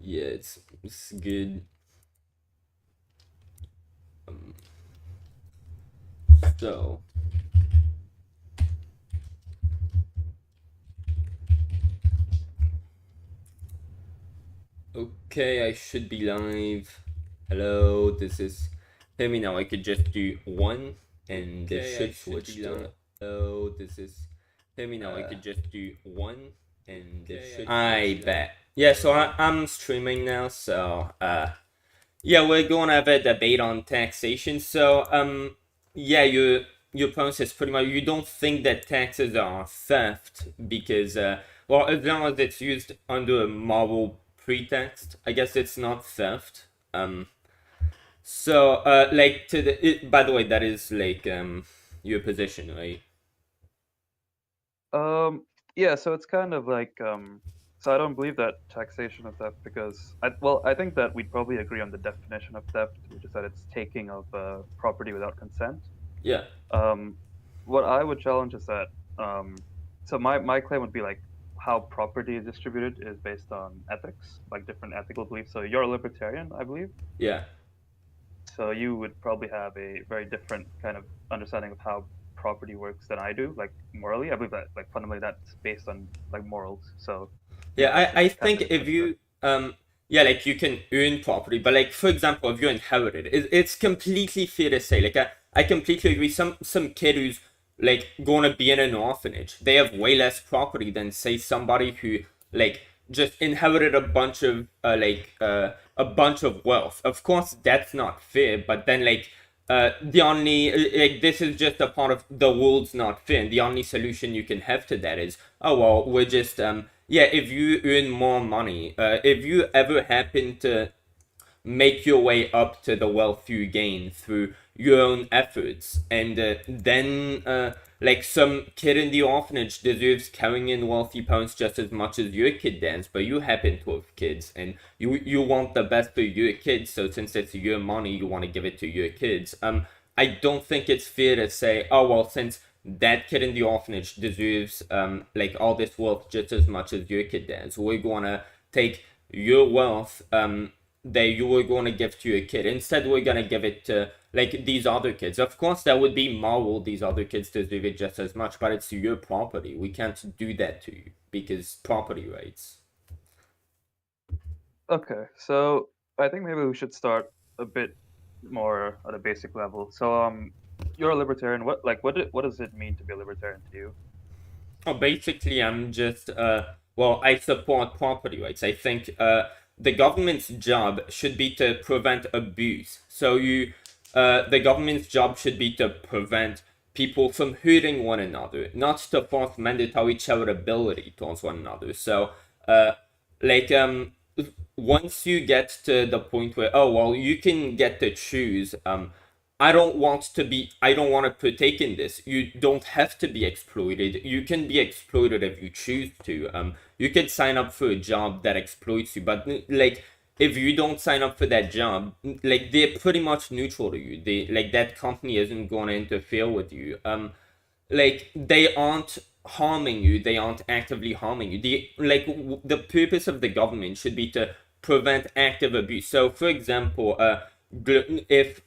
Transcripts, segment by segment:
yeah, it's good. Um, so okay, I should be live. Hello, this is. Hear me now. I could just do one, and this should switch to. Hello, this is. Hear me now. I could just do one, and this should. I bet. Yeah, so I'm streaming now. So yeah, we're going to have a debate on taxation. So yeah, your point is pretty much you don't think that taxes are theft because well, as long as it's used under a moral pretext, I guess it's not theft. So like by the way, that is like your position, right? Yeah, so it's kind of like so I don't believe that taxation is theft because I think that we'd probably agree on the definition of theft, which is that it's taking of property without consent. Yeah. Um, what I would challenge is that so my claim would be like how property is distributed is based on ethics, like different ethical beliefs. So you're a libertarian, I believe. Yeah. So you would probably have a very different kind of understanding of how property works than I do, like morally. I believe that like fundamentally that's based on like morals. So Yeah, that I should kind think of if dismiss it. you yeah, like you can earn property, but like for example, if you inherit it, it's completely fair to say. Like I completely agree. Some kid who's like gonna be in an orphanage, they have way less property than say somebody who like just inherited a bunch of wealth. Of course, that's not fair, but then like the only like this is just a part of the world's not fair, and the only solution you can have to that is oh well, we're just yeah, if you earn more money, if you ever happen to make your way up to the wealth you gain through your own efforts, and then like some kid in the orphanage deserves carrying in wealthy parents just as much as your kid does, but you happen to have kids and you want the best for your kids, so since it's your money you want to give it to your kids. I don't think it's fair to say oh well, since that kid in the orphanage deserves like all this wealth just as much as your kid does, we're gonna take your wealth that you were going to give to your kid. Instead, we're going to give it to like these other kids. Of course, that would be moral. These other kids deserve it just as much, but it's your property. We can't do that to you because property rights. Okay, so I think maybe we should start a bit more at a basic level. So you're a libertarian. What does it mean to be a libertarian to you? Oh, basically, I'm just well, I support property rights. I think the government's job should be to prevent abuse. So the government's job should be to prevent people from hurting one another, not to force mandatory charitability towards one another. So, like once you get to the point where oh well, you can get to choose. I don't want to partake in this. You don't have to be exploited. You can be exploited if you choose to. You could sign up for a job that exploits you, but like if you don't sign up for that job, like they're pretty much neutral to you. They like that company isn't going to interfere with you. Like they aren't harming you. They aren't actively harming you. The purpose of the government should be to prevent active abuse. So, for example, if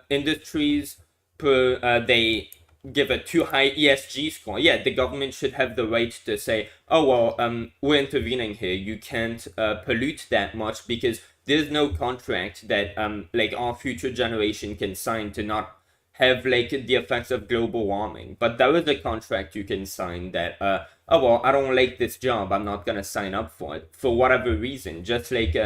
industries they give a too high ESG score, yeah, the government should have the right to say, oh well, we're intervening here. You can't pollute that much because there's no contract that like our future generation can sign to not have like the effects of global warming. But there is a contract you can sign that oh well, I don't like this job, I'm not gonna sign up for it for whatever reason. Just like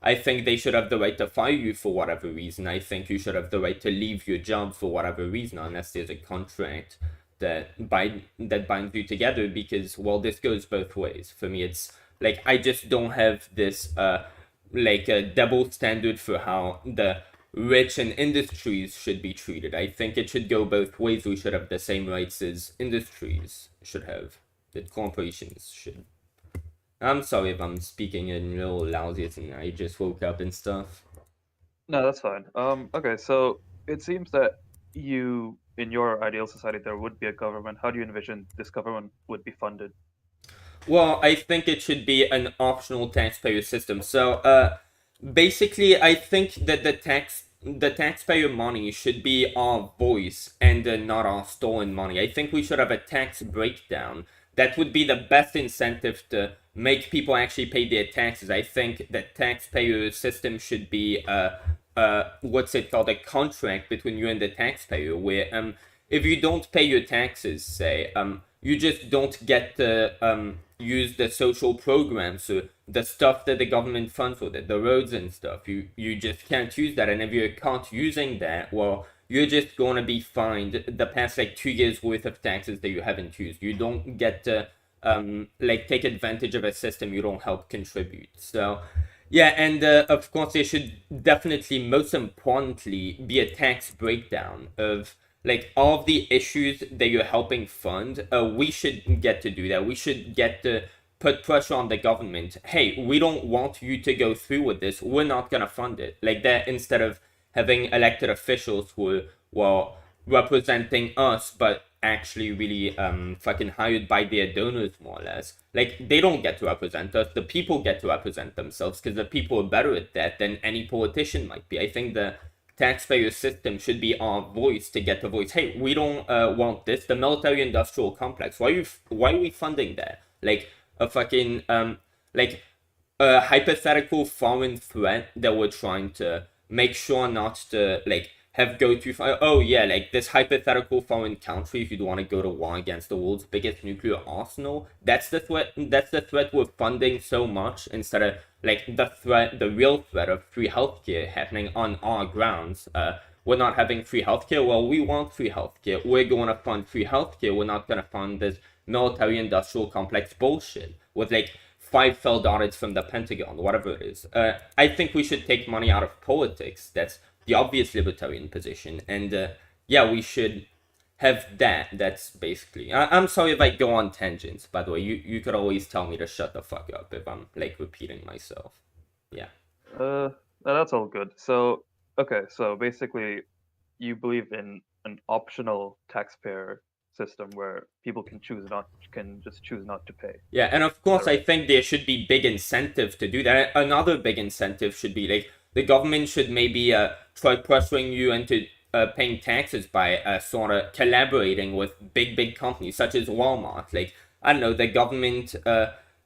I think they should have the right to fire you for whatever reason. I think you should have the right to leave your job for whatever reason, unless there's a contract that binds you together. Because well, this goes both ways. For me, it's like I just don't have this like a double standard for how the rich and industries should be treated. I think it should go both ways. We should have the same rights as industries should have, that corporations should. I'm sorry if I'm speaking a little lousy and I just woke up and stuff. No, that's fine. Okay, so it seems that in your ideal society, there would be a government. How do you envision this government would be funded? Well, I think it should be an optional taxpayer system. So, basically, I think that the taxpayer money should be our voice and not our stolen money. I think we should have a tax breakdown. That would be the best incentive to make people actually pay their taxes. I think that taxpayer system should be what's it called, a contract between you and the taxpayer, where if you don't pay your taxes, say you just don't get to use the social programs or the stuff that the government funds with it, the roads and stuff. You just can't use that, and if you're caught using that, well, you're just gonna be fined the past like 2 years worth of taxes that you haven't used. You don't get to like take advantage of a system you don't help contribute. So yeah, and of course there should definitely, most importantly, be a tax breakdown of like all of the issues that you're helping fund. We should get to do that. We should get to put pressure on the government. Hey, we don't want you to go through with this. We're not gonna fund it like that. Instead of having elected officials who are, well, representing us, but actually really fucking hired by their donors, more or less. Like, they don't get to represent us. The people get to represent themselves because the people are better at that than any politician might be. I think the taxpayer system should be our voice to get the voice. Hey, we don't want this. The military-industrial complex. Why are we funding that? Like a fucking like a hypothetical foreign threat that we're trying to make sure not to like have go too far. Oh yeah, like this hypothetical foreign country, if you want to go to war against the world's biggest nuclear arsenal, that's the threat. That's the threat we're funding so much, instead of like the real threat of free healthcare happening on our grounds. We're not having free healthcare. Well, we want free healthcare. We're going to fund free healthcare. We're not going to fund this military-industrial complex bullshit with like five failed audits from the Pentagon, whatever it is. I think we should take money out of politics. That's the obvious libertarian position, and yeah, we should have that. That's basically. I'm sorry if I go on tangents. By the way, you could always tell me to shut the fuck up if I'm like repeating myself. Yeah. That's all good. So, okay, so basically, you believe in an optional taxpayer system where people can just choose not to pay. Yeah, and of course, I think there should be big incentive to do that. Another big incentive should be like the government should maybe try pressuring you into paying taxes by sort of collaborating with big companies such as Walmart. Like, I don't know, the government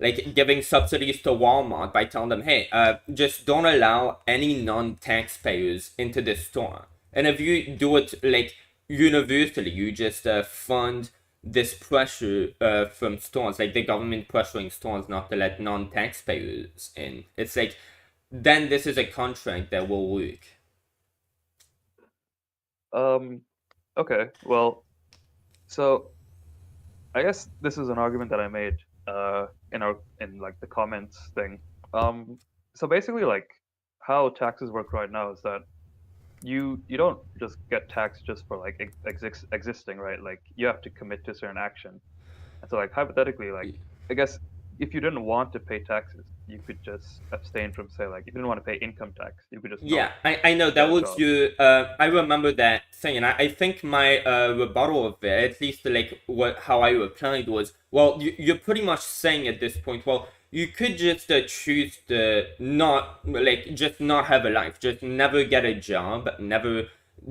like giving subsidies to Walmart by telling them, hey, just don't allow any non-taxpayers into the store. And if you do it like universally, you just fund this pressure from stores, like the government pressuring stores not to let non-taxpayers in. It's like, then this is a contract that will work. Okay, well, so I guess this is an argument that I made in like the comments thing. So basically, like how taxes work right now is that you don't just get taxed just for like existing, right? Like you have to commit to certain action. And so like hypothetically, like I guess if you didn't want to pay taxes, you could just abstain from, say, like if you didn't want to pay income tax, you could just Yeah, I know that was job. your. I remember that thing, and I think my rebuttal of it, at least like what how I replied was, well, you're pretty much saying at this point, well, you could just choose to not like just not have a life, just never get a job, never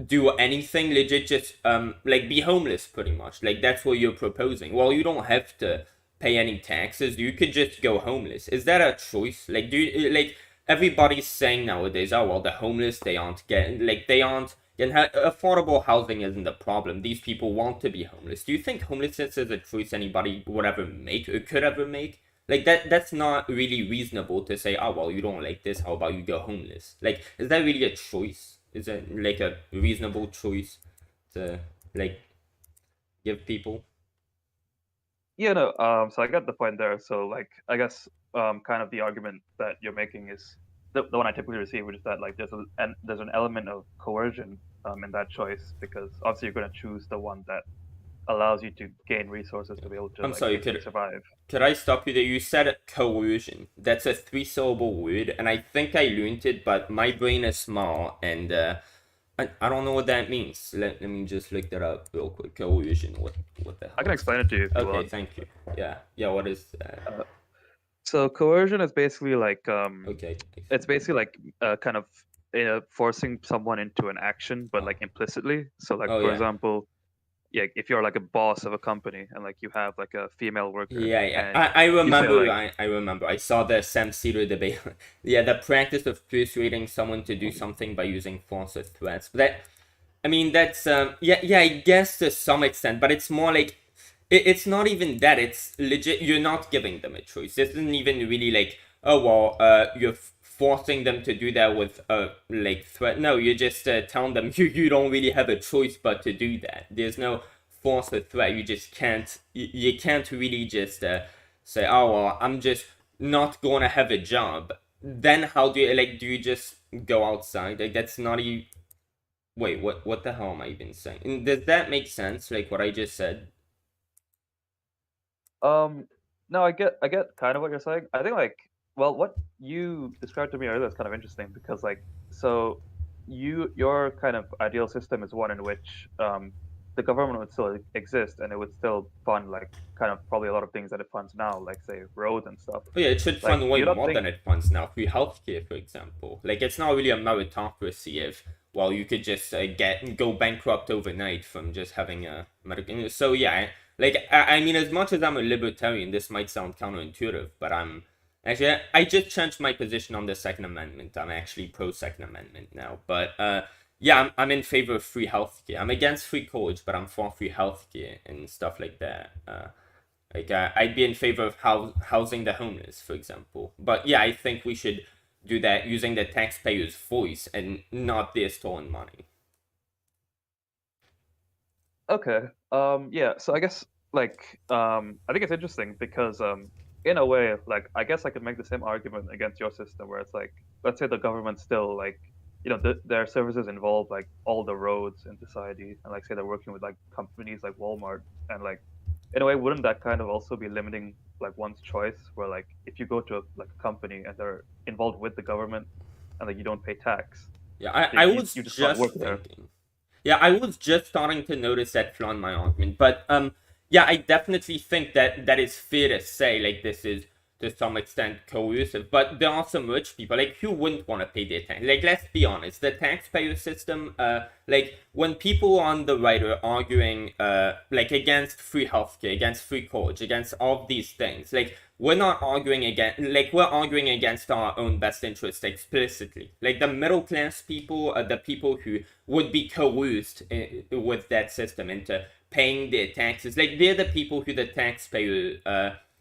do anything legit, just like be homeless, pretty much. Like that's what you're proposing. Well, you don't have to pay any taxes. You could just go homeless. Is that a choice? Like, do you like? Everybody's saying nowadays, oh well, the homeless, they aren't getting like they aren't getting affordable housing isn't the problem. These people want to be homeless. Do you think homelessness is a choice anybody would ever make or could ever make? Like that's not really reasonable to say, oh well, you don't like this, how about you go homeless? Like, is that really a choice? Is it like a reasonable choice to like give people? Yeah, no. So I got the point there. So like I guess kind of the argument that you're making is the one I typically receive, which is that like there's an element of coercion in that choice, because obviously you're going to choose the one that allows you to gain resources to be able to I'm like sorry, basically survive. could I stop you there? You said coercion. That's a three-syllable word, and I think I learned it, but my brain is small, and I don't know what that means. Let me just look that up real quick. Coercion. What the hell? I can explain it to you if you Okay, want. thank you. Yeah. What is that? So coercion is basically like Okay. it's basically like kind of forcing someone into an action, but like implicitly. So like Oh for yeah. example, yeah, if you're like a boss of a company and like you have like a female worker Yeah. and I you say remember. like I remember. I saw the Sam Cedar debate. Yeah, the practice of persuading someone to do something by using force or threats. But that, I mean, that's yeah. I guess to some extent, but it's more like it's not even that. It's legit. You're not giving them a choice. This isn't even really like, oh well, you're forcing them to do that with like threat. No, you're just telling them you don't really have a choice but to do that. There's no force or threat. You just can't. You can't really just say, oh well, I'm just not gonna have a job. Then how do you like? Do you just go outside? Like that's not even. Wait, what the hell am I even saying? And does that make sense? Like what I just said? um no, I get kind of what you're saying. I think like well what you described to me earlier is kind of interesting because like so your kind of ideal system is one in which the government would still exist and it would still fund like kind of probably a lot of things that it funds now, like say roads and stuff. Oh yeah, it should Like fund do way you not more think than it funds now. Free healthcare, for example. Like it's not really a meritocracy if well you could just go bankrupt overnight from just having a medical. So yeah, like I mean, as much as I'm a libertarian, this might sound counterintuitive, but I'm actually I just changed my position on the Second Amendment. I'm actually pro Second Amendment now, but yeah, I'm in favor of free healthcare. I'm against free college, but I'm for free healthcare and stuff like that. Like I'd be in favor of housing the homeless, for example. But yeah, I think we should do that using the taxpayer's voice and not their stolen money. okay. Yeah, so I guess like I think it's interesting because in a way, like I guess I could make the same argument against your system where it's like let's say the government still like their services involve like all the roads in society and like say they're working with like companies like Walmart and like in a way wouldn't that kind of also be limiting like one's choice where like if you go to like a company and they're involved with the government and like you don't pay tax, Yeah, then I was you just can't work just there. thinking. Yeah, I was just starting to notice that flaw in my argument, but yeah, I definitely think that is fair to say. Like this is to some extent coercive, but there are some rich people like who wouldn't want to pay their tax. Like let's be honest, the taxpayer system. Like when people on the right are arguing, like against free healthcare, against free college, against all of these things, like we're not arguing against like we're arguing against our own best interest explicitly like the middle class people the people who would be coerced with that system into paying their taxes like they're the people who the taxpayer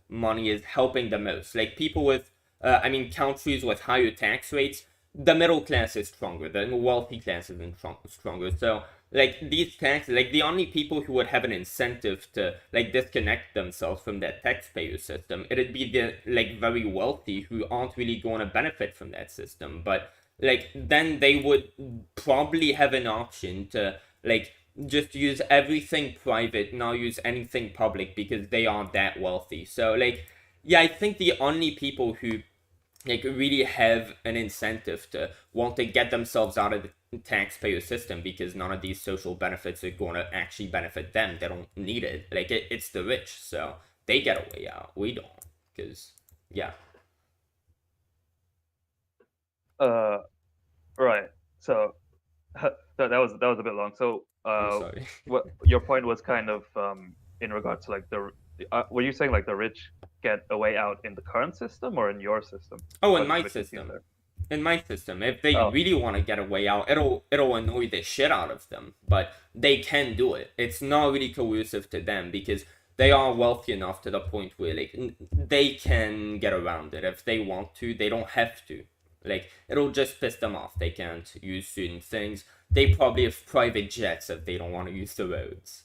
money is helping the most like people with I mean countries with higher tax rates the middle class is stronger the wealthy class is stronger so like these taxes like the only people who would have an incentive to like disconnect themselves from that taxpayer system it'd be the like very wealthy who aren't really going to benefit from that system but like then they would probably have an option to like just use everything private not use anything public because they are that wealthy so like yeah I think the only people who like really have an incentive to want to get themselves out of the taxpayer system because none of these social benefits are going to actually benefit them. They don't need it. Like it's the rich, so they get a way out. We don't, because yeah. Uh, right. So that was a bit long. So I'm sorry. what your point was kind of in regards to like were you saying like the rich get a way out in the current system or in your system? Oh, I in was just a my bit confused system, there. if they Oh, really want to get a way out, it'll annoy the shit out of them. But they can do it. It's not really coercive to them because they are wealthy enough to the point where like they can get around it if they want to. They don't have to. Like it'll just piss them off. They can't use certain things. They probably have private jets if they don't want to use the roads.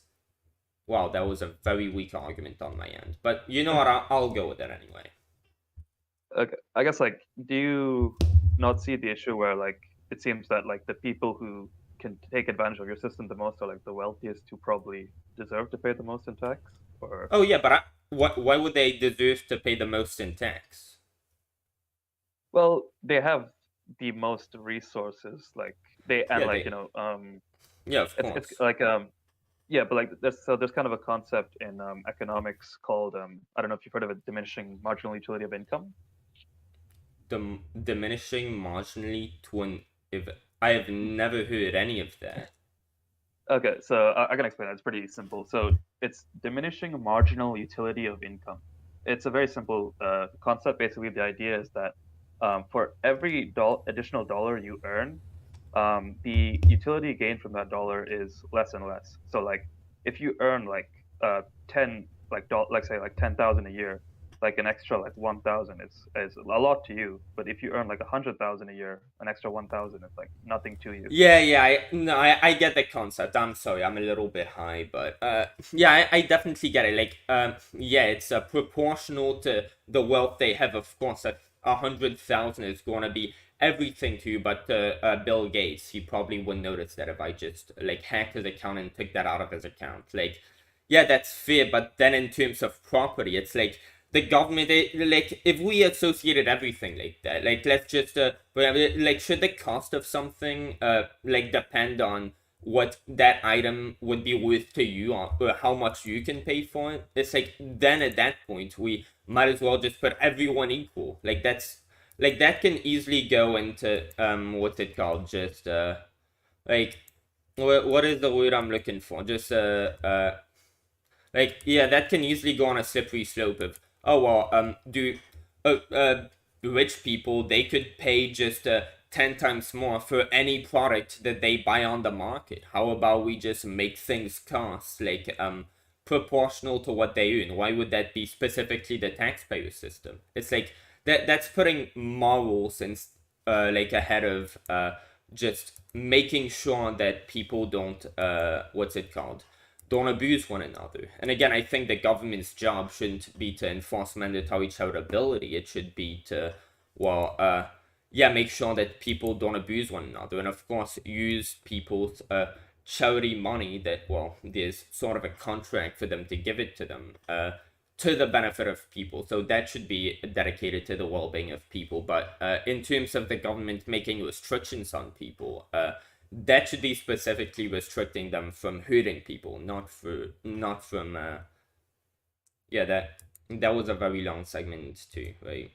Wow, that was a very weak argument on my end. But you know what? I'll go with it anyway. okay. I guess like do you not see the issue where like it seems that like the people who can take advantage of your system the most are like the wealthiest who probably deserve to pay the most in tax? Or Oh yeah, but why would they deserve to pay the most in tax? well, they have the most resources, like they and Yeah, like they. Yeah, of it's course. like yeah, but like there's kind of a concept in economics called I don't know if you've heard of it, diminishing marginal utility of income. Diminishing marginally to an. If I have never heard any of that. Okay, so I can explain that. It's pretty simple. So it's diminishing marginal utility of income. It's a very simple concept. Basically, the idea is that for every additional dollar you earn, the utility gain from that dollar is less and less. So like if you earn like 10 like like say like 10,000 a year, like an extra like 1,000 is a lot to you. But if you earn like 100,000 a year, an extra 1,000 is like nothing to you. Yeah, yeah, I get the concept. I'm sorry, I'm a little bit high, but yeah, I definitely get it. Like, yeah, it's proportional to the wealth they have. Of course, 100,000 is going to be everything to you. But Bill Gates, he probably wouldn't notice that if I just like hacked his account and took that out of his account. Like, yeah, that's fair. But then in terms of property, it's like the government, like if we associated everything like that, like let's just like should the cost of something like depend on what that item would be worth to you, or how much you can pay for it? It's like then at that point we might as well just put everyone equal. Like that's like that can easily go into what's it called, just like what is the word I'm looking for, just like, yeah, that can easily go on a slippery slope of, oh, well, do uh, uh, rich people, they could pay just 10 times more for any product that they buy on the market. How about we just make things cost, like, proportional to what they earn? Why would that be specifically the taxpayer system? It's like, that's putting morals and, like, ahead of, just making sure that people don't, what's it called? Don't abuse one another. And again, I think the government's job shouldn't be to enforce mandatory charitability. It should be to, well, yeah, make sure that people don't abuse one another. And of course, use people's charity money that, well, there's sort of a contract for them to give it to the benefit of people. So that should be dedicated to the well being of people. But in terms of the government making restrictions on people, that should be specifically restricting them from hurting people, not from yeah, that was a very long segment too, right?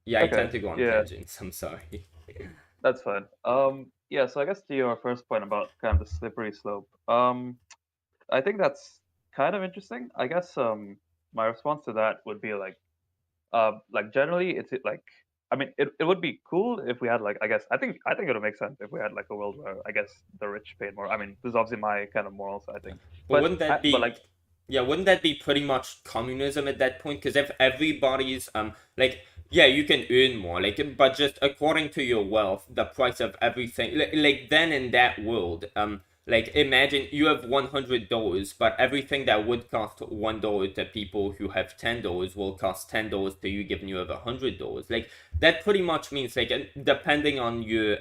Yeah, I Okay, tend to go on yeah, tangents. I'm sorry. that's fine. Yeah, so I guess to your first point about kind of the slippery slope. I think that's kind of interesting. I guess my response to that would be like generally it's like I mean it would be cool if we had like I think it would make sense if we had like a world where I guess the rich paid more. I mean, this is obviously my kind of morals, I think. But wouldn't that But be, like yeah, wouldn't that be pretty much communism at that point? Because if everybody's like, yeah, you can earn more, like, but just according to your wealth, the price of everything, like then in that world, like imagine you have $100, but everything that would cost $1 to people who have $10 will cost $10 to you, given you have $100. Like that pretty much means like depending on your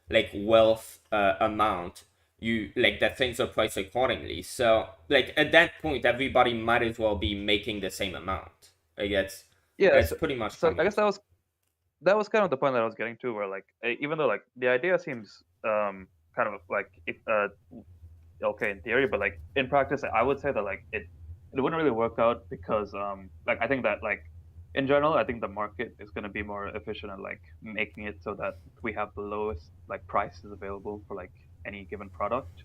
like wealth amount, you like that things are priced accordingly. So like at that point, everybody might as well be making the same amount. Like yeah, that's pretty much so I guess communism. that was kind of the point that I was getting to, where like even though like the idea seems kind of like okay in theory, but like in practice, I would say that like it wouldn't really work out because like I think that like in general, I think the market is going to be more efficient at like making it so that we have the lowest like prices available for like any given product.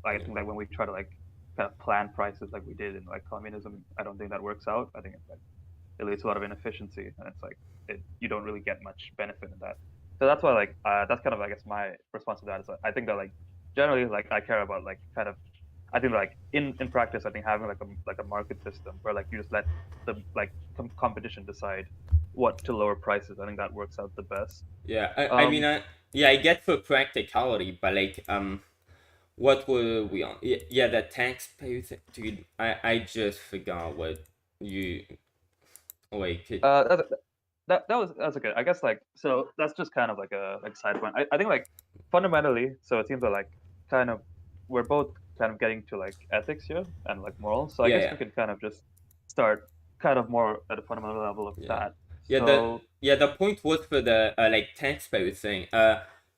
Like I Yeah, think like when we try to like kind of plan prices like we did in like communism, I don't think that works out. I think it's like it leads to a lot of inefficiency, and it's like you don't really get much benefit in that. So that's why like that's kind of I guess my response to that is like, I think that like generally like I care about like kind of I think like in practice I think having like a market system where like you just let the like competition decide what to lower prices. I think that works out the best. yeah. I mean, Um, yeah, I get for practicality, but like, what were we on? Yeah, yeah, the taxpayer thing, dude. I just forgot what you. Oh, wait, could. that, that's okay. I guess like so that's just kind of like a like side point. I think like fundamentally, so it seems that like kind of we're both kind of getting to like ethics here and like morals. So I Yeah, guess yeah, we can kind of just start kind of more at a fundamental level of yeah. that. Yeah, the So yeah the point was for the like taxpayer thing.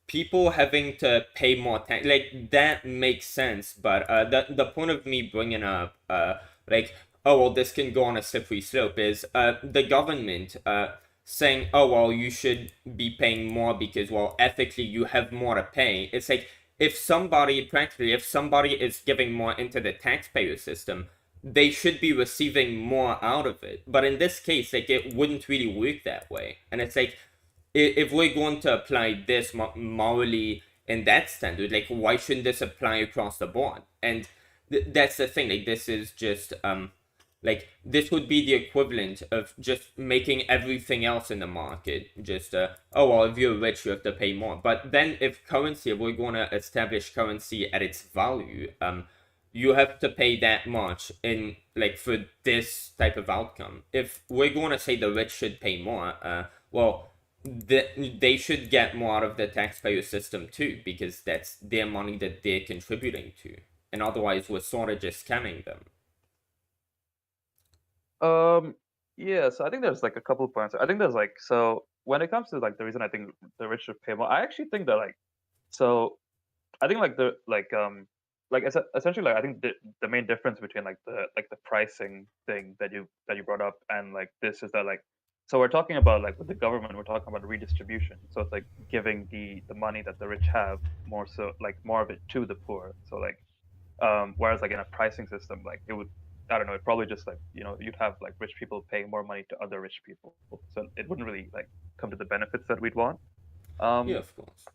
People having to pay more tax, like that makes sense. But the point of me bringing up like, oh well, this can go on a slippery slope is the government saying, oh well, you should be paying more because well ethically you have more to pay. It's like if somebody is giving more into the taxpayer system, they should be receiving more out of it. But in this case, like it wouldn't really work that way. And it's like if we're going to apply this morally in that standard, like why shouldn't this apply across the board? And that's the thing. Like this is just like this would be the equivalent of just making everything else in the market just oh well, if you're rich you have to pay more. But then if we're going to establish currency at its value, you have to pay that much in like for this type of outcome. If we're going to say the rich should pay more, well, they should get more out of the taxpayer system too, because that's their money that they're contributing to, and otherwise we're sort of just scamming them. um yeah, so I think there's like a couple points. I think there's like, so when it comes to like the reason I think the rich should pay more, I actually think that like, so I think like essentially like I think the main difference between like the pricing thing that you brought up and like this is that like, so we're talking about like with the government, we're talking about redistribution. So it's like giving the money that the rich have more, so like more of it to the poor. So like whereas like in a pricing system, like it would, I don't know, it probably just like, you'd have like rich people paying more money to other rich people. So it wouldn't really like come to the benefits that we'd want. Yeah, Um of course.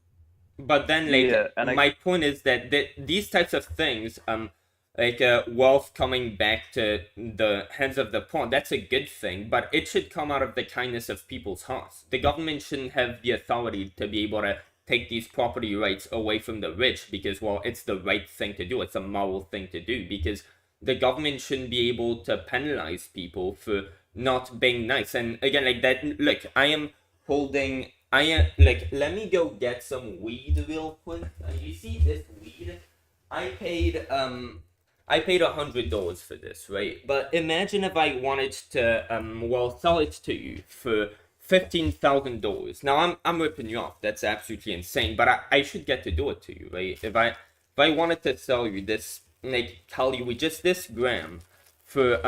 But then yeah, like and I my point is that these types of things like wealth coming back to the hands of the poor, that's a good thing, but it should come out of the kindness of people's hearts. The government shouldn't have the authority to be able to take these property rights away from the rich because well it's the right thing to do, it's a moral thing to do, because the government shouldn't be able to penalize people for not being nice. And again, like that, look, I am holding. I am like, let me go get some weed real quick. You see this weed? I paid $100 for this, right? But imagine if I wanted to well sell it to you for $15,000. Now I'm ripping you off. That's absolutely insane. But I should get to do it to you, right? If I wanted to sell you this like Cali with just this gram for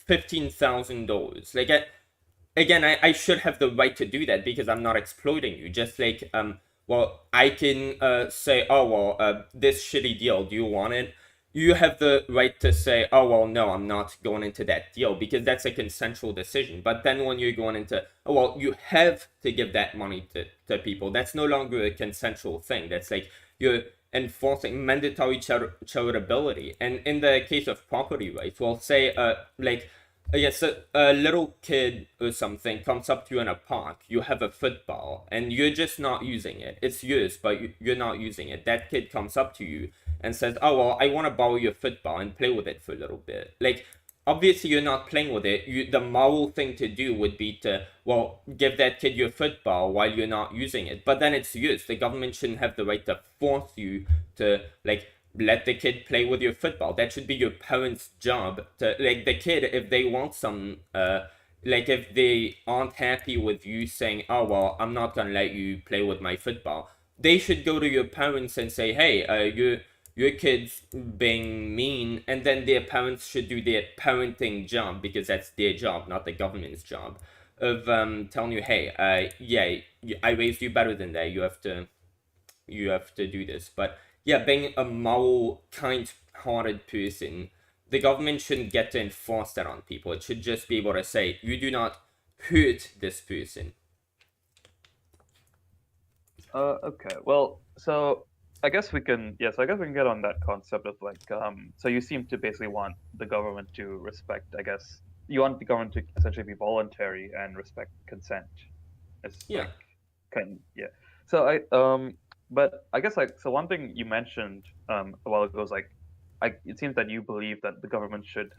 $15,000, like again, I should have the right to do that because I'm not exploiting you. Just like well, I can say, oh well, this shitty deal, do you want it? You have the right to say, oh well, no, I'm not going into that deal because that's a consensual decision. But then when you're going into, oh well, you have to give that money to people. That's no longer a consensual thing. That's like you're enforcing mandatory charitability. And in the case of property rights, we'll say like yes, a little kid or something comes up to you in a park. You have a football and you're just not using it. It's yours, but you're not using it. That kid comes up to you and says, oh, well, I want to borrow your football and play with it for a little bit. Like, obviously, you're not playing with it. The moral thing to do would be to, well, give that kid your football while you're not using it. But then it's yours. The government shouldn't have the right to force you to, like, let the kid play with your football. That should be your parents' job to like the kid if they want some like if they aren't happy with you saying, oh well, I'm not gonna let you play with my football, they should go to your parents and say, hey, your kid's being mean, and then their parents should do their parenting job because that's their job, not the government's job, of telling you, hey, yeah, I raised you better than that. You have to do this. But yeah, being a moral, kind-hearted person, the government shouldn't get to enforce that on people. It should just be able to say, you do not hurt this person. Okay. Well, so I guess we can, yes, I guess we can get on that concept of like, so you seem to basically want the government to respect, I guess, you want the government to essentially be voluntary and respect consent. It's Yeah. like, yeah. So but I guess like, so one thing you mentioned a while ago is like, it seems that you believe that the government should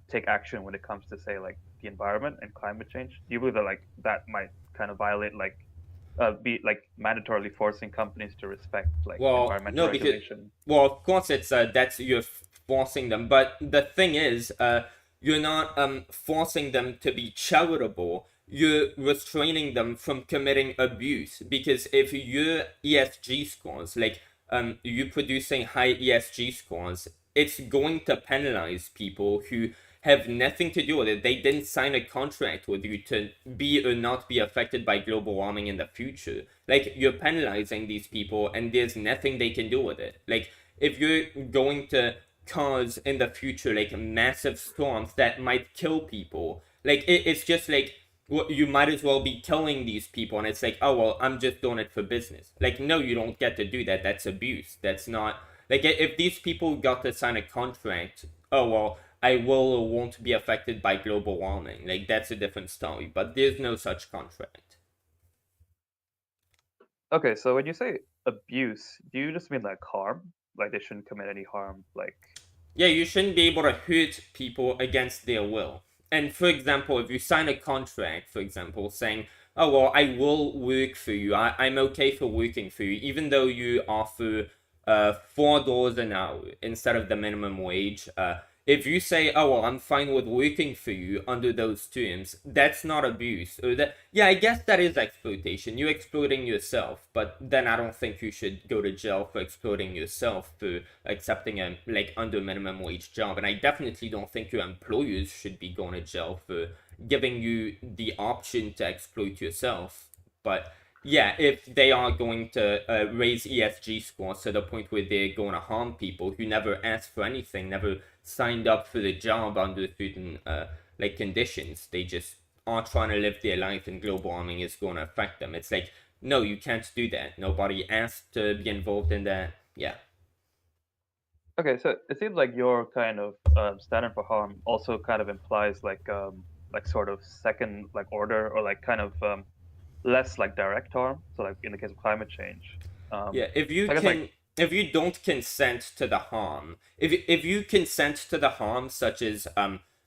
take action when it comes to say like the environment and climate change. Do you believe that like that might kind of violate like be like mandatorily forcing companies to respect like Well, environmental no, because regulation? well, of course it's that's you're forcing them, but the thing is, you're not forcing them to be charitable. you're restraining them from committing abuse. Because if your ESG scores, like you producing high ESG scores, it's going to penalize people who have nothing to do with it. They didn't sign a contract with you to be or not be affected by global warming in the future. Like, you're penalizing these people and there's nothing they can do with it. Like, if you're going to cause in the future like massive storms that might kill people, like it's just like, well, you might as well be killing these people, and it's like, oh well, I'm just doing it for business. Like, no, you don't get to do that. That's abuse. That's not like, if these people got to sign a contract, oh well, I will or won't be affected by global warming. Like, that's a different story. But there's no such contract. Okay, so when you say abuse, do you just mean like harm? Like they shouldn't commit any harm? Like, Yeah, you shouldn't be able to hurt people against their will. And for example, if you sign a contract, for example, saying, oh, well, I will work for you, I'm okay for working for you, even though you offer $4 an hour instead of the minimum wage, if you say, oh, well, I'm fine with working for you under those terms, that's not abuse. Or that, yeah, I guess that is exploitation. You're exploiting yourself, but then I don't think you should go to jail for exploiting yourself for accepting a like under minimum wage job. And I definitely don't think your employers should be going to jail for giving you the option to exploit yourself. But yeah, if they are going to raise ESG scores to the point where they're going to harm people who never asked for anything, never signed up for the job under certain like conditions, they just are trying to live their life, and global warming is going to affect them. It's like, no, you can't do that. Nobody asked to be involved in that. Yeah. okay, so it seems like your kind of standard for harm also kind of implies like sort of second like order or like kind of less like direct harm. So like in the case of climate change, Yeah, if you I guess can, like if you don't consent to the harm, if you consent to the harm, such as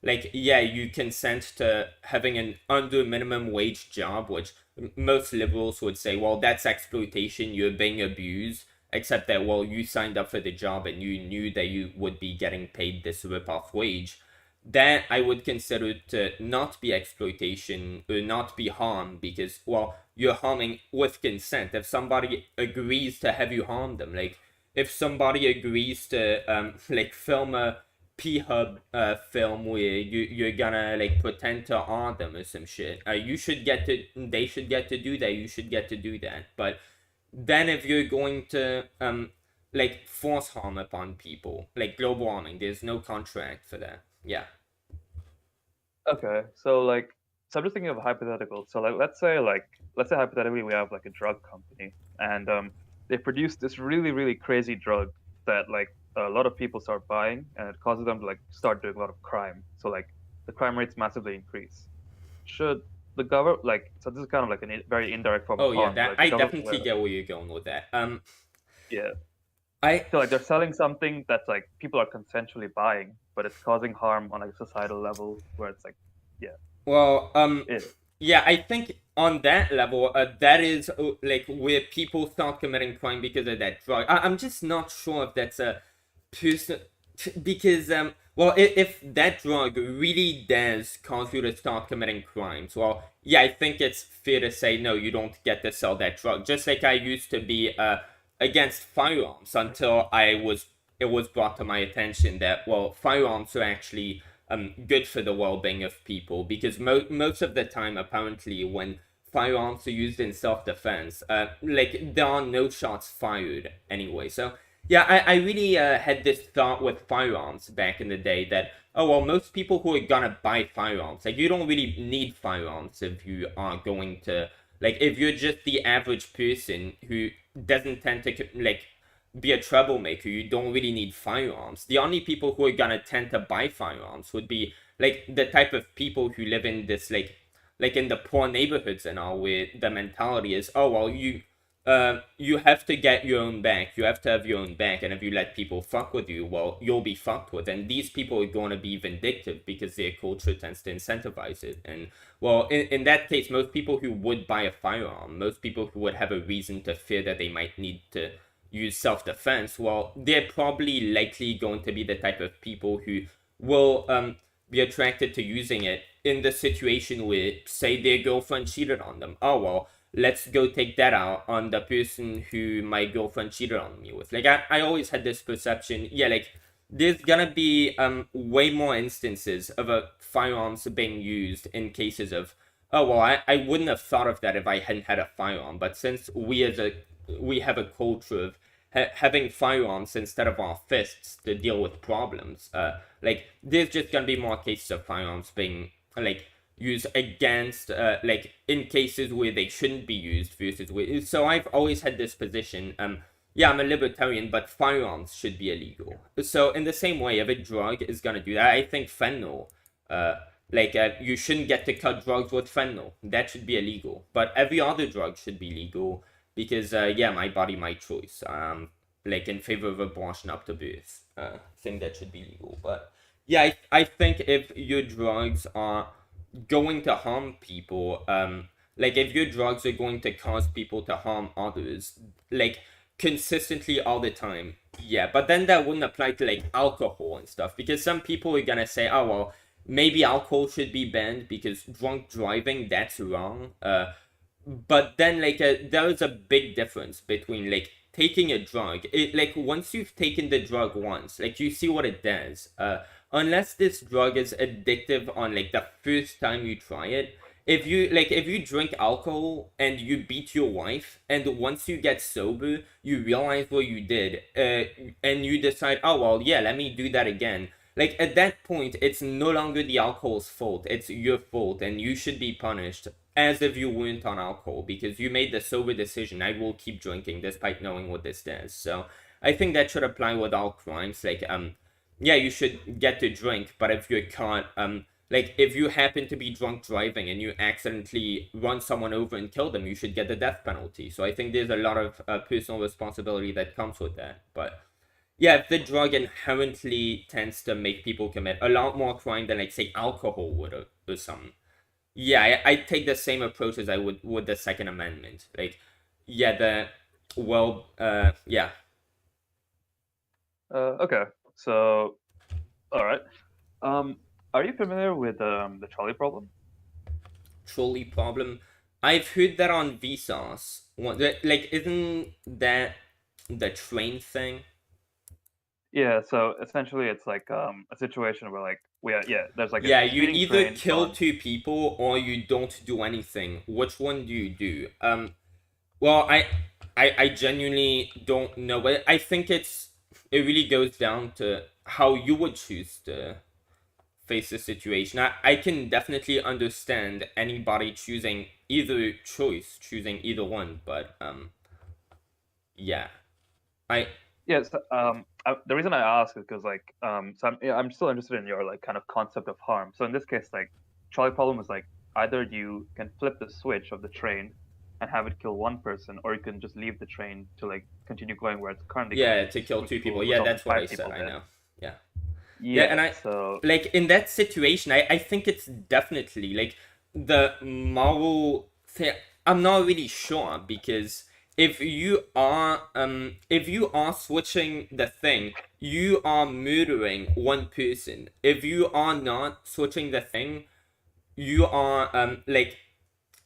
like, yeah, you consent to having an under minimum wage job, which most liberals would say, well, that's exploitation, you're being abused. Except that, well, you signed up for the job and you knew that you would be getting paid this rip-off wage. That I would consider to not be exploitation or not be harm, because, well, you're harming with consent. If somebody agrees to have you harm them, like if somebody agrees to like film a P-Hub film where you're gonna like pretend to harm them or some shit, you should get to, they should get to do that, you should get to do that. But then if you're going to like force harm upon people, like global warming, there's no contract for that. Yeah. okay, so like so I'm just thinking of a hypothetical. So like let's say hypothetically we have like a drug company and they produce this really crazy drug that like a lot of people start buying and it causes them to like start doing a lot of crime. So like the crime rates massively increase. Should the government like so this is kind of like a very indirect form of Oh yeah, harm. that Like the I government, definitely get where you're going with that. yeah. I So like they're selling something that's like people are consensually buying, but it's causing harm on like a societal level where it's like, yeah, well, yeah. yeah, I think on that level, that is like where people start committing crime because of that drug. I'm just not sure if that's a person, because well, if that drug really does cause you to start committing crimes, well, yeah, I think it's fair to say no, you don't get to sell that drug. Just like I used to be against firearms until it was brought to my attention that, well, firearms are actually good for the well-being of people, because most of the time, apparently, when firearms are used in self-defense, like there are no shots fired anyway. So yeah, I really had this thought with firearms back in the day that, oh well, most people who are gonna buy firearms, like, you don't really need firearms if you are going to, like, if you're just the average person who doesn't tend to like be a troublemaker, you don't really need firearms. The only people who are gonna tend to buy firearms would be like the type of people who live in this like in the poor neighborhoods and all, where the mentality is, oh well, you have to get your own back, you have to have your own back, and if you let people fuck with you, well, you'll be fucked with. And these people are going to be vindictive because their culture tends to incentivize it. And well, in that case, most people who would buy a firearm, most people who would have a reason to fear that they might need to use self-defense, well, they're probably likely going to be the type of people who will be attracted to using it in the situation where, say, their girlfriend cheated on them. Oh, well, let's go take that out on the person who my girlfriend cheated on me with. Like, I always had this perception, yeah, like, there's gonna be way more instances of firearms being used in cases of, oh, well, I wouldn't have thought of that if I hadn't had a firearm. But since we have a culture of having firearms instead of our fists to deal with problems, like, there's just gonna be more cases of firearms being, like, used against, like, in cases where they shouldn't be used versus where. So I've always had this position. Yeah, I'm a libertarian, but firearms should be illegal. So in the same way, if a drug is gonna do that, I think fentanyl, like, you shouldn't get to cut drugs with fentanyl. That should be illegal. But every other drug should be legal because, yeah, my body, my choice. Like, in favor of abortion up to birth. I think that should be legal. But yeah, I think if your drugs are going to harm people, like, if your drugs are going to cause people to harm others, like, consistently all the time, yeah, but then that wouldn't apply to, like, alcohol and stuff, because some people are gonna say, oh, well, maybe alcohol should be banned because drunk driving, that's wrong. But then, like, there is a big difference between, like, taking a drug. It, like, once you've taken the drug once, like, you see what it does. Unless this drug is addictive on, like, the first time you try it, if you drink alcohol and you beat your wife, and once you get sober you realize what you did, and you decide, oh, well, yeah, let me do that again, like, at that point it's no longer the alcohol's fault, it's your fault, and you should be punished as if you weren't on alcohol because you made the sober decision. I will keep drinking despite knowing what this does. So I think that should apply with all crimes. Like, yeah, you should get to drink, but if you're caught, like, if you happen to be drunk driving and you accidentally run someone over and kill them, you should get the death penalty. So I think there's a lot of personal responsibility that comes with that. But yeah, if the drug inherently tends to make people commit a lot more crime than, like, say, alcohol would, or something, yeah, I take the same approach as I would with the Second Amendment. Like, yeah, yeah. Okay. So, all right. Are you familiar with the trolley problem? Trolley problem. I've heard that on Vsauce. Like, isn't that the train thing? Yeah. So essentially, it's like a situation where like there's like a Yeah, you speeding either train kill on. two people or you don't do anything. Which one do you do? Well, I genuinely don't know, but I think it really goes down to how you would choose to face the situation. I can definitely understand anybody choosing choosing either one, but yeah, I Yes. The reason I ask is because like I'm still interested in your like kind of concept of harm. So in this case, like trolley problem is like either you can flip the switch of the train and have it kill one person, or you can just leave the train to like continue going where it's currently yeah, going, to kill which two people. will Yeah, result in that's what I five said. people I dead. know. Yeah. Yeah, Yeah. and I, So like, in that situation, I think it's definitely, like, the moral thing. I'm not really sure because if you are switching the thing, you are murdering one person. If you are not switching the thing, you are, like,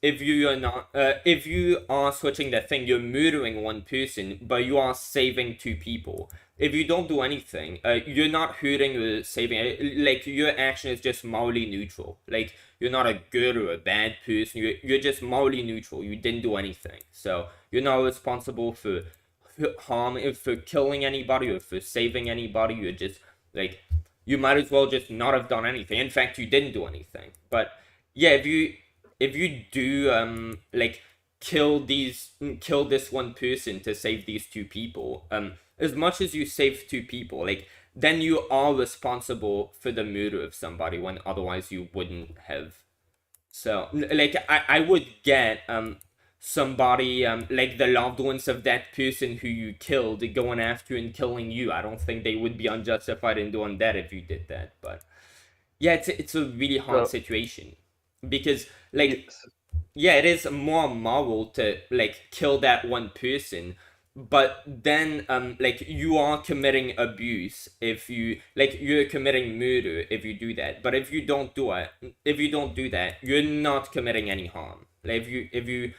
if you are switching the thing, you're murdering one person, but you are saving two people. If you don't do anything, you're not hurting or saving. Like, your action is just morally neutral. Like, you're not a good or a bad person. You're just morally neutral. You didn't do anything, so you're not responsible for harm, for killing anybody or for saving anybody. You're just, like, you might as well just not have done anything. In fact, you didn't do anything. But yeah, if you do, like, kill this one person to save these two people, as much as you save two people, like, then you are responsible for the murder of somebody when otherwise you wouldn't have. So, like, I would get somebody, like, the loved ones of that person who you killed going after and killing you. I don't think they would be unjustified in doing that if you did that. But yeah, it's a really hard so situation because, like, yes. yeah, it is more moral to, like, kill that one person but then like you are committing abuse if you like you're committing murder if you do that. But if you don't do that, you're not committing any harm. Like if you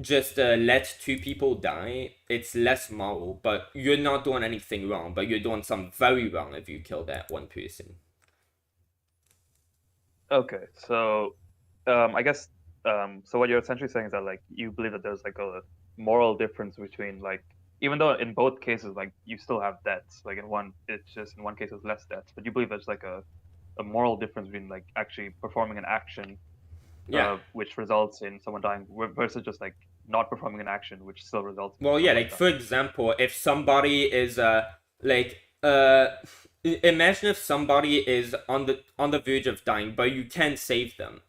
just let two people die, it's less moral, but you're not doing anything wrong, but you're doing something very wrong if you kill that one person. Okay, so I guess so what you're essentially saying is that like you believe that there's like a moral difference between like even though in both cases like you still have deaths, like in one it's just in one case it's less deaths, but you believe there's like a moral difference between like actually performing an action Yeah. which results in someone dying versus just like not performing an action which still results in Well, yeah, someone like for dying. example, if somebody is like uh imagine if somebody is on the verge of dying, but you can save them.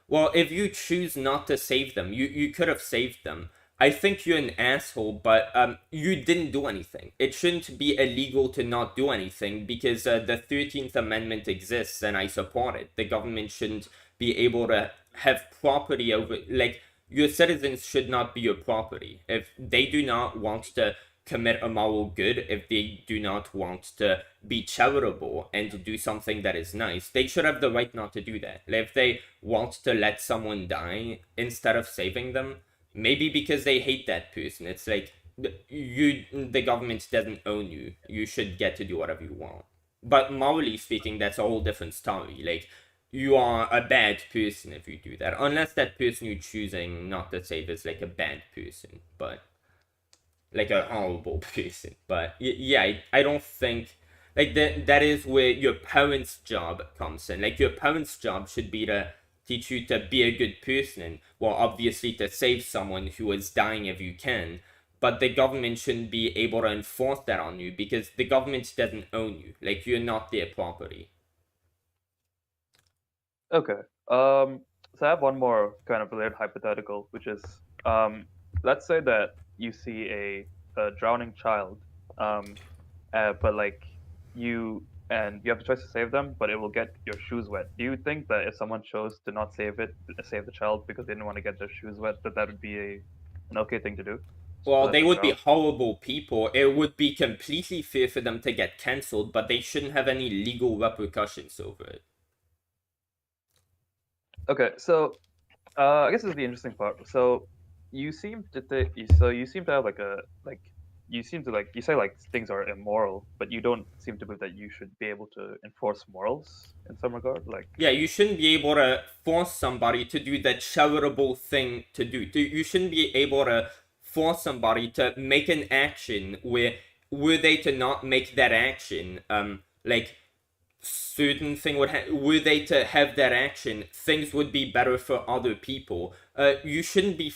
Well, if you choose not to save them, you could have saved them. I think you're an asshole, but you didn't do anything. It shouldn't be illegal to not do anything because the 13th Amendment exists and I support it. The government shouldn't be able to have property over, like, your citizens should not be your property. If they do not want to commit a moral good, if they do not want to be charitable and to do something that is nice, they should have the right not to do that. If they want to let someone die instead of saving them, maybe because they hate that person, it's like the government doesn't own you. You should get to do whatever you want. But morally speaking, that's a whole different story. Like, you are a bad person if you do that, unless that person you're choosing not to save is like a bad person, but like a horrible person. But yeah, I don't think like that is where your parents' job comes in. Like, your parents' job should be to teach you to be a good person, and well, obviously to save someone who is dying if you can. But the government shouldn't be able to enforce that on you because the government doesn't own you. Like, you're not their property. Okay. So I have one more kind of related hypothetical, which is, let's say that you see a drowning child, but like you have the choice to save them, but it will get your shoes wet. Do you think that if someone chose to not save the child because they didn't want to get their shoes wet, that would be an okay thing to do to Well, let they them would be drown? horrible people. It would be completely fair for them to get cancelled, but they shouldn't have any legal repercussions over it. Okay, so I guess this is the interesting part. So you seem to you seem to have like a like you seem to like you say like things are immoral, but you don't seem to believe that you should be able to enforce morals in some regard. Like, Yeah, you shouldn't be able to force somebody to do the charitable thing to do. You shouldn't be able to force somebody to make an action where, were they to not make that action, like, certain thing would were they to have that action, things would be better for other people. You shouldn't be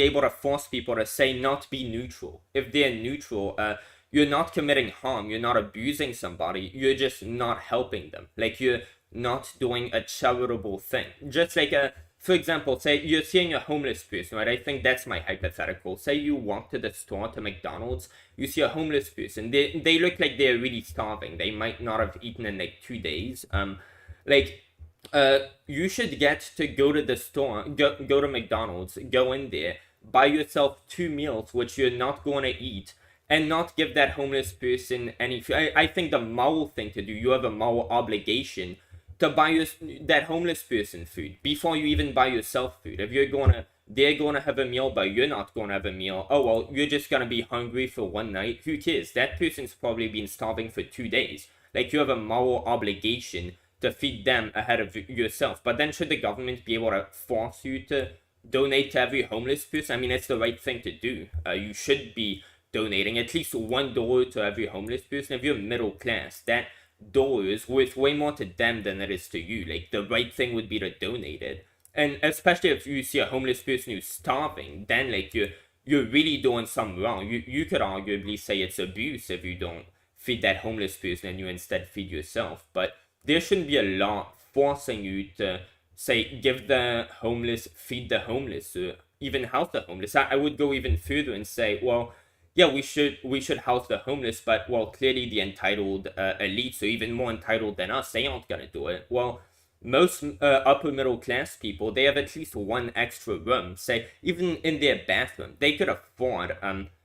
able to force people to say not be neutral. If they're neutral, you're not committing harm, you're not abusing somebody, you're just not helping them. Like, you're not doing a charitable thing. Just like for example, say you're seeing a homeless person, right? I think that's my hypothetical. Say you walk to the store, to McDonald's, you see a homeless person. They look like they're really starving. They might not have eaten in like 2 days. Like, you should get to go to the store, go to McDonald's, go in there, buy yourself 2 meals, which you're not going to eat, and not give that homeless person any food. I think the moral thing to do, you have a moral obligation to buy that homeless person food before you even buy yourself food. If they're gonna have a meal, but you're not gonna have a meal. Oh well, you're just gonna be hungry for one night. Who cares? That person's probably been starving for 2 days. Like, you have a moral obligation to feed them ahead of yourself. But then, should the government be able to force you to donate to every homeless person? I mean, it's the right thing to do. You should be donating at least $1 to every homeless person. If you're middle class, that dollar is worth way more to them than it is to you. Like, the right thing would be to donate it. And especially if you see a homeless person who's starving, then like you're really doing something wrong. You could arguably say it's abuse if you don't feed that homeless person and you instead feed yourself. But there shouldn't be a law forcing you to say give the homeless, feed the homeless, or even house the homeless. I would go even further and say, well, yeah, we should house the homeless, but well, clearly the entitled elites are even more entitled than us. They aren't gonna do it. Well, most upper middle class people, they have at least one extra room. Say, even in their bathroom, they could afford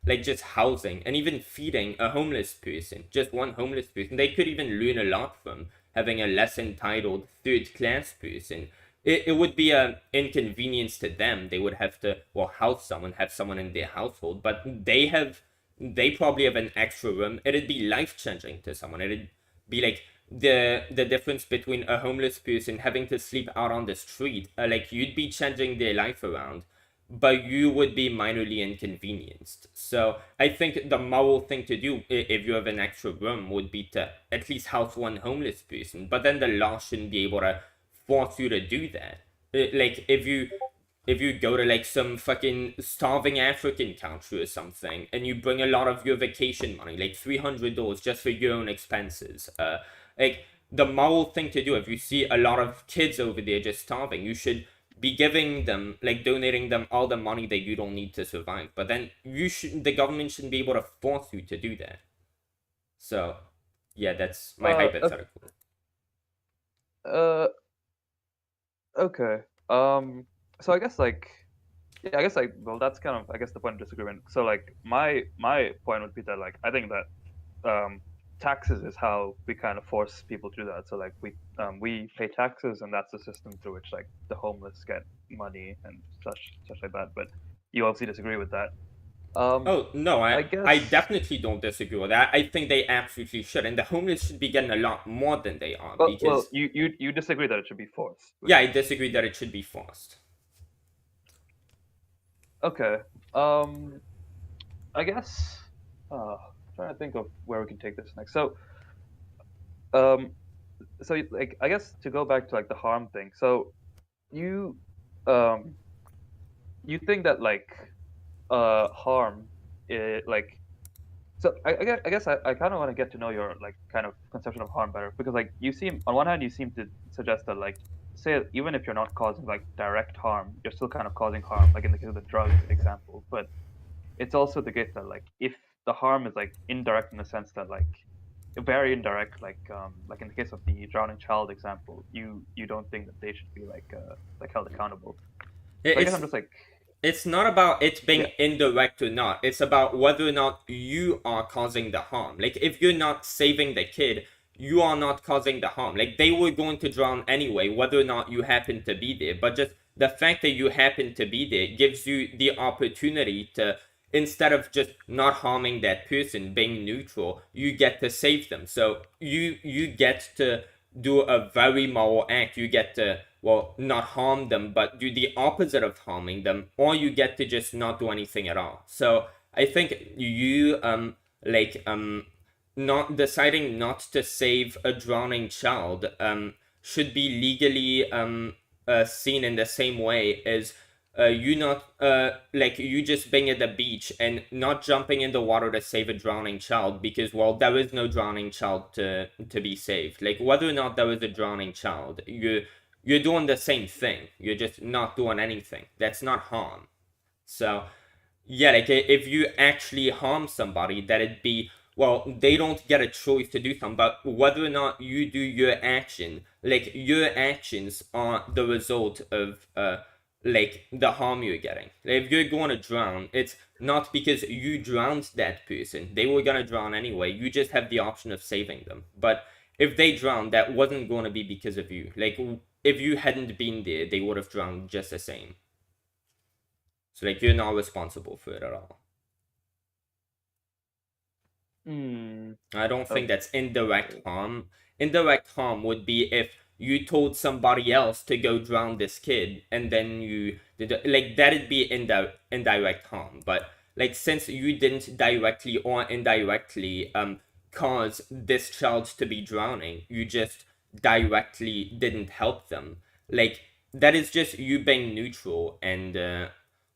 like just housing and even feeding a homeless person, just one homeless person. They could even learn a lot from having a less entitled third class person. It would be an inconvenience to them. They would have to, well, house someone, have someone in their household, but they probably have an extra room. It'd be life changing to someone. It'd be like the difference between a homeless person having to sleep out on the street. Like you'd be changing their life around, but you would be minorly inconvenienced. So I think the moral thing to do if you have an extra room would be to at least house one homeless person. But then the law shouldn't be able to force you to do that. Like if you go to like some fucking starving African country or something, and you bring a lot of your vacation money, like $300 just for your own expenses, like the moral thing to do, if you see a lot of kids over there just starving, you should be giving them, like donating them all the money that you don't need to survive. But then the government shouldn't be able to force you to do that. So yeah, that's my hypothetical. Uh, okay. So I guess like, yeah, I guess like, well, that's kind of, I guess, the point of disagreement. So like, my point would be that like, I think that taxes is how we kind of force people to do that. So like, we pay taxes, and that's the system through which like the homeless get money and such like that. But you obviously disagree with that. Oh no, I I guess. definitely don't disagree with that. I think they absolutely should, and the homeless should be getting a lot more than they are Well, because you disagree that it should be forced, would yeah, I you? disagree that it should be forced. Okay. I guess. I'm trying to think of where we can take this next. Um, so like, I guess to go back to like the harm thing. So you, um, you think that like, harm, like, so I guess I kind of want to get to know your like kind of conception of harm better, because like you seem, on one hand, you seem to suggest that like, say, even if you're not causing like direct harm, you're still kind of causing harm, like in the case of the drug example. But it's also the case that like, if the harm is like indirect in the sense that like, very indirect, like in the case of the drowning child example, you don't think that they should be like held accountable. So I guess It's I'm just like, it's not about it yeah. being indirect or not. It's about whether or not you are causing the harm. Like if you're not saving the kid, you are not causing the harm. Like they were going to drown anyway, whether or not you happen to be there. But just the fact that you happen to be there gives you the opportunity to, instead of just not harming that person, being neutral, you get to save them. So you get to do a very moral act. You get to, well, not harm them, but do the opposite of harming them, or you get to just not do anything at all. So I think you like not deciding not to save a drowning child should be legally seen in the same way as you not like you just being at the beach and not jumping in the water to save a drowning child, because well, there is no drowning child to be saved. Like whether or not there is a drowning child, you're doing the same thing, you're just not doing anything. That's not harm. So yeah, like if you actually harm somebody, that it be, well, they don't get a choice to do something, but whether or not you do your action, like your actions are the result of like the harm you're getting. Like, if you're going to drown, it's not because you drowned that person. They were gonna drown anyway. You just have the option of saving them. But if they drowned, that wasn't going to be because of you. Like if you hadn't been there, they would have drowned just the same. So like you're not responsible for it at all. Hmm. I don't think Okay. that's indirect harm. Indirect harm would be if you told somebody else to go drown this kid and then you did it, like that'd be indirect harm. But like since you didn't directly or indirectly cause this child to be drowning, you just directly didn't help them. Like that is just you being neutral and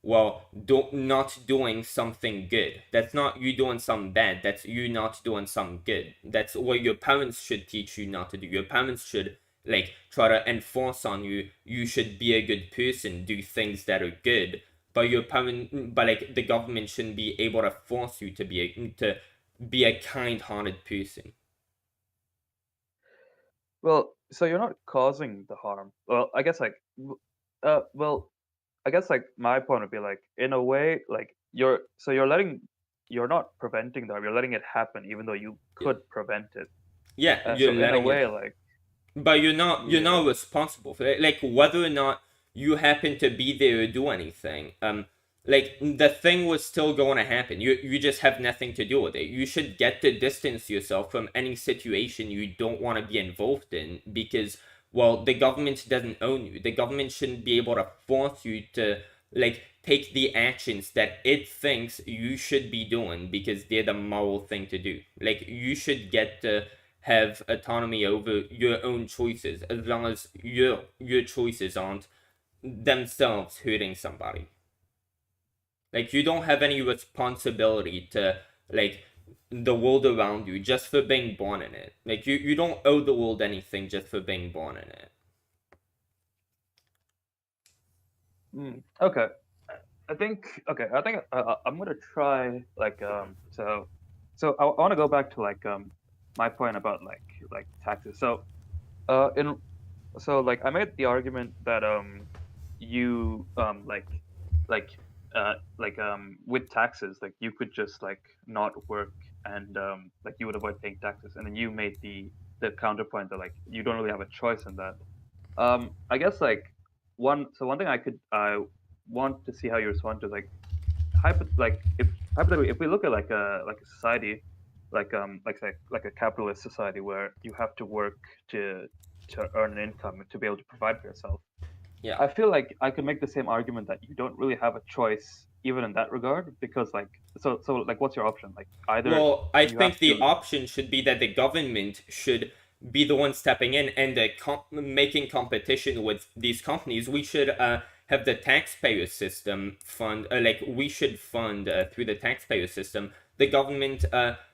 well, not doing something good. That's not you doing something bad. That's you not doing something good. That's what your parents should teach you not to do. Your parents should like try to enforce on you. You should be a good person, do things that are good. But like the government shouldn't be able to force you to be a kind-hearted person. Well, so you're not causing the harm. Well, I guess like, well, I guess like my point would be like, in a way, like you're not preventing the harm. You're letting it happen, even though you Yeah, could prevent it. yeah, you're So in a letting it, way, like, but you're not yeah, responsible for it. Like whether or not you happen to be there or do anything. Like the thing was still going to happen. You just have nothing to do with it. You should get to distance yourself from any situation you don't want to be involved in because, well, the government doesn't own you. The government shouldn't be able to force you to like take the actions that it thinks you should be doing because they're the moral thing to do. Like you should get to have autonomy over your own choices as long as your choices aren't themselves hurting somebody. Like you don't have any responsibility to like the world around you just for being born in it. Like you don't owe the world anything just for being born in it. okay. I think okay. I think I'm gonna try like I want to go back to like my point about like taxes. In like I made the argument that you with taxes like you could just like not work and like you would avoid paying taxes, and then you made the counterpoint that like you don't really have a choice in that. I guess like one thing I want to see how you respond to is like if hypothetically if we look at like a society like a capitalist society where you have to work to earn an income to be able to provide for yourself. Yeah. I feel like I could make the same argument that you don't really have a choice even in that regard because like so like what's your option? Like either Well, I you have think the to option should be that the government should be the one stepping in and making competition with these companies. We should have the taxpayer system fund, like we should fund through the taxpayer system the government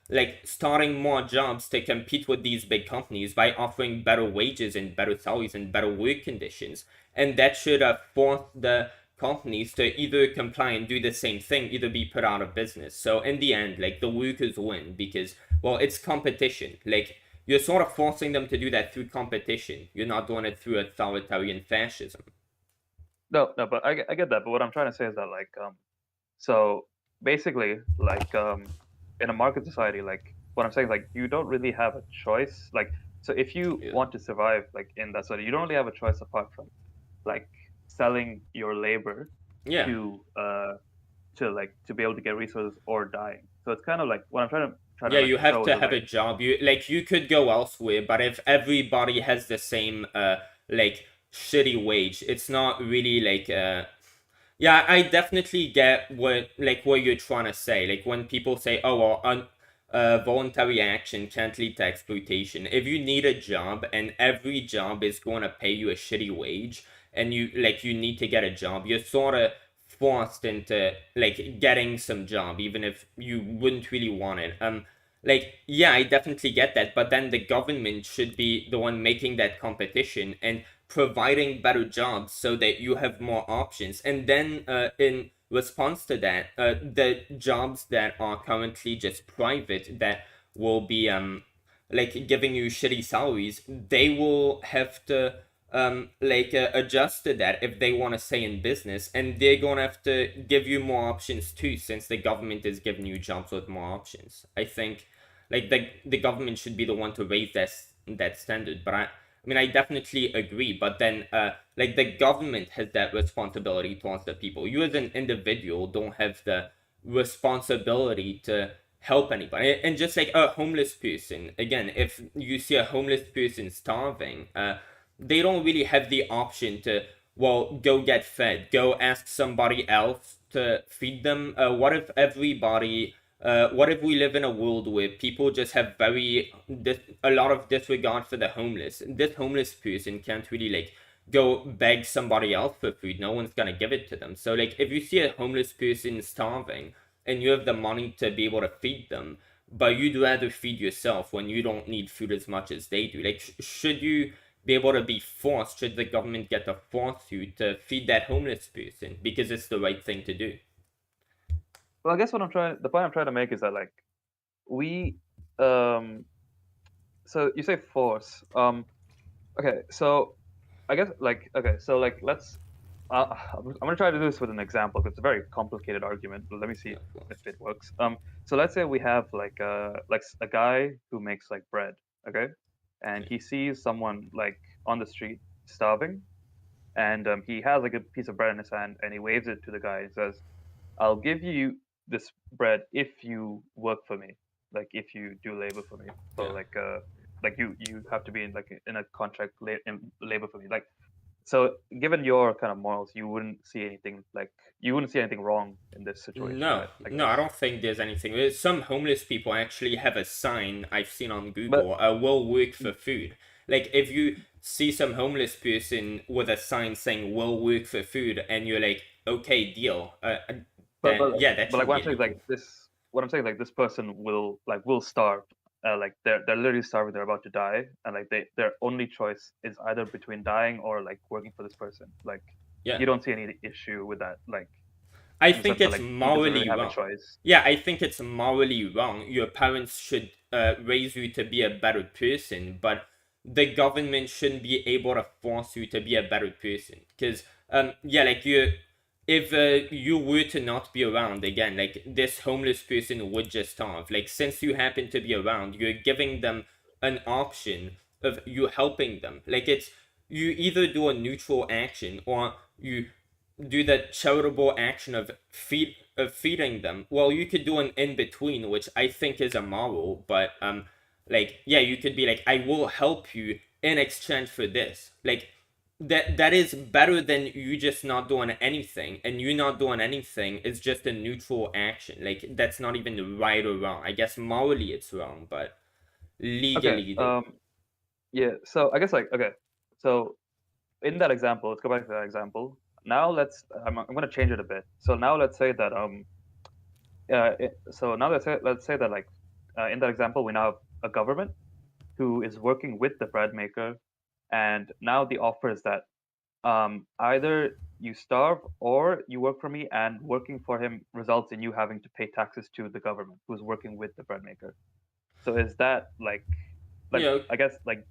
like starting more jobs to compete with these big companies by offering better wages and better salaries and better work conditions, and that should force the companies to either comply and do the same thing, either be put out of business. So in the end, like the workers win because, well, it's competition. Like you're sort of forcing them to do that through competition. You're not doing it through authoritarian fascism. no, but I get that. But what I'm trying to say is that like so basically like in a market society like what I'm saying is like you don't really have a choice. Like so if you Yeah. want to survive like in that society, you don't really have a choice apart from like selling your labor Yeah. to be able to get resources or dying. So it's kind of like what I'm trying to Yeah, like you have show is to that have a like job. You could go elsewhere, but if everybody has the same like shitty wage, it's not really like yeah, I definitely get what you're trying to say. Like when people say, "Oh, well, voluntary action can't lead to exploitation." If you need a job and every job is going to pay you a shitty wage, and you need to get a job, you're sort of forced into like getting some job, even if you wouldn't really want it. Like yeah, I definitely get that, but then the government should be the one making that competition and providing better jobs so that you have more options. And then in response to that, the jobs that are currently just private that will be like giving you shitty salaries, they will have to adjust to that if they want to stay in business, and they're gonna have to give you more options too, since the government is giving you jobs with more options. I think like the government should be the one to raise that standard. But I mean, I definitely agree. But then, like the government has that responsibility towards the people. You as an individual don't have the responsibility to help anybody. And just like a homeless person, again, if you see a homeless person starving, they don't really have the option to, well, go get fed, go ask somebody else to feed them. What if we live in a world where people just have a lot of disregard for the homeless? This homeless person can't really like go beg somebody else for food. No one's gonna give it to them. So like if you see a homeless person starving and you have the money to be able to feed them, but you'd rather feed yourself when you don't need food as much as they do. Like should you be able to be forced? Should the government get to force you to feed that homeless person because it's the right thing to do? well I guess the point I'm trying to make is that like we um so you say force Okay, so I guess let's. I'm gonna try to do this with an example because it's a very complicated argument. But let me see Yeah, of if course. it works. So let's say we have a guy who makes like bread, okay, and Okay. he sees someone like on the street starving, and he has like a piece of bread in his hand, and he waves it to the guy and says, "I'll give you this bread if you work for me, like if you do labor for me, for Yeah. like you have to be in a contract in labor for me, like." So, given your kind of morals, you wouldn't see anything wrong in this situation, No, right? I no, I guess. don't think there's anything. Some homeless people actually have a sign I've seen on But Google, will work for food. Like, if you see some homeless person with a sign saying will work for food, and you're like, okay, deal, but then but yeah, that but like shouldn't what be I'm saying is illegal. like this. What I'm saying like this person will starve. Like they're literally starving. They're about to die, and like their only choice is either between dying or like working for this person. Like Yeah. you don't see any issue with that. Like I in the think sense that it's like he doesn't really morally have a wrong. choice. Yeah, I think it's morally wrong. Your parents should raise you to be a better person, but the government shouldn't be able to force you to be a better person. Because, yeah, like if you were to not be around again, like this homeless person would just starve. Like, since you happen to be around, you're giving them an option of you helping them. Like, it's you either do a neutral action or you do the charitable action of feeding them. Well, you could do an in between, which I think is immoral, but like yeah, you could be like, I will help you in exchange for this. Like that is better than you just not doing anything, and you not doing anything is just a neutral action. Like that's not even right or wrong. I guess morally it's wrong, but Okay. legally they Yeah. So I guess like okay. So in that example, let's go back to that example. Now I'm going to change it a bit. So now let's say that so now let's say that like in that example we now have a government who is working with the bread maker, and now the offer is that either you starve or you work for me, and working for him results in you having to pay taxes to the government who's working with the bread maker. So is that you like know I guess like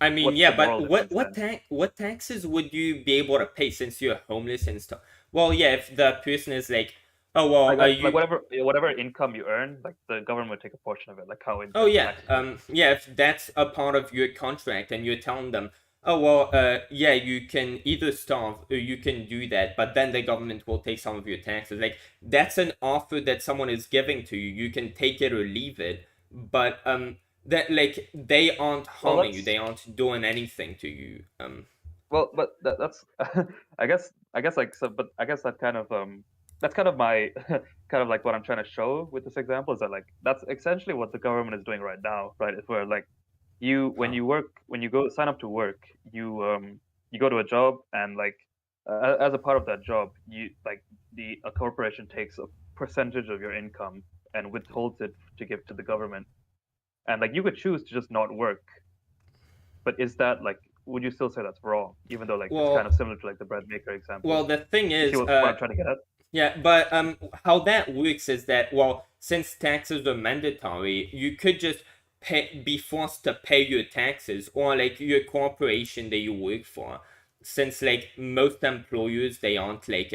I mean, what's the yeah, moral but difference then? what taxes would you be able to pay since you're homeless and stuff? Well, yeah, if the person is like, oh well, Like you, whatever income you earn, like the government would take a portion of it, like how oh income yeah, taxes work. yeah, if that's a part of your contract and you're telling them, oh well, yeah, you can either starve or you can do that, but then the government will take some of your taxes. Like that's an offer that someone is giving to you. You can take it or leave it, but that like they aren't Well, harming you. that's They aren't doing anything to you. well, but that's I guess like so, but I guess that's kind of my kind of like what I'm trying to show with this example is that like that's essentially what the government is doing right now, right? Is where like you when Huh. you work when you go sign up to work, you go to a job, and like as a part of that job, you like the a corporation takes a percentage of your income and withholds it to give to the government, and like you could choose to just not work, but is that like would you still say that's wrong, even though like it's kind of Well, similar to like the bread maker well, example? the thing You see is, what I'm trying to get at? yeah, but how that works is that well, since taxes are mandatory, you could just be forced to pay your taxes or like your corporation that you work for. Since like most employers, they aren't like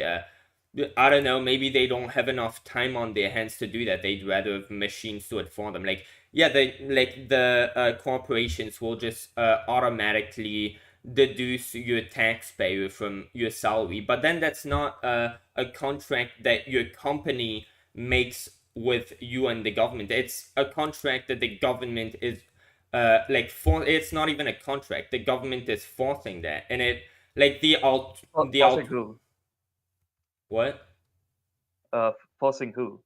I don't know, maybe they don't have enough time on their hands to do that. They'd rather have machines do it for them. Like yeah, they like the corporations will just automatically deduce your taxpayer from your salary, but then that's not a contract that your company makes with you and the government. It's a contract that the government is like for. It's not even a contract. The government is forcing that, and it like the Forcing alt who? what Forcing who?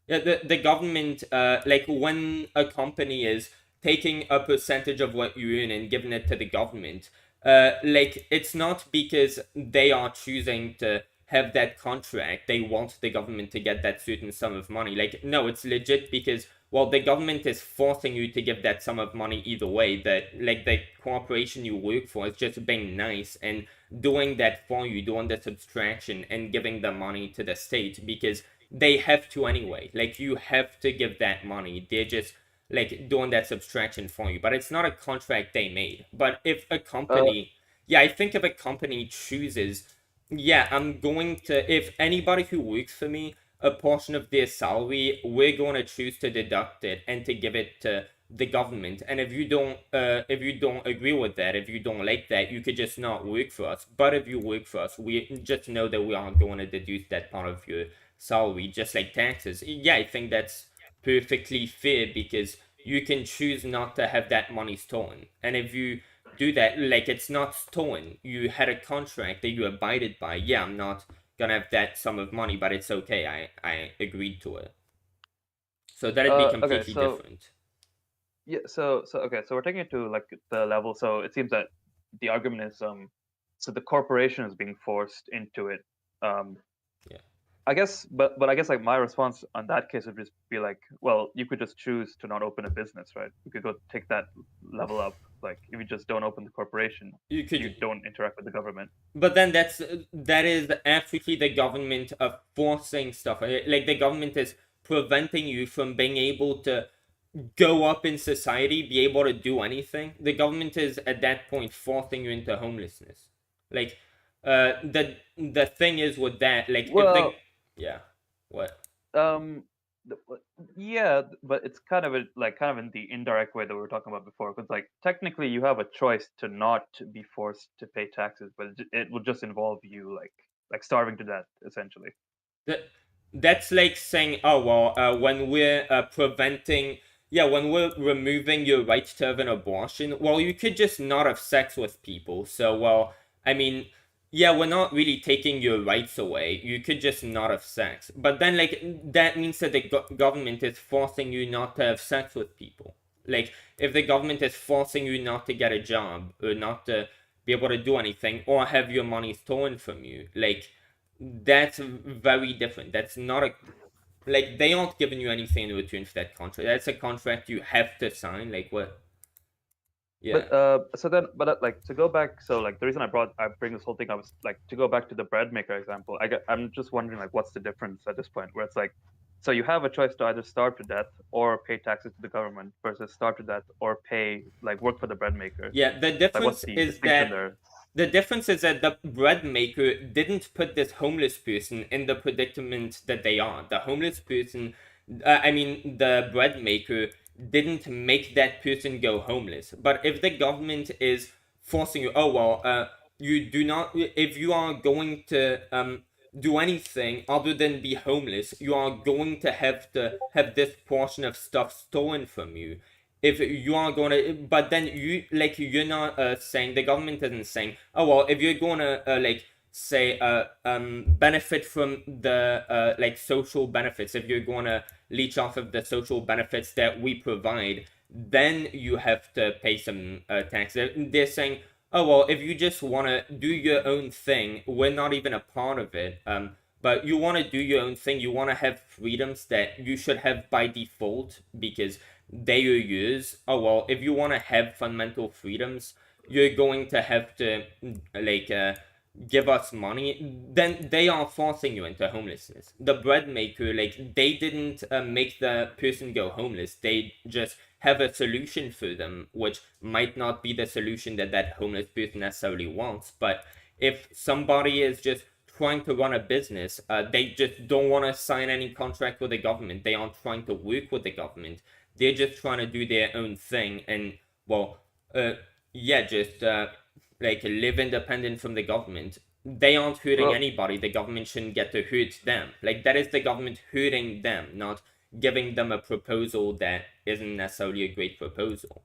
Yeah, the government, like when a company is taking a percentage of what you earn and giving it to the government, like it's not because they are choosing to have that contract, they want the government to get that certain sum of money. Like, no, it's legit because, well, the government is forcing you to give that sum of money either way. That, like, the corporation you work for is just being nice and doing that for you, doing the subtraction and giving the money to the state because they have to anyway. Like you have to give that money. They're just like doing that subtraction for you, but it's not a contract they made. But if a company, yeah, I think if a company chooses, yeah, I'm going to, if anybody who works for me, a portion of their salary, we're going to choose to deduct it and to give it to the government. And if you don't agree with that, if you don't like that, you could just not work for us. But if you work for us, we just know that we aren't going to deduce that part of your salary, just like taxes. Yeah, I think that's perfectly fair because you can choose not to have that money stolen. And if you do that, like it's not stolen, you had a contract that you abided by. Yeah, I'm not gonna have that sum of money, but it's okay. I agreed to it. So that'd be Okay, completely so different. yeah, so okay, so we're taking it to like the level. So it seems that the argument is so the corporation is being forced into it. Um, Yeah. I guess, but I guess like my response on that case would just be like, well, you could just choose to not open a business, right? You could go take that level up. Like if you just don't open the corporation, You you could, don't interact with the government. but then that is absolutely the government of forcing stuff. Like the government is preventing you from being able to go up in society, be able to do anything. The government is at that point forcing you into homelessness. Like, the thing is with that, like if the, Well, yeah, what? um, yeah, but it's kind of like kind of in the indirect way that we were talking about before, because like technically you have a choice to not be forced to pay taxes, but it will just involve you like starving to death essentially. That that's like saying, oh well, when we're preventing, yeah, when we're removing your right to have an abortion, well, you could just not have sex with people. So, well, I mean, yeah, we're not really taking your rights away. You could just not have sex, but then like that means that the government is forcing you not to have sex with people. Like if the government is forcing you not to get a job or not to be able to do anything or have your money stolen from you, like that's very different. That's not a, like they aren't giving you anything in return for that contract. That's a contract you have to sign. Like what? Yeah. But so then, but like to go back, so like the reason I bring this whole thing up is like to go back to the bread maker example. I'm just wondering like what's the difference at this point where it's like, so you have a choice to either starve to death or pay taxes to the government versus starve to death or pay like work for the bread maker. Yeah, Like what's the distinction there? the difference is that the bread maker didn't put this homeless person in the predicament that they are. The homeless person, I mean, the bread maker didn't make that person go homeless. But if the government is forcing you, oh well, you do not, if you are going to do anything other than be homeless, you are going to have this portion of stuff stolen from you. If you are going to, but then you, like, you're not saying, the government isn't saying, oh well, if you're going to like say benefit from the like social benefits, if you're going to leech off of the social benefits that we provide, then you have to pay some tax. They're saying, oh well, if you just want to do your own thing, we're not even a part of it, but you want to do your own thing, you want to have freedoms that you should have by default because they are yours. Oh well, if you want to have fundamental freedoms, you're going to have to like give us money. Then they are forcing you into homelessness. The bread maker, like, they didn't make the person go homeless, they just have a solution for them, which might not be the solution that that homeless person necessarily wants. But if somebody is just trying to run a business, they just don't want to sign any contract with the government, they aren't trying to work with the government, they're just trying to do their own thing. And well, yeah, just like live independent from the government. They aren't hurting Well, anybody, the government shouldn't get to hurt them. Like, that is the government hurting them, not giving them a proposal that isn't necessarily a great proposal.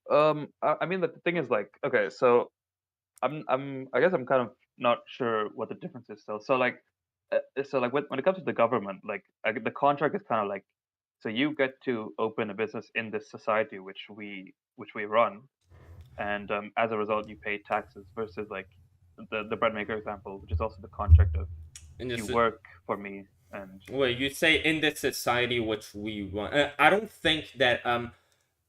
I mean the thing is like okay, so I guess I'm kind of not sure what the difference is still. So like when it comes to the government, like the contract is kind of like, so you get to open a business in this society which we run, and as a result you pay taxes versus like the bread maker example, which is also the contract of In you this, work for me and well, you say in this society which we run. I don't think that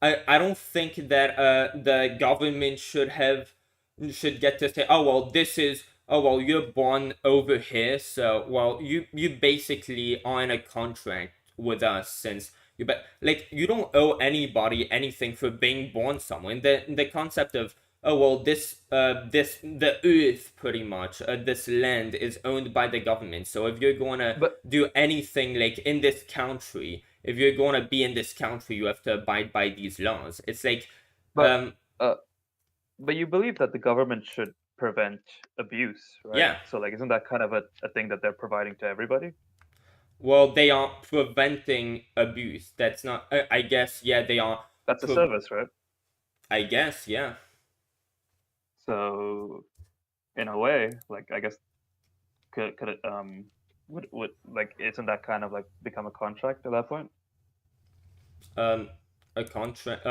I don't think that the government should get to say, oh well, this is, oh well, you're born over here, so well, you basically are in a contract with us since but like you don't owe anybody anything for being born somewhere. And the concept of, oh well, the earth pretty much, this land is owned by the government, so if you're gonna But do anything like in this country, if you're gonna be in this country, you have to abide by these laws. It's like, but uh, but you believe that the government should prevent abuse, right? yeah, So like, isn't that kind of a thing that they're providing to everybody? well, they are preventing abuse. That's not, I guess, yeah, they are, That's a service, right? I guess, yeah. So in a way, like I guess could it would like isn't that kind of like become a contract at that point? um a contract.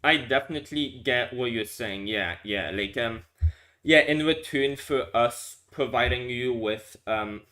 I definitely get what you're saying. Yeah, yeah, like yeah, in return for us providing you with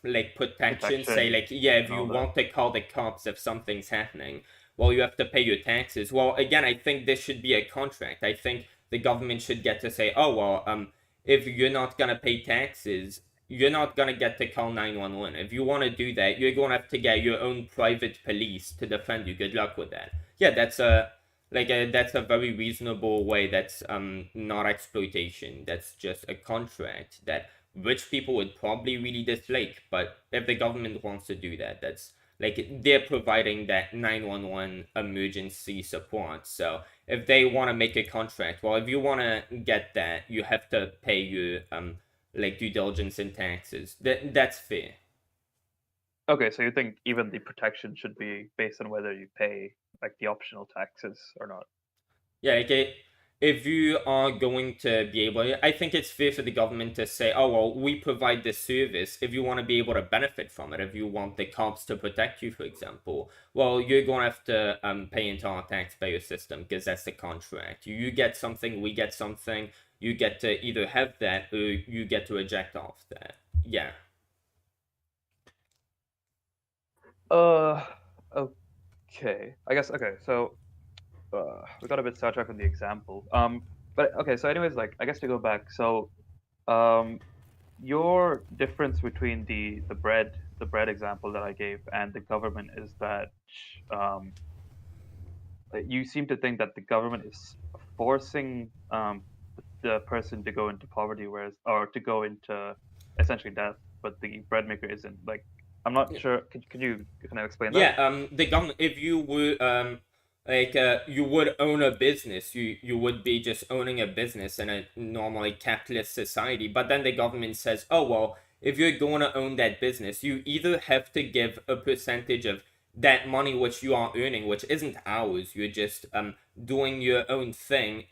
like protection, say Protection like, yeah, if and you all that. want to call the cops if something's happening, well, you have to pay your taxes. Well, again, I think this should be a contract. I think the government should get to say, oh well, if you're not gonna pay taxes, you're not gonna get to call 911. If you want to do that, you're gonna have to get your own private police to defend you. Good luck with that. Yeah, that's a very reasonable way. That's not exploitation. That's just a contract that rich people would probably really dislike. But if the government wants to do that, that's like they're providing that 911 emergency support. So if they want to make a contract, well, if you want to get that, you have to pay your like due diligence and taxes. That's fair. Okay, so you think even the protection should be based on whether you pay like the optional taxes or not? Yeah, like if you are going to be able, I think it's fair for the government to say, oh, well, we provide this service. If you want to be able to benefit from it, if you want the cops to protect you, for example, well, you're going to have to pay into our taxpayer system because that's the contract. You get something, we get something. You get to either have that or you get to reject off that. Yeah. Uh, okay. I guess okay. So we got a bit sidetracked on the example. But okay. So anyways, like I guess to go back. So um, your difference between the bread example that I gave and the government is that um, you seem to think that the government is forcing the person to go into poverty, whereas or to go into essentially death, but the bread maker isn't. Like, I'm not sure. Could you kind of explain that? Yeah, the government, if you were, like, you would own a business, you would be just owning a business in a normally capitalist society. But then the government says, oh, well, if you're going to own that business, you either have to give a percentage of that money which you are earning, which isn't ours, you're just doing your own thing.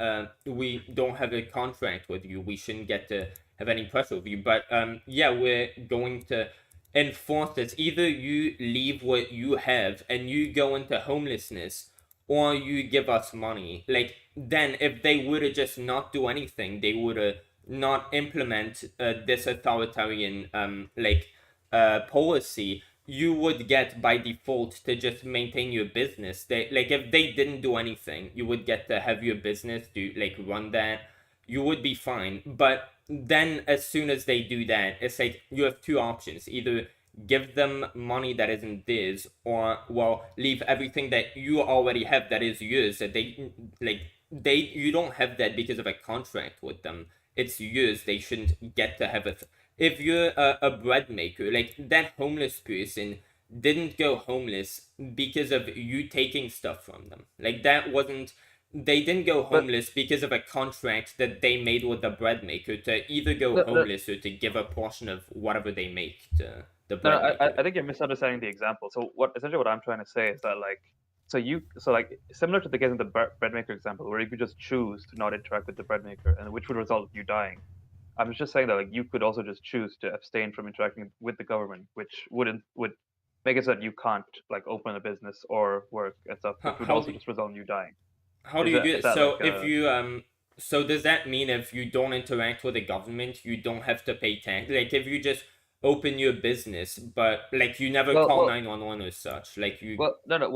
We don't have a contract with you. We shouldn't get to have any pressure with you. But yeah, we're going to enforce this. Either you leave what you have and you go into homelessness, or you give us money. Like, then if they were to just not do anything, they would not implement this authoritarian policy, you would get by default to just maintain your business. They, like, if they didn't do anything, you would get to have your business do, like, run that. You would be fine. But then as soon as they do that, it's like you have two options: either give them money that isn't theirs, or well, leave everything that you already have that is yours. That they, like, they, you don't have that because of a contract with them. It's yours. They shouldn't get to have it. If you're a bread maker, like, that homeless person didn't go homeless because of you taking stuff from them. Like, that wasn't, they didn't go But homeless because of a contract that they made with the bread maker to either go the homeless or to give a portion of whatever they make to the no, no, bread maker. I think you're misunderstanding the example. So what I'm trying to say is that like so like similar to the case in the bread maker example where you could just choose to not interact with the bread maker and which would result in you dying. I'm just saying that like you could also just choose to abstain from interacting with the government, which would make it so that you can't like open a business or work and stuff, How, which would how also do just result in you dying. how do you do Is it? that So like if you so does that mean if you don't interact with the government, you don't have to pay tax? Like, if you just open your business, but like you never well call well 911 or such, like you. Well, no, no.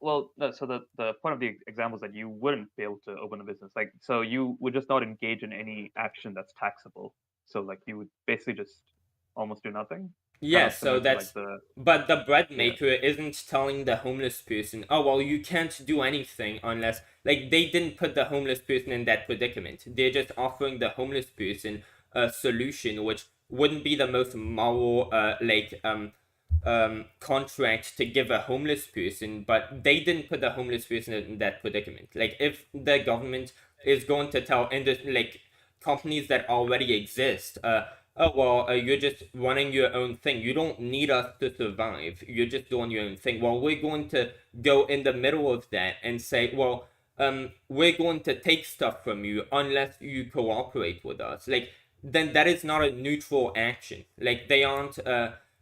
Well, no. So the point of the example is that you wouldn't be able to open a business. Like, so you would just not engage in any action that's taxable. So, like, you would basically just almost do nothing. kind Yeah, of so similar to like that's, the but the bread yeah. maker isn't telling the homeless person, oh, well, you can't do anything unless, like, they didn't put the homeless person in that predicament. They're just offering the homeless person a solution, which wouldn't be the most moral, contract to give a homeless person, but they didn't put the homeless person in that predicament. Like, if the government is going to tell, like, companies that already exist, oh, well, you're just running your own thing. You don't need us to survive. You're just doing your own thing. Well, we're going to go in the middle of that and say, well, we're going to take stuff from you unless you cooperate with us. Like, then that is not a neutral action. Like, they aren't,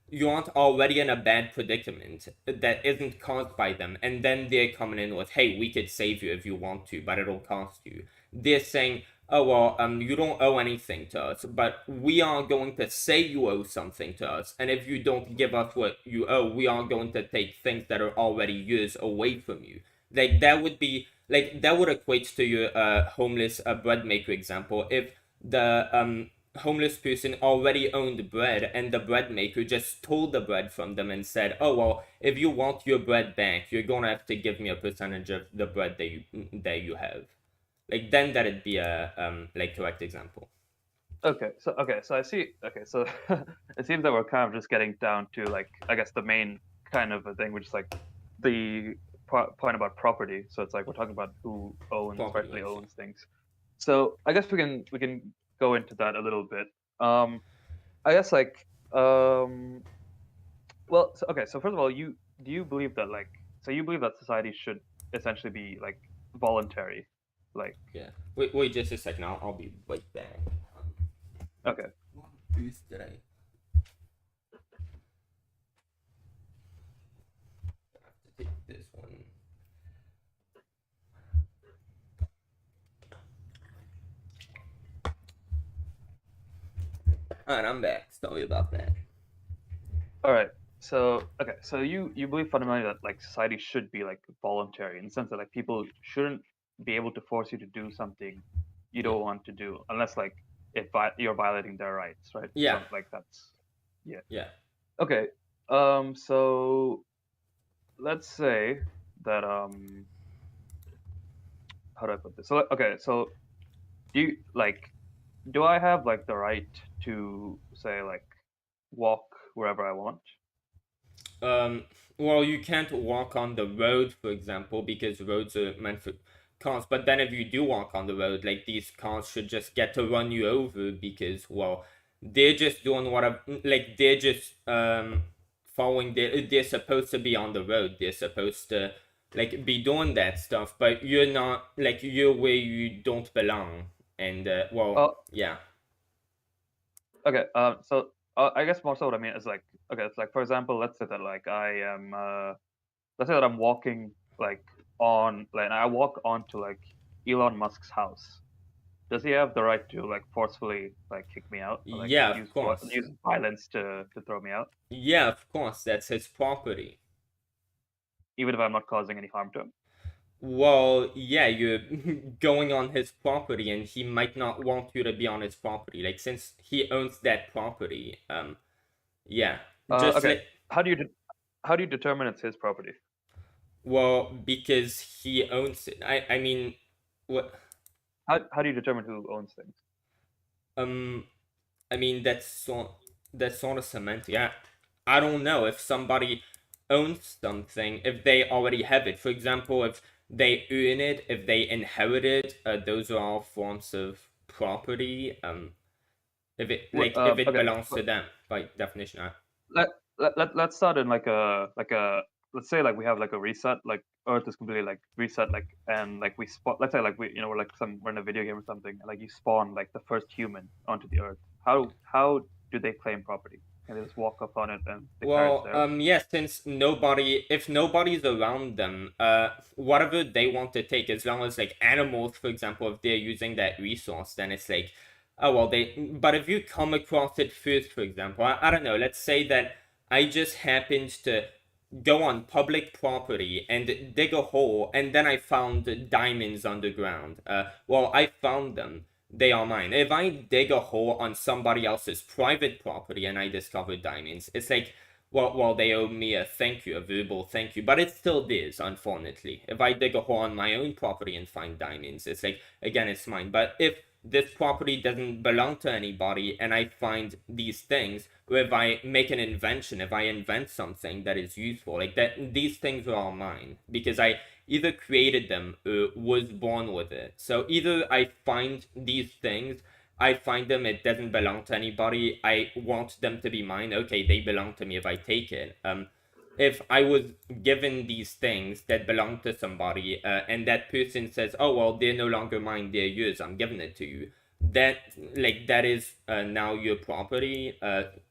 you aren't already in a bad predicament that isn't caused by them. And then they're coming in with, hey, we could save you if you want to, but it'll cost you. They're saying, oh, well, you don't owe anything to us, but we are going to say you owe something to us, and if you don't give us what you owe, we are going to take things that are already yours away from you. Like, that would be, like, that would equate to your homeless bread maker example. If the homeless person already owned bread and the bread maker just stole the bread from them and said, oh, well, if you want your bread back, you're gonna have to give me a percentage of the bread that you have. Like, then that'd be a like correct example. Okay, so I see. Okay, so it seems that we're kind of just getting down to like I guess the main kind of a thing, which is like the point about property. So it's like we're talking about who owns, Property rightfully ownership. owns things. So I guess we can go into that a little bit. I guess like well, so, okay. So first of all, do you believe that like so you believe that society should essentially be like voluntary, like Yeah. Wait just a second. I'll be right back. okay. What booth did I have to take this one? Alright, I'm back. Sorry about that. All right. So okay, so you believe fundamentally that like society should be like voluntary in the sense that like people shouldn't be able to force you to do something you Yeah. don't want to do unless like if you're violating their rights, right? Yeah. So like that's yeah. Yeah. Okay. So let's say that how do I put this? So okay, so do you like do I have like the right to say like walk wherever I want? Um, well, you can't walk on the road, for example, because roads are meant for cars. But then if you do walk on the road, like, these cars should just get to run you over because, well, they're just doing like, they're just following. They're supposed to be on the road. They're supposed to, like, be doing that stuff. But you're not, like, you're where you don't belong. And well, Oh, yeah. okay. So I guess more so what I mean is like, okay, it's like for example, let's say that like let's say that I'm walking like on, like I walk onto like Elon Musk's house. Does he have the right to like forcefully like kick me out or like Yeah, of course. use violence to throw me out, Yeah, of course. That's his property. even if I'm not causing any harm to him? Well, yeah, you're going on his property, and he might not want you to be on his property. Like, since he owns that property, yeah, just Okay. like, How do you how do you determine it's his property? well, because he owns it. I mean, what? How do you determine who owns things? Um, I mean, that's sort of semantic. I don't know if somebody owns something if they already have it. For example, if they earn it, if they inherit it, those are all forms of property. If it, like, if it Okay. belongs to them by definition. let, let's start in like a let's say like we have like a reset, like earth is completely like reset, like and like we spawn, let's say like we we're like we're in a video game or something, and like you spawn like the first human onto the earth. How do they claim property? Can they just walk up on it and declare it's Well, theirs? yes, since if nobody's around them, whatever they want to take, as long as, like, animals, for example, if they're using that resource, then it's like, oh, well, but if you come across it first, for example, I don't know, let's say that I just happened to go on public property and dig a hole, and then I found diamonds underground. Well, I found them. they are mine. If I dig a hole on somebody else's private property and I discover diamonds, it's like, well, they owe me a thank you, a verbal thank you, but it's still theirs, unfortunately. If I dig a hole on my own property and find diamonds, it's like, again, it's mine. But if this property doesn't belong to anybody and I find these things, or if I make an invention, if I invent something that is useful, like that, these things are all mine because I either created them or was born with it. So either I find these things, I find them, it doesn't belong to anybody, I want them to be mine, okay, they belong to me if I take it. If I was given these things that belong to somebody, and that person says, "Oh well, they're no longer mine; they're yours. I'm giving it to you." That that is now your property.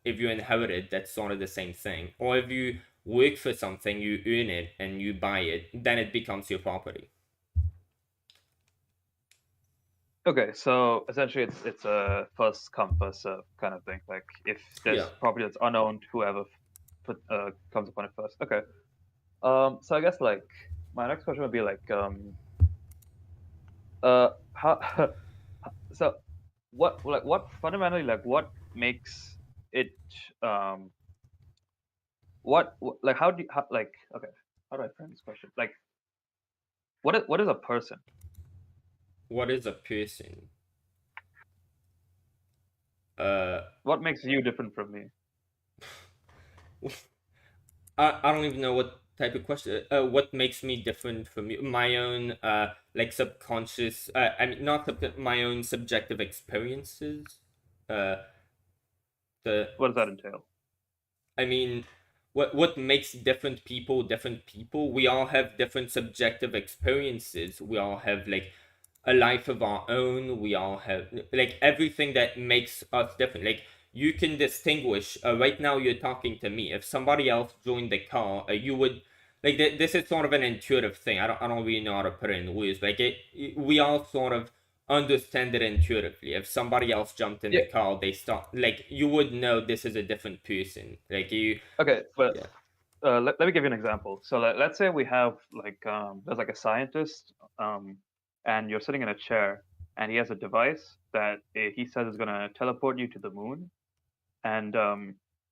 If you inherit it, that's sort of the same thing. Or if you work for something, you earn it and you buy it, then it becomes your property. Okay, so essentially it's a first come first serve kind of thing. Like if there's property that's unknown, whoever comes upon it first. Okay. So I guess like my next question would be like how so what fundamentally like what makes it like how do you, like okay, how do I frame this question? Like what is a person? What is a person? What makes you different from me? I don't even know what type of question. What makes me different from you? My own like subconscious. I mean, not my own subjective experiences. Uh, the What does that entail? I mean, what makes different people different people? We all have different subjective experiences. We all have like a life of our own. We all have like everything that makes us different. Like you can distinguish. Right now, you're talking to me. If somebody else joined the call, you would like this is sort of an intuitive thing. I don't really know how to put it in words. Like we all sort of understand it intuitively. If somebody else jumped in the call, they start like you would know this is a different person. Like you. Okay, but Yeah. let me give you an example. So let's say we have like there's like a scientist and you're sitting in a chair and he has a device that he says is going to teleport you to the moon and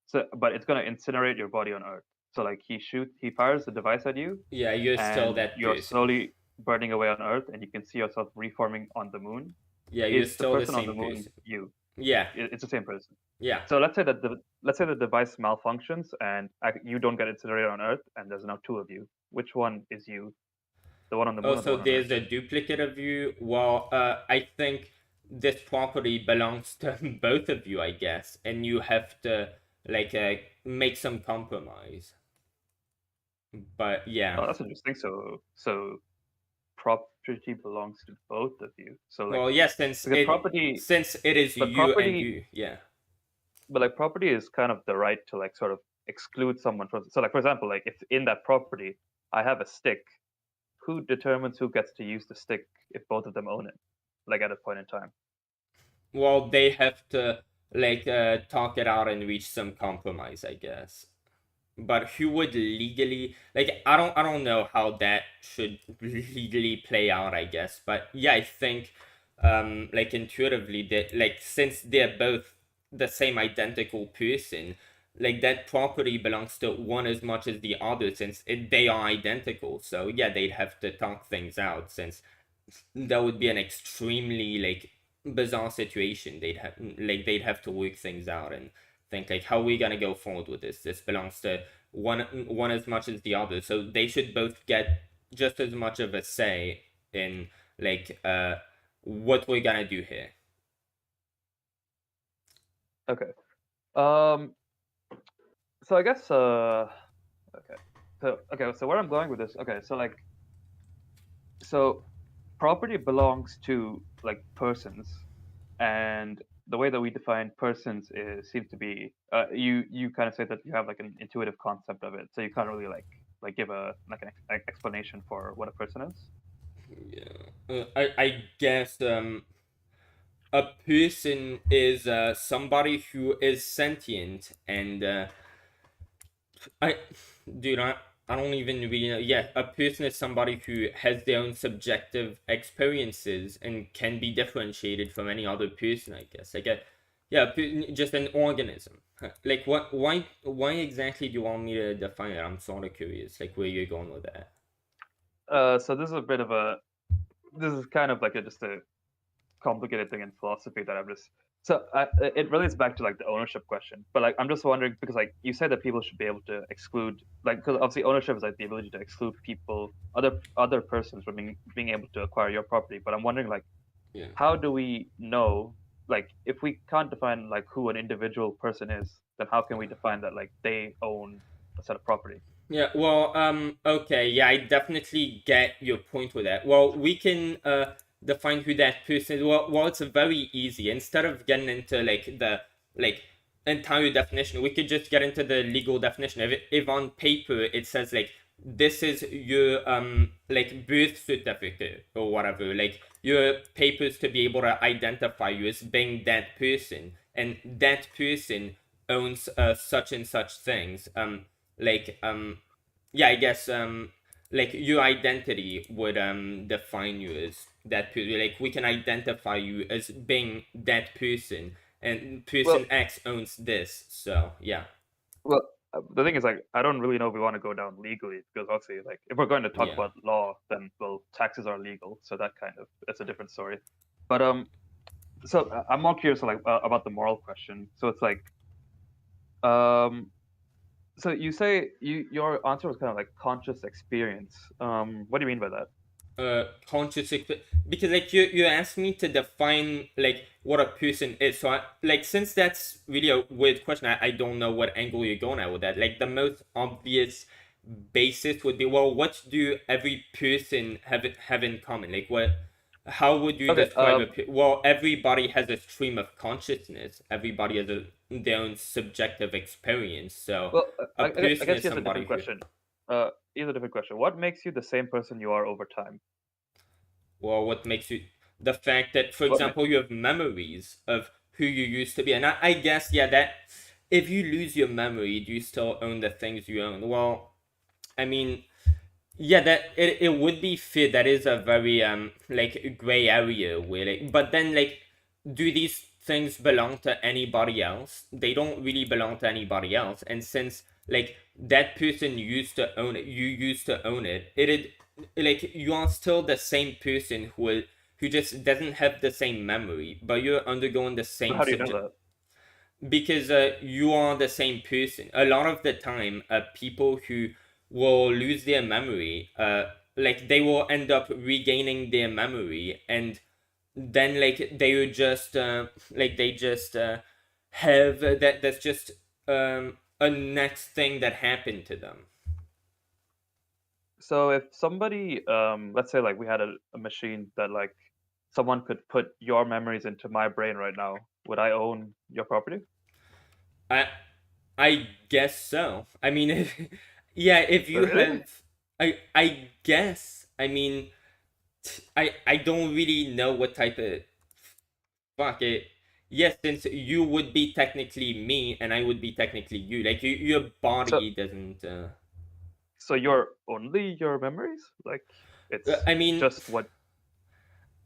so but it's going to incinerate your body on Earth. So like he fires the device at you Yeah, you're still and that you're person. slowly burning away on Earth and you can see yourself reforming on the moon. Yeah, you're Is the still the person on same the moon person. you? Yeah, It's the same person. yeah. So let's say the device malfunctions and you don't get incinerated on Earth, and there's now two of you. Which one is you? The one on the Oh, moon or the so one on Earth? there's a duplicate of you. Well, I think this property belongs to both of you, I guess, and you have to like make some compromise. But yeah. Oh, that's interesting. So property belongs to both of you. So like Well, yes, since because property, it is but you and property, you. Yeah. but like property is kind of the right to like sort of exclude someone from. So like for example, like if in that property I have a stick, who determines who gets to use the stick if both of them own it, like at a point in time? Well, they have to like talk it out and reach some compromise, I guess. But who would legally like I don't know how that should legally play out, I guess. But yeah, I think like intuitively that like since they're both the same identical person, like that property belongs to one as much as the other since they are identical. So yeah, they'd have to talk things out since that would be an extremely like bizarre situation. They'd have to work things out and think like how are we gonna go forward with this? This belongs to one as much as the other. So they should both get just as much of a say in like what we're gonna do here. Okay. So I guess okay. So where I'm going with this, okay, so like so property belongs to like persons, and the way that we define persons is seems to be you kind of say that you have like an intuitive concept of it, so you can't really like give a like an explanation for what a person is. Yeah. I guess a person is somebody who is sentient and I do not I don't even really know. Yeah, a person is somebody who has their own subjective experiences and can be differentiated from any other person, I guess. Like a, yeah, just an organism. Like what? Why exactly do you want me to define it? I'm sort of curious. Like where you're going with that. So this is a bit of a this is kind of like just a complicated thing in philosophy that I'm just so it relates back to like the ownership question. But like I'm just wondering because like you said that people should be able to exclude like because obviously ownership is like the ability to exclude people other persons from being able to acquire your property. But I'm wondering like Yeah. how do we know like if we can't define like who an individual person is, then how can we define that like they own a set of property? Yeah, well, okay, yeah, I definitely get your point with that. Well, we can define who that person is. Well, it's very easy. Instead of getting into like the like entire definition, we could just get into the legal definition. If on paper it says like this is your like birth certificate or whatever, like your papers to be able to identify you as being that person, and that person owns such and such things. Like yeah, I guess like your identity would define you as that person. Like we can identify you as being that person, and person Well, X owns this. So yeah. well, the thing is, like, I don't really know if we want to go down legally because obviously, like, if we're going to talk Yeah. about law, then well, taxes are legal, so that kind of that's a different story. But so I'm more curious, like, about the moral question. So it's like, um, so you say your answer was kind of like conscious experience. What do you mean by that? Conscious because like you asked me to define like what a person is, so like since that's really a weird question, I don't know what angle you're going at with that. Like the most obvious basis would be, well, what do every person have in common? Like what, how would you Okay. describe well, everybody has a stream of consciousness, everybody has their own subjective experience, so Well, a I person guess is here's a somebody different who, question. Here's a different question. What makes you the same person you are over time? well, what makes you, the fact that, for What? example, you have memories of who you used to be, and I guess yeah, that if you lose your memory, do you still own the things you own? Well, I mean, yeah, that it would be fair. That is a very like gray area where like, but then like, do these things belong to anybody else? They don't really belong to anybody else, and since like that person used to own it, you used to own it, like you are still the same person who just doesn't have the same memory, but you're undergoing the But same how do you know subject, that? because you are the same person. A lot of the time, people who will lose their memory, like they will end up regaining their memory, and then like they would just like they just have that's just a next thing that happened to them. So if somebody, let's say like we had a machine that like someone could put your memories into my brain right now, would I own your property? I I guess so. I mean, yeah, if you Really? have, I guess. I mean, I don't really know what type of fuck it. Yes, since you would be technically me and I would be technically you. Like your So body doesn't. so you're only your memories? Like it's I mean, just what?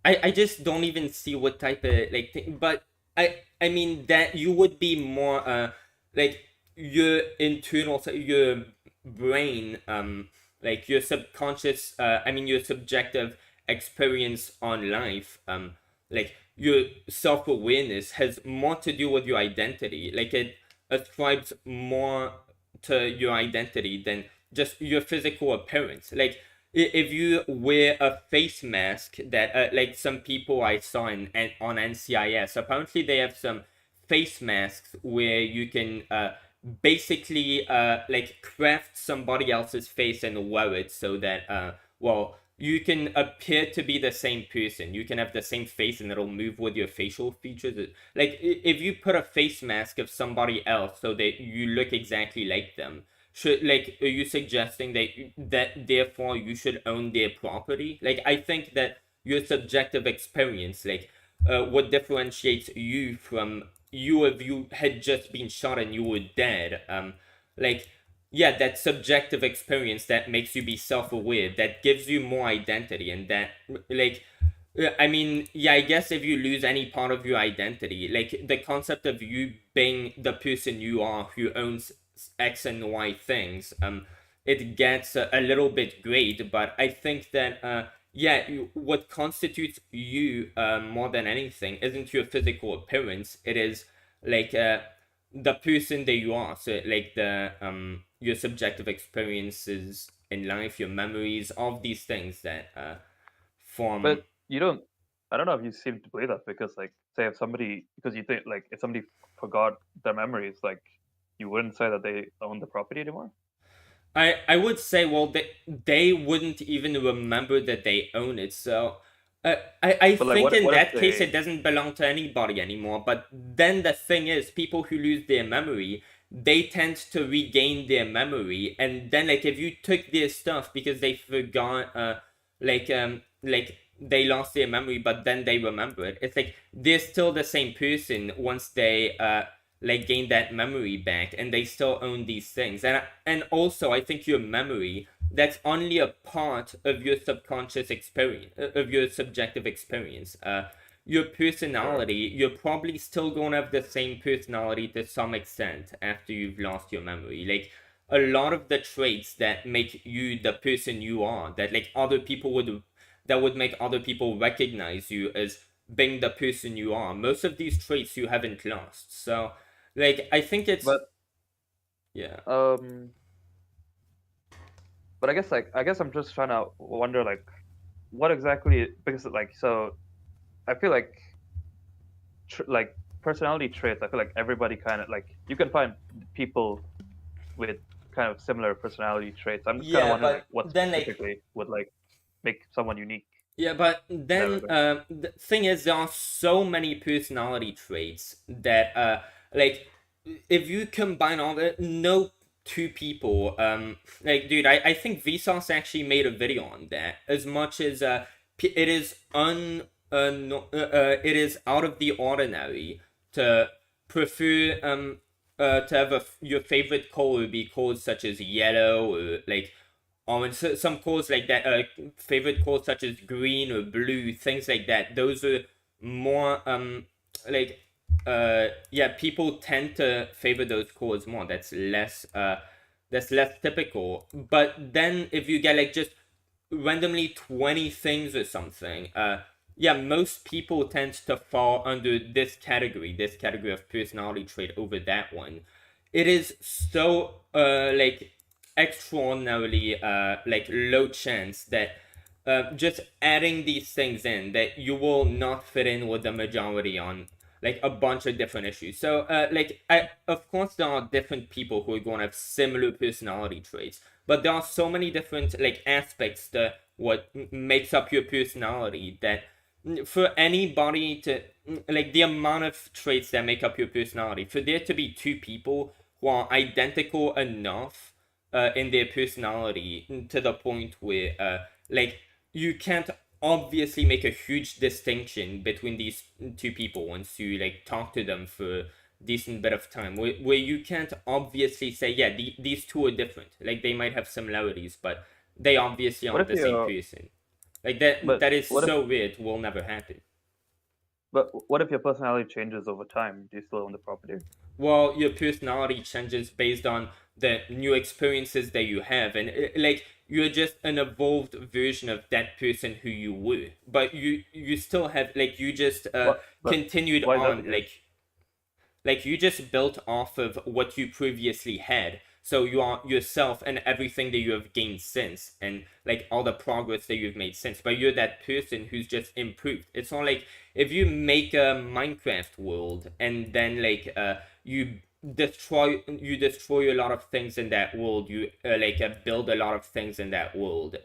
I just don't even see what type of like thing. But I mean that you would be more like your internal your brain like your subconscious I mean your subjective experience on life like your self-awareness has more to do with your identity. Like it ascribes more to your identity than just your physical appearance. Like if you wear a face mask that like some people I saw on NCIS, apparently they have some face masks where you can basically like craft somebody else's face and wear it so that well, you can appear to be the same person. You can have the same face and it'll move with your facial features. Like if you put a face mask of somebody else so that you look exactly like them, should, like, are you suggesting that therefore you should own their property? Like I think that your subjective experience, like what differentiates you from you if you had just been shot and you were dead, like yeah, that subjective experience that makes you be self-aware, that gives you more identity, and that like I mean, yeah, I guess if you lose any part of your identity, like the concept of you being the person you are who owns X and Y things, it gets a little bit great, but I think that yeah, what constitutes you more than anything isn't your physical appearance. It is like the person that you are. So like the your subjective experiences in life, your memories, all of these things that form. But you don't. I don't know if you seem to believe that because, like, say if somebody, because you think like if somebody forgot their memories, like, you wouldn't say that they own the property anymore. I would say, well, they wouldn't even remember that they own it. So I But like, think in what if that case they? it doesn't belong to anybody anymore. But then the thing is, people who lose their memory, they tend to regain their memory, and then like if you took their stuff because they forgot, like they lost their memory, but then they remember it. It's like they're still the same person once they like gain that memory back, and they still own these things. And also I think your memory, that's only a part of your subconscious experience, of your subjective experience. Your Sure. personality, you're probably still going to have the same personality to some extent after you've lost your memory. Like a lot of the traits that make you the person you are, that like other people would, that would make other people recognize you as being the person you are, most of these traits you haven't lost. So like I think it's, But yeah. um, but I guess like I guess I'm just trying to wonder like what exactly because like so I feel like like personality traits. I feel like everybody kind of like you can find people with kind of similar personality traits. I'm just kind of Yeah, wondering like but what then like, specifically would like make someone unique yeah, but and then everything. the thing is, there are so many personality traits that like if you combine all the, no two people, like dude, I think Vsauce actually made a video on that. As much as it is no, it is out of the ordinary to prefer to have your favorite color be colors such as yellow or like orange. Some colors like that, favorite colors such as green or blue, things like that. Those are more like yeah, people tend to favor those colors more. That's less typical. But then if you get like just randomly 20 things or something, yeah, most people tend to fall under this category of personality trait over that one. It is so like extraordinarily like low chance that just adding these things in, that you will not fit in with the majority on like a bunch of different issues. So like I, of course there are different people who are going to have similar personality traits, but there are so many different like aspects to what makes up your personality that for anybody to like the amount of traits that make up your personality, for there to be two people who are identical enough in their personality to the point where like you can't obviously make a huge distinction between these two people once you like talk to them for decent bit of time, where you can't obviously say, yeah, these two are different, like they might have similarities but they obviously What aren't if the same you? person. Like that, But that is what if? so weird, will never happen. But what if your personality changes over time? Do you still own the property? Well, your personality changes based on the new experiences that you have, and like you're just an evolved version of that person who you were, but you still have like you just What? But continued why is that the on, case? like you just built off of what you previously had. So you are yourself and everything that you have gained since, and like all the progress that you've made since, but you're that person who's just improved. It's not like if you make a Minecraft world and then like you destroy a lot of things in that world, you build a lot of things in that world,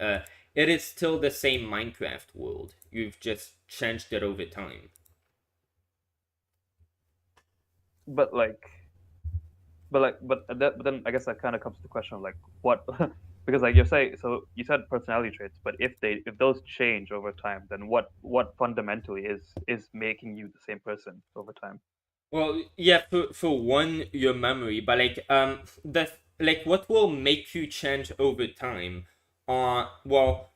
it is still the same Minecraft world, you've just changed it over time. But like, but then I guess that kind of comes to the question of like what, because like you're saying, so you said personality traits, but if those change over time, then what fundamentally is making you the same person over time? Well, yeah, for one, your memory, but like the what will make you change over time are, well,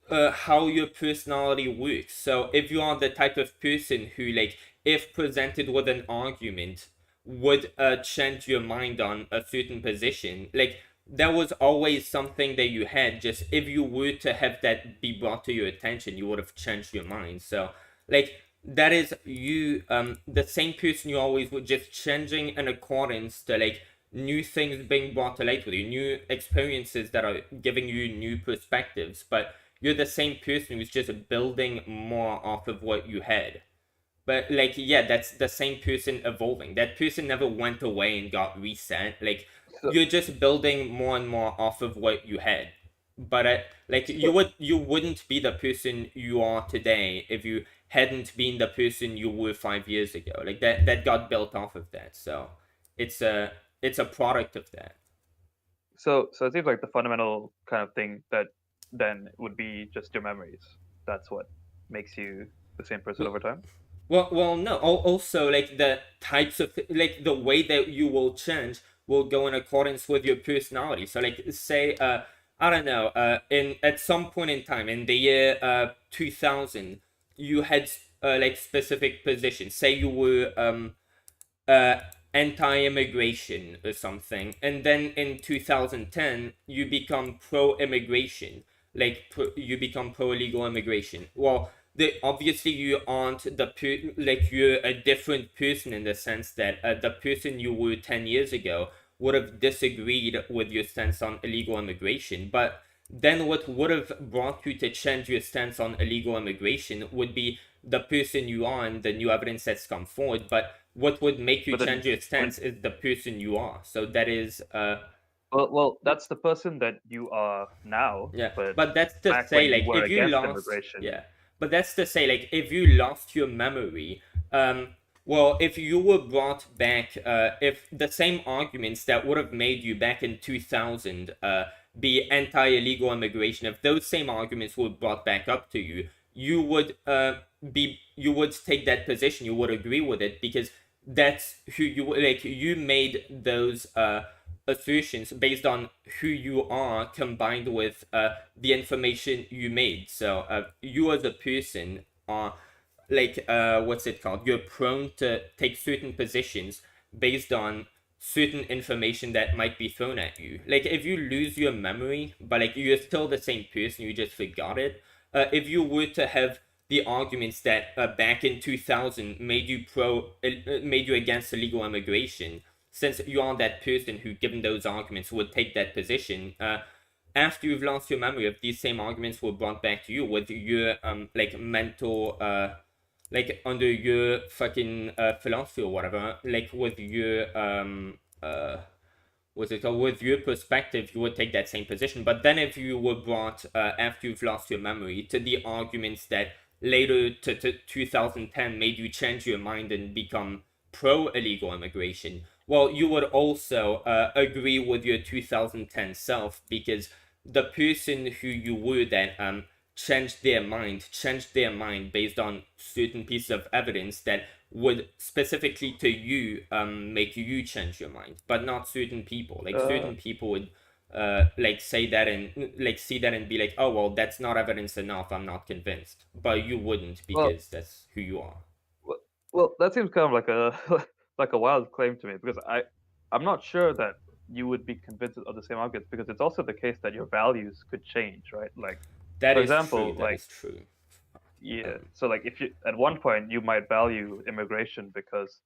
how your personality works. So if you are the type of person who, like, if presented with an argument, would change your mind on a certain position, like that was always something that you had. Just if you were to have that be brought to your attention, you would have changed your mind. So, like, that is you, the same person you always were, just changing in accordance to, like, new things being brought to light with you, new experiences that are giving you new perspectives, but you're the same person who's just building more off of what you had. But, like, yeah, that's the same person evolving. That person never went away and got reset. Like, So, you're just building more and more off of what you had. But like, so, you wouldn't be the person you are today if you hadn't been the person you were 5 years ago. Like, that got built off of that. So it's a product of that. so it seems like the fundamental kind of thing that then would be just your memories. That's what makes you the same person over time. Well, no. Also, like, the types of, like, the way that you will change will go in accordance with your personality. So, like, say, I don't know, in at some point in time in the year 2000, you had like, specific positions. Say you were uh, anti-immigration or something, and then in 2010 you become pro-immigration, like, you become pro-illegal immigration. Well, obviously you aren't like, you're a different person in the sense that the person you were 10 years ago would have disagreed with your stance on illegal immigration, but then what would have brought you to change your stance on illegal immigration would be the person you are and the new evidence that's come forward. But what would make you But then change your when stance is the person you are. So that is well, that's the person that you are now, yeah, but but that's to back say, when you like, were if you against lost, immigration. yeah, but that's to say, like, if you lost your memory, um, well, if you were brought back, if the same arguments that would have made you back in 2000 be anti-illegal immigration, if those same arguments were brought back up to you, you would you would take that position, you would agree with it, because that's who you, like, you made those assertions based on who you are combined with the information you made. So you as a person are, like, what's it called? You're prone to take certain positions based on certain information that might be thrown at you. Like, if you lose your memory, but, like, you're still the same person, you just forgot it. If you were to have the arguments that back in 2000 made you against illegal immigration, since you are that person who, given those arguments, would take that position, after you've lost your memory, if these same arguments were brought back to you with your like, mental like, under your fucking philosophy or whatever, like, with your what's it called, with your perspective, you would take that same position. But then if you were brought after you've lost your memory to the arguments that later to 2010 made you change your mind and become pro illegal immigration, well, you would also agree with your 2010 self, because the person who you were that changed their mind based on certain pieces of evidence that would specifically to you make you change your mind, but not certain people. Like, Uh, certain people would like, say that and, like, see that and be like, oh, well, that's not evidence enough, I'm not convinced. But you wouldn't, well, because that's who you are. well, well, that seems kind of like a like a wild claim to me because I'm not sure that you would be convinced of the same arguments because it's also the case that your values could change, right? Like, That for is true. example, That like is true. yeah, um, so like if you at one point you might value immigration because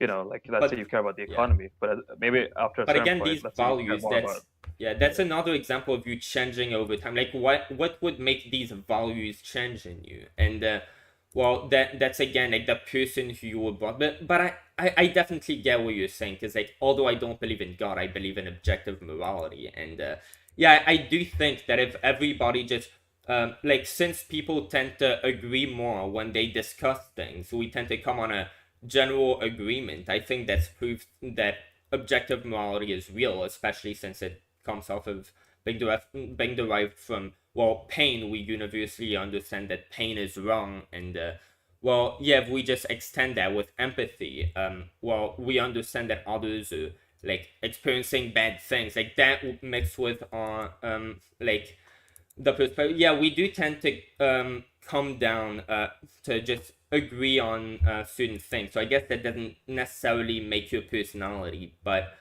like let's say but you care about the yeah, economy, but maybe after a but certain again, point, these let's say you care values, more about that's, yeah, that's yeah. another example of you changing over time. Like, what would make these values change in you? And well, that's again, like, the person who you were brought. But I definitely get what you're saying, because, like, although I don't believe in God, I believe in objective morality. And yeah, I do think that if everybody just like, since people tend to agree more when they discuss things, we tend to come on a general agreement. I think that's proof that objective morality is real, especially since it comes off of being derived from, well, pain. We universally understand that pain is wrong, and well, yeah, if we just extend that with empathy, well, we understand that others are, like experiencing bad things, like that mixed with our like the perspective. Yeah, we do tend to come down to just agree on certain things. So I guess that doesn't necessarily make your personality, but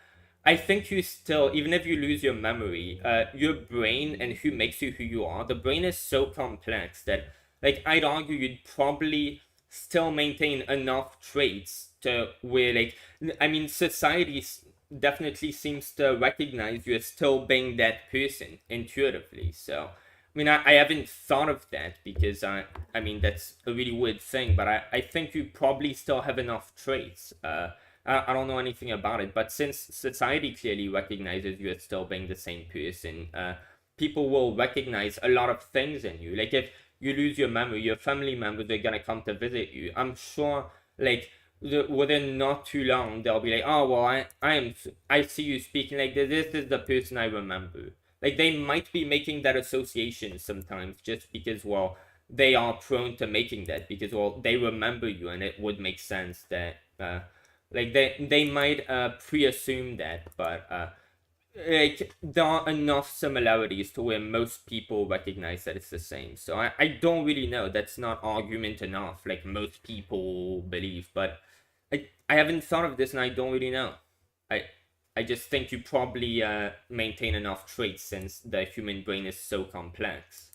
I think you still, even if you lose your memory, your brain and who makes you who you are, the brain is so complex that, like, I'd argue you'd probably still maintain enough traits to where, like, I mean, society definitely seems to recognize you as still being that person intuitively. So, I mean, I haven't thought of that because I mean, that's a really weird thing, but I think you probably still have enough traits. I don't know anything about it, but since society clearly recognizes you as still being the same person, people will recognize a lot of things in you. Like if you lose your memory, your family members are gonna come to visit you. I'm sure, like within not too long, they'll be like, "Oh well, I see you speaking like this. This is the person I remember." Like they might be making that association sometimes, just because well, they are prone to making that because well, they remember you, and it would make sense that like they might pre-assume that, but like there are enough similarities to where most people recognize that it's the same. So I don't really know. That's not argument enough, like most people believe. But I haven't thought of this, and I don't really know. I I just think you probably maintain enough traits since the human brain is so complex.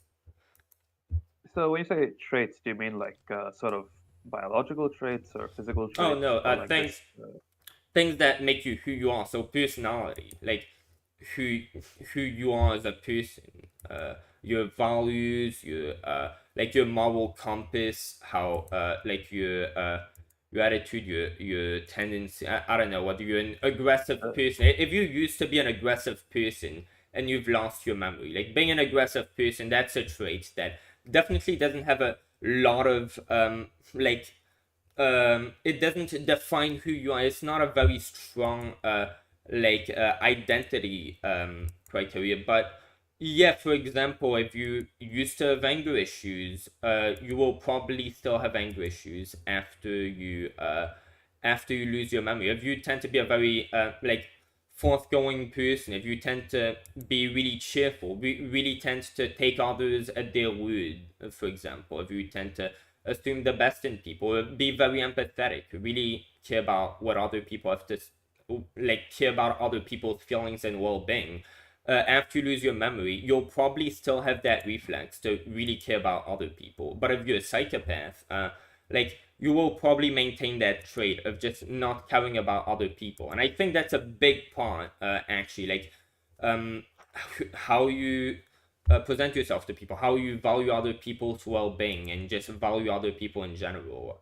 So when you say traits, do you mean like sort of biological traits or physical Oh traits no, or like just? things that make you who you are. So personality, like who who you are as a person, your values, your like your moral compass, how like your attitude, your tendency. I don't know whether you're an aggressive person. If you used to be an aggressive person and you've lost your memory, like being an aggressive person, that's a trait that definitely doesn't have a lot of like it doesn't define who you are. It's not a very strong like identity criteria. But yeah, for example, if you used to have anger issues, you will probably still have anger issues after you lose your memory. If you tend to be a very like forthgoing person, if you tend to be really cheerful, really tend to take others at their word, for example, if you tend to assume the best in people, be very empathetic, really care about what other people have to, like, care about other people's feelings and well-being. After you lose your memory, you'll probably still have that reflex to really care about other people. But if you're a psychopath, like you will probably maintain that trait of just not caring about other people. And I think that's a big part, actually, like um, how you present yourself to people, how you value other people's well-being, and just value other people in general.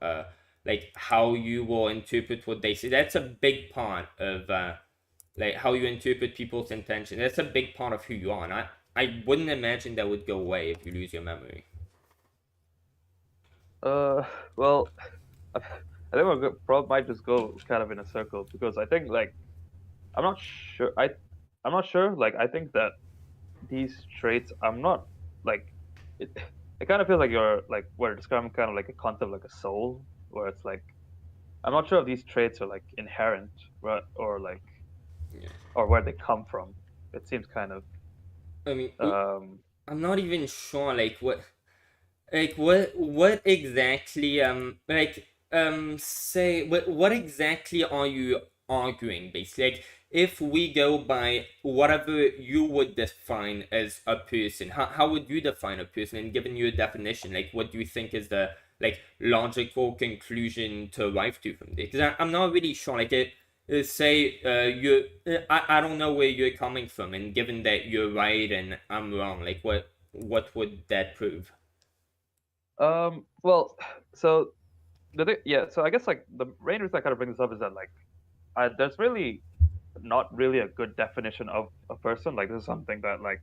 Like how you will interpret what they say. That's a big part of like how you interpret people's intention. That's a big part of who you are. And I wouldn't imagine that would go away if you lose your memory. Well, I think we're probably might just go kind of in a circle because I think like I'm not sure. I'm not sure. Like I think that these traits, I'm not like it. It kind of feels like you're like we're describing kind of like a concept like a soul, where it's like I'm not sure if these traits are like inherent, right, or like Yeah. or where they come from. It seems kind of I mean, um I'm not even sure like what exactly like say what exactly are you arguing basically, like if we go by whatever you would define as a person, how would you define a person, and given your definition, like what do you think is the like logical conclusion to arrive to from there? Because I'm not really sure, like it say you I don't know where you're coming from, and given that you're right and I'm wrong, like what would that prove? well, so the thing, yeah, so I guess like the main reason I kind of bring this up is that like there's really not really a good definition of a person. Like this is something that like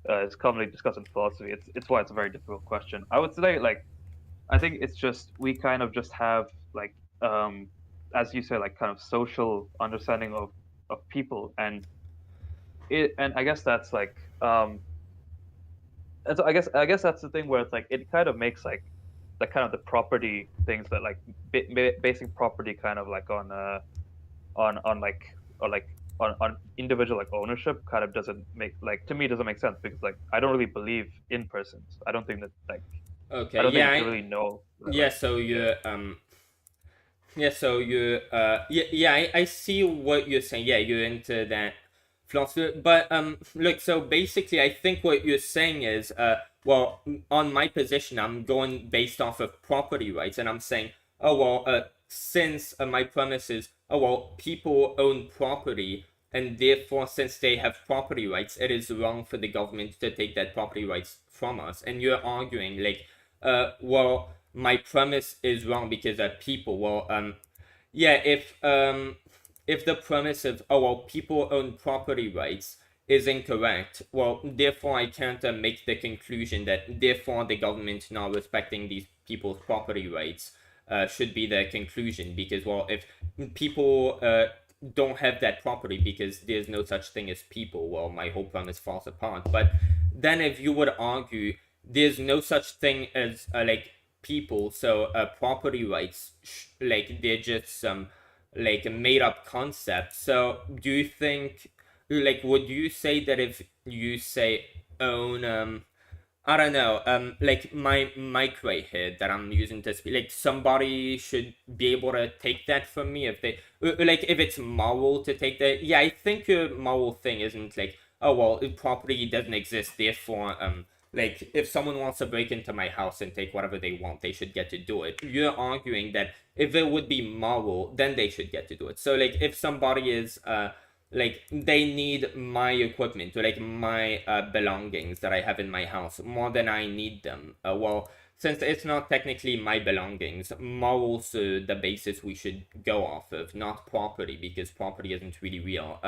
is commonly discussed in philosophy. It's why it's a very difficult question. I would say like I think it's just we kind of just have like as you say like kind of social understanding of people and I guess that's like and so I guess that's the thing where it's like it kind of makes like the kind of the property things that like basing property kind of like on like or like on individual like ownership kind of doesn't make like to me doesn't make sense because like I don't really believe in persons. I don't think that like I Okay, don't think yeah, we can really know that, yeah. like So yeah. I see what you're saying. Yeah, you're into that philosophy. But look, so basically, I think what you're saying is, well, on my position, I'm going based off of property rights, and I'm saying, oh well, since my premise is, oh well, people own property, and therefore, since they have property rights, it is wrong for the government to take that property rights from us. And you're arguing like, well, my premise is wrong because people, well, yeah, if the premise of, oh well, people own property rights is incorrect, well, therefore I can't make the conclusion that therefore the government not respecting these people's property rights should be the conclusion, because well, if people don't have that property because there's no such thing as people, well, my whole premise falls apart. But then if you would argue there's no such thing as like people, so property rights like they're just some like a made up concept, so do you think, like, would you say that if you say own I don't know, like my mic right here that I'm using to speak, like somebody should be able to take that from me if they, like if it's moral to take that. Yeah, I think your moral thing isn't like, oh well, property doesn't exist, therefore, like if someone wants to break into my house and take whatever they want, they should get to do it. You're arguing that if it would be moral, then they should get to do it. So like if somebody is, like they need my equipment or like my belongings that I have in my house more than I need them. Well, since it's not technically my belongings, morals are the basis we should go off of, not property, because property isn't really real.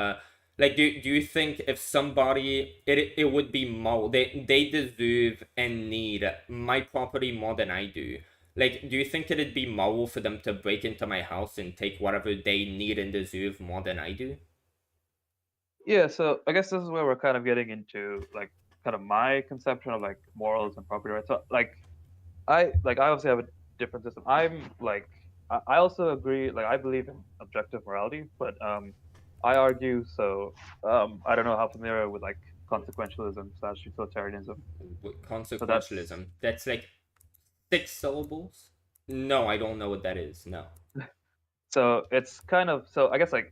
Like, do you think if somebody, it would be moral, they deserve and need my property more than I do? Like, do you think it'd be moral for them to break into my house and take whatever they need and deserve more than I do? Yeah, so I guess this is where we're kind of getting into like kind of my conception of like morals and property rights. So I obviously have a different system. I'm like I also agree like I believe in objective morality, but I argue so I don't know how familiar with like consequentialism slash utilitarianism. So that's Consequentialism. That's like 6 syllables? No, I don't know what that is. No. so it's kind of so I guess like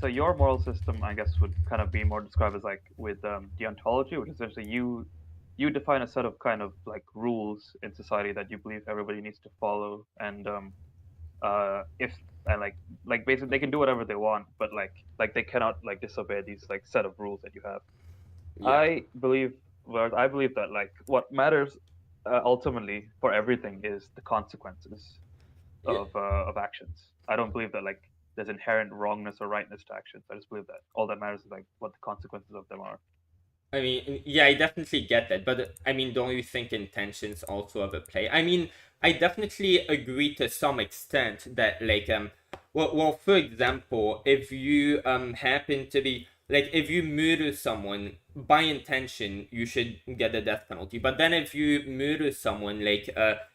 so your moral system I guess would kind of be more described as like with deontology, which is essentially you define a set of kind of like rules in society that you believe everybody needs to follow, and if and like basically they can do whatever they want, but like they cannot like disobey these like set of rules that you have. Yeah. I believe Whereas I believe that like what matters ultimately for everything is the consequences Yeah. of actions. I don't believe that like there's inherent wrongness or rightness to actions. I just believe that all that matters is like what the consequences of them are. I mean, yeah, I definitely get that, but I mean, don't you think intentions also have a play? I mean, I definitely agree to some extent that, like, well, for example, if you happen to be like, if you murder someone by intention, you should get the death penalty. But then, if you murder someone, like,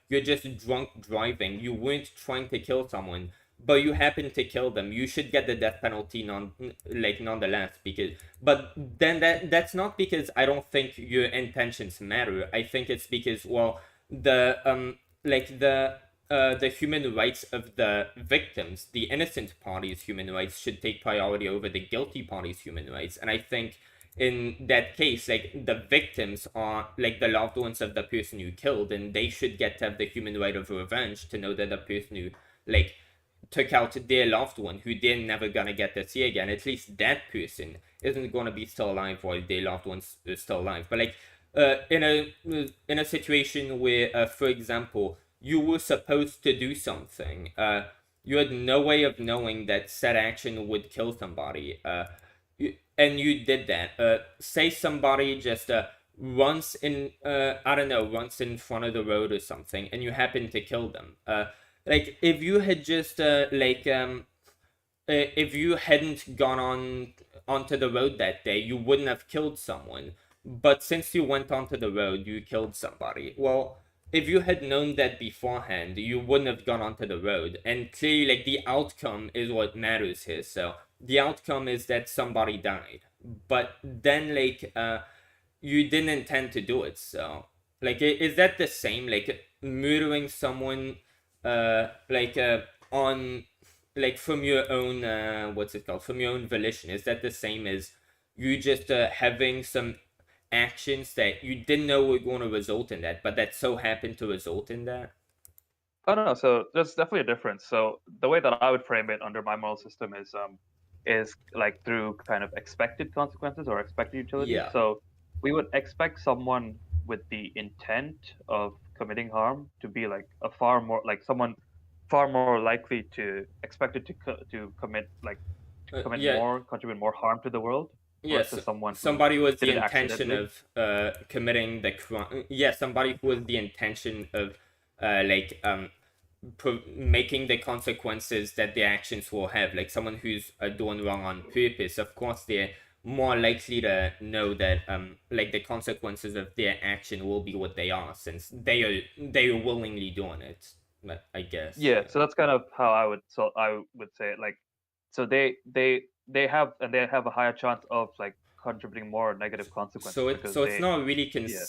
you're just drunk driving, you weren't trying to kill someone, but you happen to kill them, you should get the death penalty nonetheless, because but then that's not because I don't think your intentions matter. I think it's because, well, the the human rights of the victims, the innocent party's human rights, should take priority over the guilty party's human rights. And I think in that case, like the victims are like the loved ones of the person you killed, and they should get to have the human right of revenge to know that the person who like took out their loved one, who they're never gonna get to see again, at least that person isn't gonna be still alive while their loved one's still alive. But like in a situation where, for example, you were supposed to do something, you had no way of knowing that said action would kill somebody, and you did that. Say somebody just runs in, I don't know, runs in front of the road or something, and you happen to kill them. Like if you had just if you hadn't gone onto the road that day, you wouldn't have killed someone. But since you went onto the road, you killed somebody. Well, if you had known that beforehand, you wouldn't have gone onto the road. And clearly, like the outcome is what matters here. So the outcome is that somebody died, but then like you didn't intend to do it. So like is that the same, like murdering someone like on like from your own what's it called, from your own volition? Is that the same as you just having some actions that you didn't know were going to result in that, but that so happened to result in that? I don't know. So there's definitely a difference. So the way that I would frame it under my moral system is like through kind of expected consequences or expected utility. Yeah. So we would expect someone with the intent of committing harm to be like a far more like someone far more likely to expected to commit like commit Yeah. more, contribute more harm to the world Yes, versus someone who somebody with did the it intention accidentally. of committing the crime. Yeah, somebody with the intention of like making the consequences that their actions will have. Like someone who's doing wrong on purpose. Of course, they're more likely to know that like the consequences of their action will be what they are, since they are willingly doing it. I guess. Yeah, Yeah. so that's kind of how I would say it. Like, so they have a higher chance of like contributing more negative consequences because So it's they not really yeah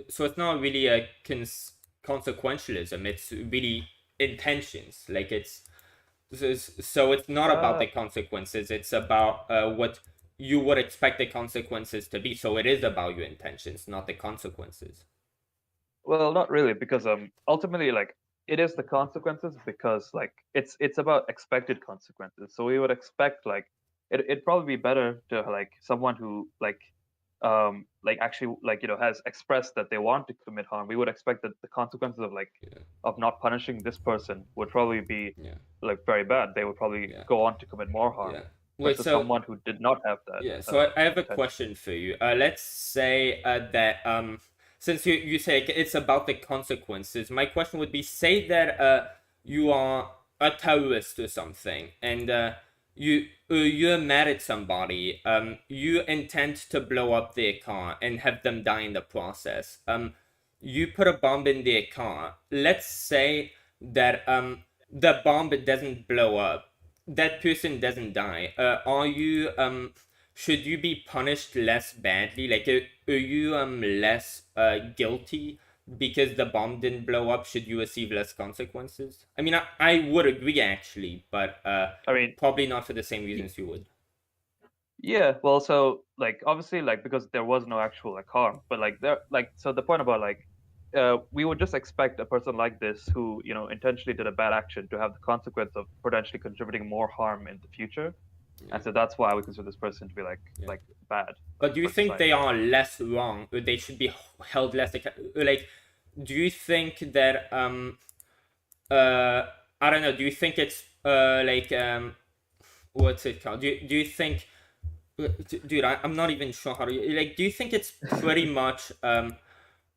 so it's not really a consequentialism. It's really intentions. Like so it's not about uh the consequences. It's about what you would expect the consequences to be. So it is about your intentions, not the consequences. well, not really, because ultimately like it is the consequences because like it's about expected consequences. So we would expect like it'd probably be better to like someone who like actually like has expressed that they want to commit harm. We would expect that the consequences of like Yeah, of not punishing this person would probably be yeah, like very bad. They would probably yeah, go on to commit more harm yeah. Wait, versus so someone who did not have that yeah, so I have a intention. question for you. Let's say that since you say it's about the consequences, my question would be: say that you are a terrorist or something, and you're mad at somebody. You intend to blow up their car and have them die in the process. You put a bomb in their car. Let's say that the bomb doesn't blow up, that person doesn't die, are you should you be punished less badly? Like, are you less guilty because the bomb didn't blow up? Should you receive less consequences? I mean, I would agree actually, but I mean, probably not for the same y- reasons you would. yeah, well, so like obviously like because there was no actual like harm, but like there like so the point about like we would just expect a person like this who intentionally did a bad action to have the consequence of potentially contributing more harm in the future, Yeah, and so that's why we consider this person to be yeah. like bad But do you for think they society. are less wrong, or they should be held less like? Do you think that uh I don't know? Do you think it's like what's it called? Do you think, dude? I'm not even sure how to like. Do you think it's pretty much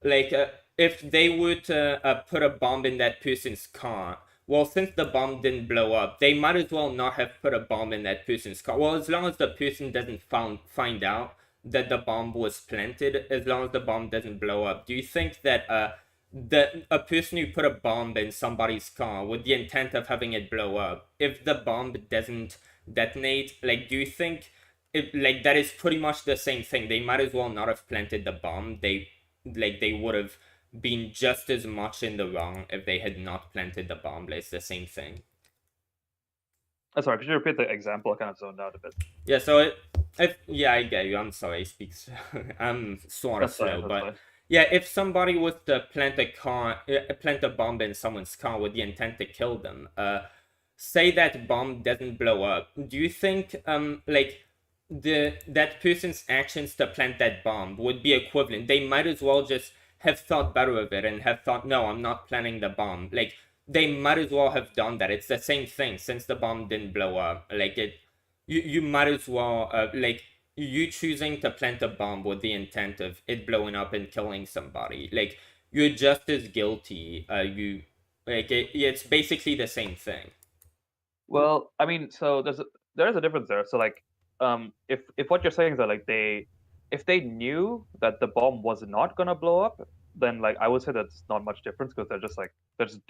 like if they were to put a bomb in that person's car? Well, since the bomb didn't blow up, they might as well not have put a bomb in that person's car. Well, as long as the person doesn't find out that the bomb was planted, as long as the bomb doesn't blow up, do you think that a person who put a bomb in somebody's car with the intent of having it blow up, if the bomb doesn't detonate, like, do you think it, like, that is pretty much the same thing? They might as well not have planted the bomb. They would have been just as much in the wrong if they had not planted the bomb. It's the same thing. Sorry, could you repeat the example? I kind of zoned out a bit. Yeah, so if yeah, I get you. I'm sorry, I speak. I'm sort of That's fine. slow, That's but fine. yeah, if somebody was to plant a bomb in someone's car with the intent to kill them, say that bomb doesn't blow up, do you think like that person's actions to plant that bomb would be equivalent? They might as well just have thought better of it and have thought, no, I'm not planting the bomb. Like, they might as well have done that. It's the same thing, since the bomb didn't blow up. Like, you might as well like, you choosing to plant a bomb with the intent of it blowing up and killing somebody, like, you're just as guilty. You like it's basically the same thing. Well, I mean, so there is a difference there. So like, if what you're saying is that like if they knew that the bomb was not gonna blow up, then like I would say that's not much difference because they're basically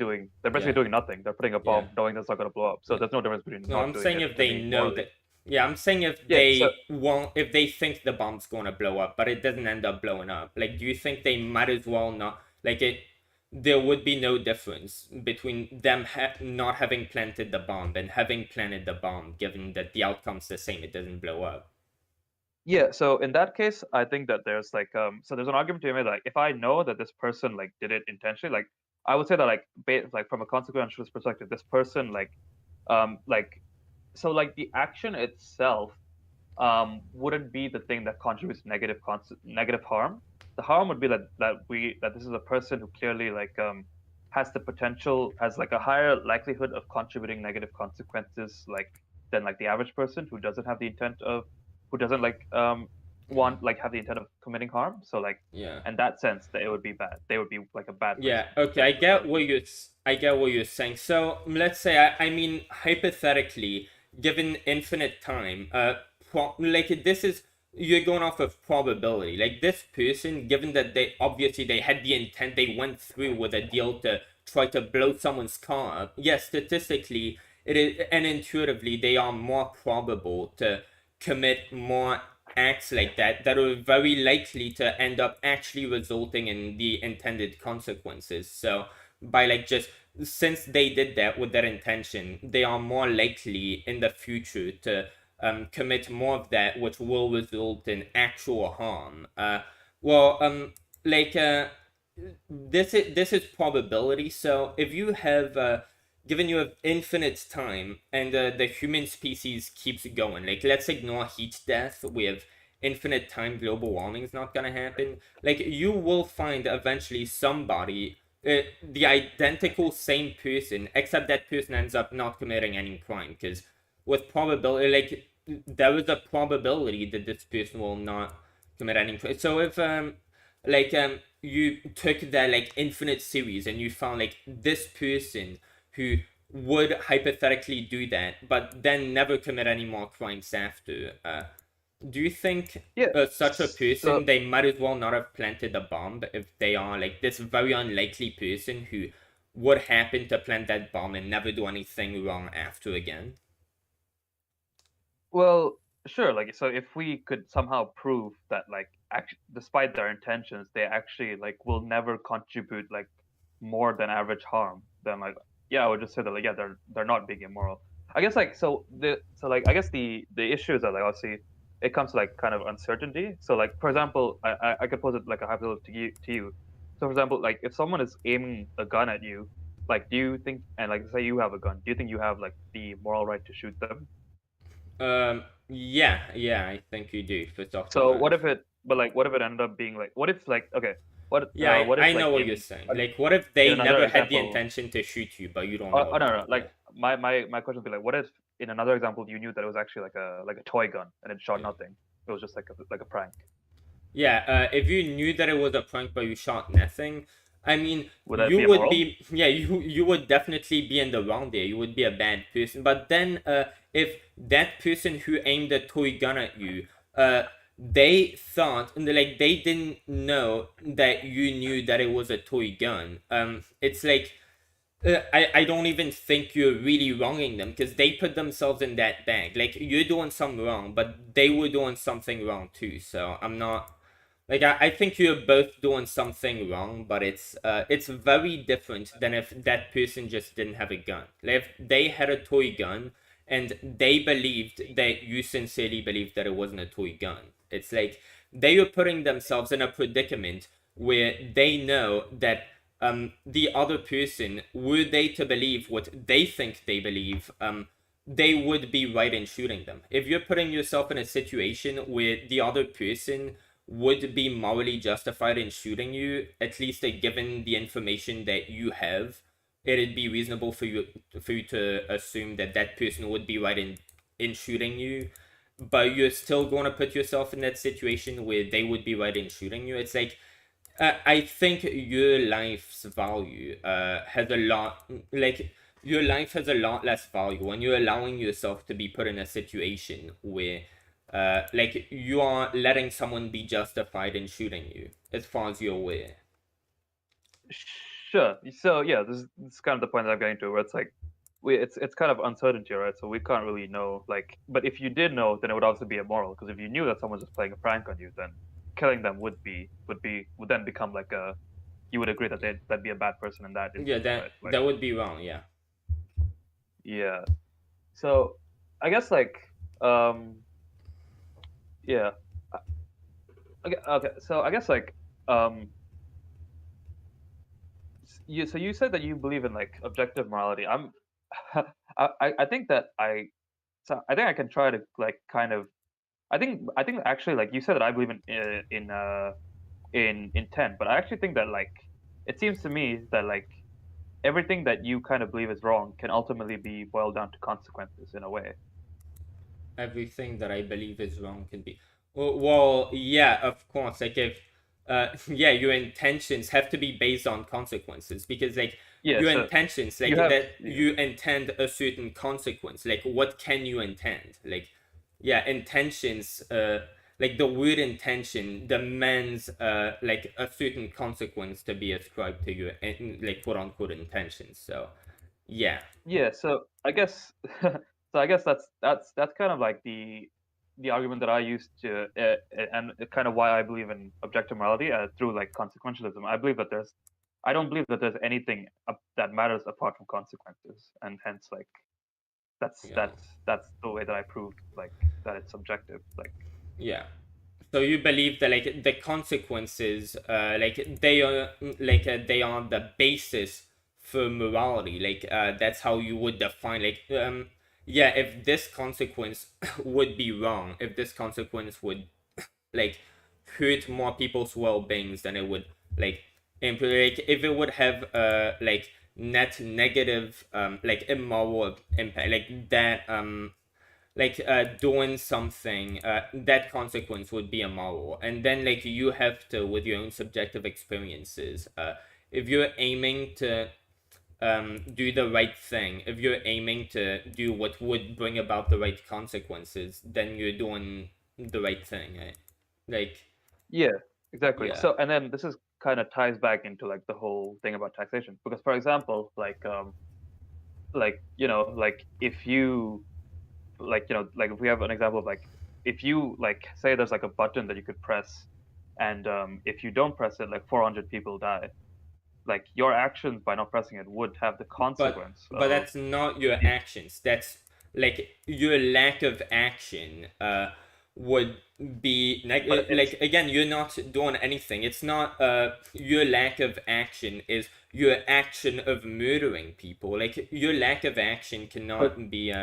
Yeah, doing nothing. They're putting a yeah, bomb knowing that's not gonna blow up. So yeah. there's no difference between No, not I'm doing saying it if and they being know morally. that. Yeah, I'm saying if Yeah. So if they think the bomb's gonna blow up, but it doesn't end up blowing up, like, do you think they might as well not, like, there would be no difference between them not having planted the bomb and having planted the bomb, given that the outcome's the same, it doesn't blow up? yeah, so in that case, I think that there's like so there's an argument to be made like if I know that this person like did it intentionally, like I would say that like like from a consequentialist perspective, this person like so like the action itself wouldn't be the thing that contributes negative harm. The harm would be that this is a person who clearly has the potential, has like a higher likelihood of contributing negative consequences than like the average person who doesn't have the intent of who doesn't Yeah. want like have the intent of committing harm. So like Yeah. in that sense, that it would be bad. They would be like a bad Yeah, person okay, than I the get person. what you're saying. So let's say, I mean, hypothetically, given infinite time, like, this is, you're going off of probability. Like, this person, given that they obviously they had the intent, they went through with a deal to try to blow someone's car up. Yes, statistically, it is, and intuitively, they are more probable to commit more acts like that are very likely to end up actually resulting in the intended consequences. So by, like, just since they did that with their intention, they are more likely in the future to commit more of that, which will result in actual harm. Well, like this is probability. So if you have given you have infinite time and the human species keeps going, like, let's ignore heat death with infinite time, global warming is not gonna happen. Like, you will find eventually somebody, the identical same person, except that person ends up not committing any crime, because with probability, like, there is a probability that this person will not commit any crime. So if you took that, like, infinite series and you found, like, this person who would hypothetically do that but then never commit any more crimes after, do you think Yeah. such a So person, they might as well not have planted the bomb if they are, like, this very unlikely person who would happen to plant that bomb and never do anything wrong after again? well, sure. Like, so if we could somehow prove that, like, despite their intentions, they actually like will never contribute like more than average harm, then like, yeah, I would just say that like, yeah, they're not being immoral. I guess like like I guess the issue is that like obviously it comes to like kind of uncertainty. So like for example, I could pose it like a hypothetical to you. So for example, like if someone is aiming a gun at you, like do you think and like say you have a gun, do you think you have like the moral right to shoot them? Yeah, I think you do, first off the So what bat. if it, but like, what if it ended up being like, what if like, okay, Yeah, what I if know like what you're saying. Like, what if in they another never had the example, intention to shoot you, but you don't know no, about no, it? Yeah, like my question would be like, what if in another example you knew that it was actually like a toy gun and it shot yeah. nothing? It was just like a prank. Yeah, if you knew that it was a prank but you shot nothing, I mean, Would that you be would immoral? be, yeah, you would definitely be in the wrong there. You would be a bad person. But then, if that person who aimed a toy gun at you, they thought, and like, they didn't know that you knew that it was a toy gun. It's like, I don't even think you're really wronging them, because they put themselves in that bag. Like, you're doing something wrong, but they were doing something wrong too. So I'm not, like, I think you're both doing something wrong, but it's very different than if that person just didn't have a gun. Like, if they had a toy gun and they believed that you sincerely believed that it wasn't a toy gun, it's like they are putting themselves in a predicament where they know that the other person, were they to believe what they think they believe, they would be right in shooting them. If you're putting yourself in a situation where the other person would be morally justified in shooting you, at least given the information that you have, it'd be reasonable for you to assume that that person would be right in shooting you. But you're still going to put yourself in that situation where they would be right in shooting you. It's like, I think your life's value has a lot, like, your life has a lot less value when you're allowing yourself to be put in a situation where like, you are letting someone be justified in shooting you, as far as you're aware. Sure. So yeah, this is kind of the point that I'm getting to, where it's like it's kind of uncertainty, right? So we can't really know. Like, but if you did know, then it would obviously be immoral. Because if you knew that someone was just playing a prank on you, then killing them would then become like a you would agree that that'd be a bad person in that Yeah, instance, right? Like, that would be wrong. Yeah. yeah. So I guess like yeah. Okay. So I guess like um you said that you believe in like objective morality. I think that I think I can try to like kind of I think actually like you said that I believe in intent, but I actually think that like it seems to me that like everything that you kind of believe is wrong can ultimately be boiled down to consequences in a way. Everything that I believe is wrong can be. Well, yeah, of course. Like if, yeah, your intentions have to be based on consequences because like Yeah, your so intentions, like you have that you intend a certain consequence. Like what can you intend? Like, yeah, intentions. Like the word intention demands like a certain consequence to be ascribed to your like quote unquote intentions. So yeah. yeah, so I guess that's kind of like the argument that I used to and kind of why I believe in objective morality through like consequentialism. I don't believe that there's anything that matters apart from consequences, and hence like Yeah. that's the way that I proved like that it's subjective. Like Yeah. So you believe that like the consequences, like they are the basis for morality. Like that's how you would define like yeah, if this consequence would be wrong, if this consequence would like hurt more people's well-beings than it would like improve, like if it would have like net negative like immoral impact, like that like doing something that consequence would be immoral, and then like you have to with your own subjective experiences if you're aiming to do the right thing, if you're aiming to do what would bring about the right consequences, then you're doing the right thing, right? Like yeah, exactly. yeah. So and then this is kind of ties back into like the whole thing about taxation because for example like like if you like like if we have an example of like if you like say there's like a button that you could press and if you don't press it like 400 people die, like your actions by not pressing it would have the consequence But of that's not your the actions, that's like your lack of action would be but it's like again you're not doing anything. It's not your lack of action is your action of murdering people. Like your lack of action but cannot be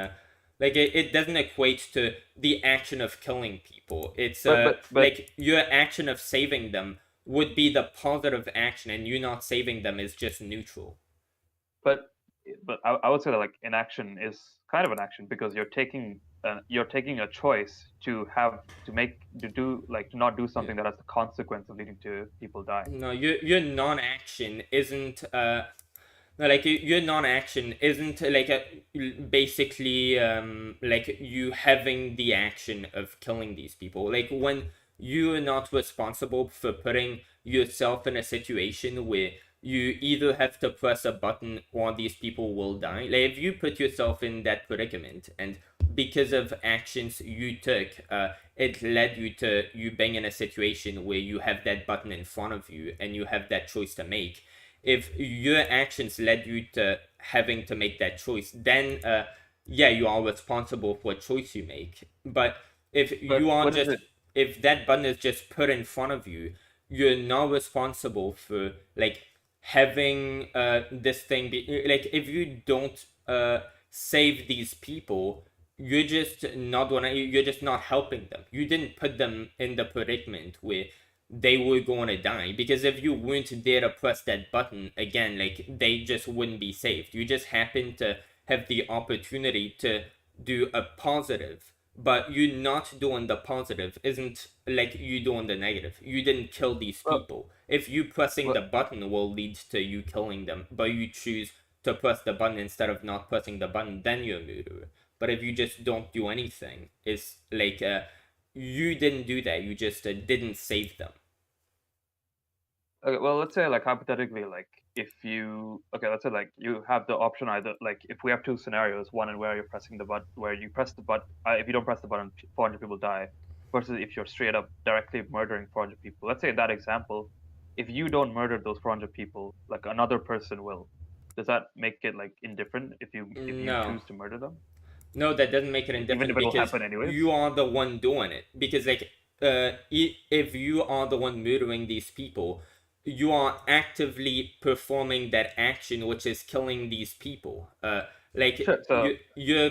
like it doesn't equate to the action of killing people. It's but like your action of saving them would be the positive action, and you not saving them is just neutral. but I would say that like inaction is kind of an action because you're taking a choice to have to make to do like to not do Yeah. something that has the consequence of leading to people dying. No, your non-action isn't no, like your non-action isn't like basically like you having the action of killing these people. Like when you're not responsible for putting yourself in a situation where you either have to press a button or these people will die. Like if you put yourself in that predicament and because of actions you took, it led you to you being in a situation where you have that button in front of you and you have that choice to make. If your actions led you to having to make that choice, then yeah, you are responsible for what choice you make. But if But you are what is just it? if that button is just put in front of you, you're not responsible for like having this thing be like if you don't save these people, you're just not helping them. You didn't put them in the predicament where they were going to die, because if you weren't there to press that button again, like they just wouldn't be saved. You just happen to have the opportunity to do a positive, but you not doing the positive isn't like you doing the negative. You didn't kill these Well, people. If you pressing well, the button will lead to you killing them, but you choose to press the button instead of not pressing the button, then you're a murderer. But if you just don't do anything, it's like you didn't do that. You just didn't save them. Okay, well, let's say like hypothetically, like if you okay, let's say like you have the option either like if we have two scenarios, one in where you're pressing the button, where you press the button, if you don't press the button, 400 people die, versus if you're straight up directly murdering 400 people. Let's say in that example, if you don't murder those 400 people, like another person will. Does that make it like indifferent if you No. choose to murder them, No, that doesn't make it even if indifferent it'll because happen anyways? you are the one doing it. Because like, if you are the one murdering these people, you are actively performing that action, which is killing these people. Sure. Like So your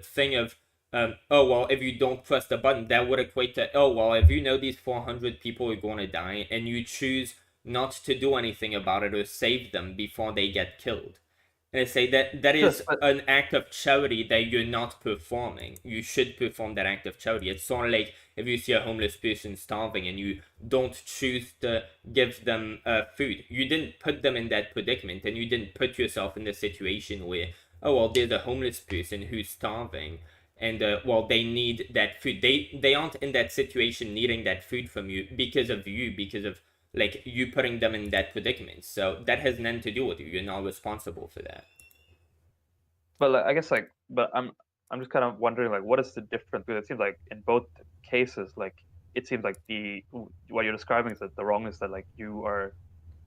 thing of, oh well, if you don't press the button, that would equate to, oh well, if you know these 400 people are going to die and you choose not to do anything about it or save them before they get killed, and I say that that sure, is but an act of charity that you're not performing. You should perform that act of charity. It's sort of like if you see a homeless person starving and you don't choose to give them food. You didn't put them in that predicament, and you didn't put yourself in the situation where, oh well, there's a homeless person who's starving, and well, they need that food. They aren't in that situation needing that food from you, because of like you putting them in that predicament. So that has nothing to do with you. You're not responsible for that. like, I guess like, but I'm just kind of wondering like, what is the difference? Because it seems like in both cases, like it seems like the what you're describing is that the wrong is that like you are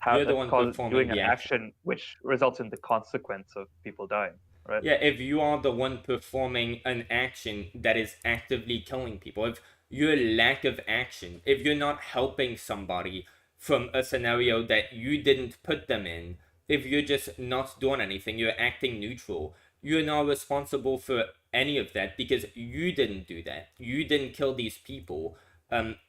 You're the one performing doing an the action. action which results in the consequence of people dying, right? Yeah, if you are the one performing an action that is actively killing people, if your lack of action, if you're not helping somebody from a scenario that you didn't put them in, if you're just not doing anything, you're acting neutral, you're not responsible for any of that because you didn't do that. You didn't kill these people.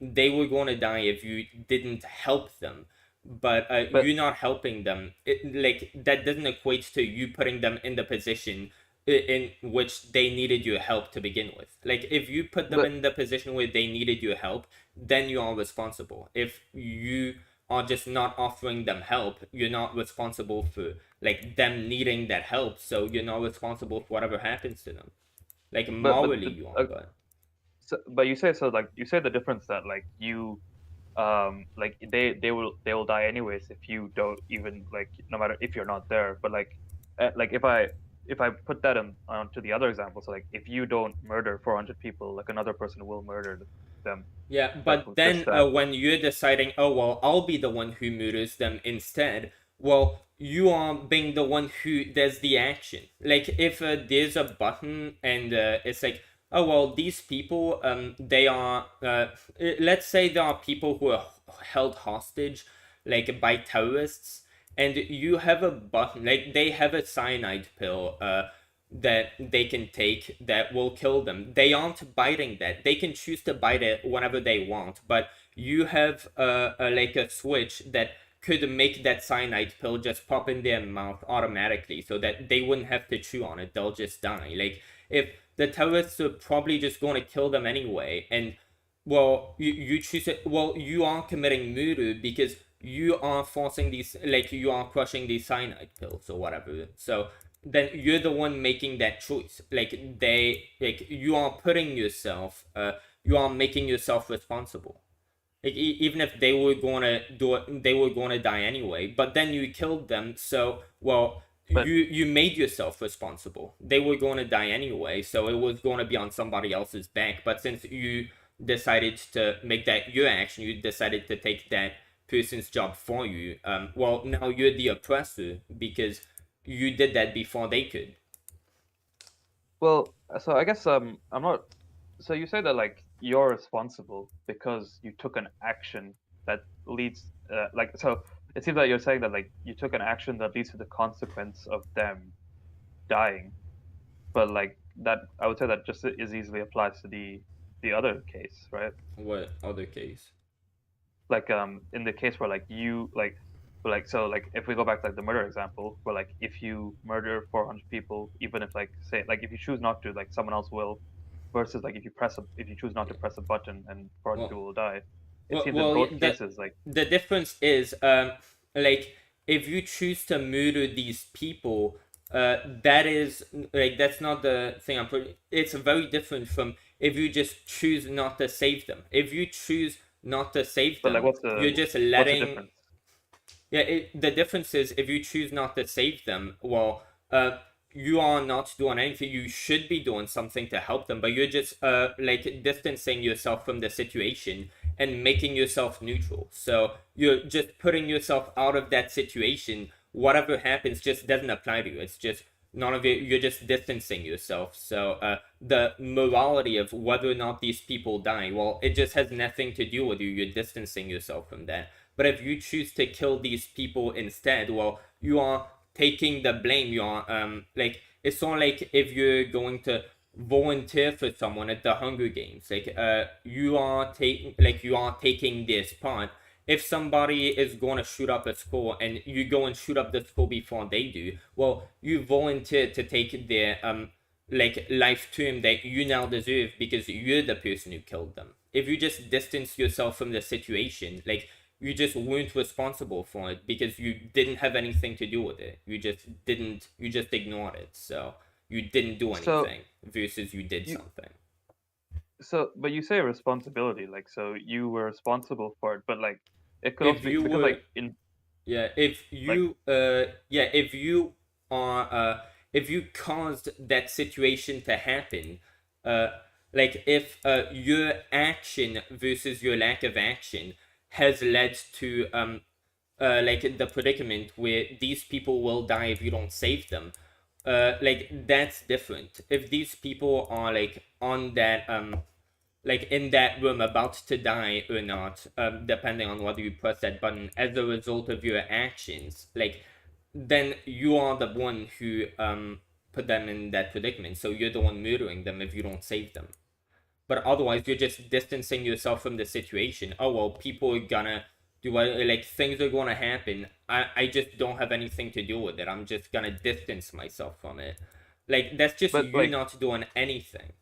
They were going to die if you didn't help them, but But you're not helping them. Like that doesn't equate to you putting them in the position in which they needed your help to begin with. Like if you put them but in the position where they needed your help, then you are responsible. If you are just not offering them help, you're not responsible for like them needing that help, so you're not responsible for whatever happens to them. Like but morally you are, but but you say so like you say the difference that like you like they will die anyways if you don't even like no matter if you're not there, but like if I put that onto the other example, so like if you don't murder 400 people, like another person will murder them, yeah, like but just then when you're deciding, oh well, I'll be the one who murders them instead, well, you are being the one who does the action. Like if there's a button and it's like, oh well, these people, they are, let's say there are people who are held hostage, like by terrorists, and you have a button, like they have a cyanide pill, that they can take that will kill them. They aren't biting that. They can choose to bite it whenever they want, but you have like a switch that could make that cyanide pill just pop in their mouth automatically so that they wouldn't have to chew on it. They'll just die. Like if the terrorists are probably just going to kill them anyway, and well, you choose it. Well, you are committing murder because you are forcing these, like you are crushing these cyanide pills or whatever. So then you're the one making that choice. Like you are putting yourself, you are making yourself responsible. Like even if they were gonna do it, they were gonna die anyway. But then you killed them, so well, but you made yourself responsible. They were gonna die anyway, so it was gonna be on somebody else's back. But since you decided to make that your action, you decided to take that person's job for you. Well, now you're the oppressor because you did that before they could. well, so I guess I'm not. So you say that like you're responsible because you took an action that leads like so it seems like you're saying that like you took an action that leads to the consequence of them dying, but like that I would say that just as easily applies to the other case, right? What other case? Like in the case where like you like so like if we go back to like the murder example where like if you murder 400 people, even if like say like if you choose not to, like someone else will, versus like if you choose not to press a button and 400 Well, people will die. It well, seems in well, both cases like the difference is, like if you choose to murder these people, that is like that's not the thing I'm putting. It's very different from if you just choose not to save them. If you choose not to save but like them, you're just what's the letting. difference? Yeah, the difference is if you choose not to save them, well, you are not doing anything. You should be doing something to help them, but you're just like distancing yourself from the situation and making yourself neutral. So you're just putting yourself out of that situation. Whatever happens just doesn't apply to you. It's just none of it. You're just distancing yourself. So the morality of whether or not these people die, well, it just has nothing to do with you. You're distancing yourself from that. But if you choose to kill these people instead, well, you are taking the blame. You are like it's sort of like if you're going to volunteer for someone at the Hunger Games, like you are taking this part. If somebody is going to shoot up a school and you go and shoot up the school before they do, well, you volunteer to take their like life term that you now deserve because you're the person who killed them. If you just distance yourself from the situation, like you just weren't responsible for it because you didn't have anything to do with it. You just ignored it. So you didn't do So anything versus you did you something. but you say responsibility, like so you were responsible for it, but like it could also If be you because were like in Yeah, like if you are if you caused that situation to happen, uh like if your action versus your lack of action has led to like the predicament where these people will die if you don't save them, like that's different. If these people are like on that like in that room about to die or not, depending on whether you press that button as a result of your actions, like then you are the one who put them in that predicament. So you're the one murdering them if you don't save them. But otherwise, you're just distancing yourself from the situation. Oh well, people are gonna do what, like things are gonna happen. I just don't have anything to do with it. I'm just gonna distance myself from it. Like that's just but you like not doing anything.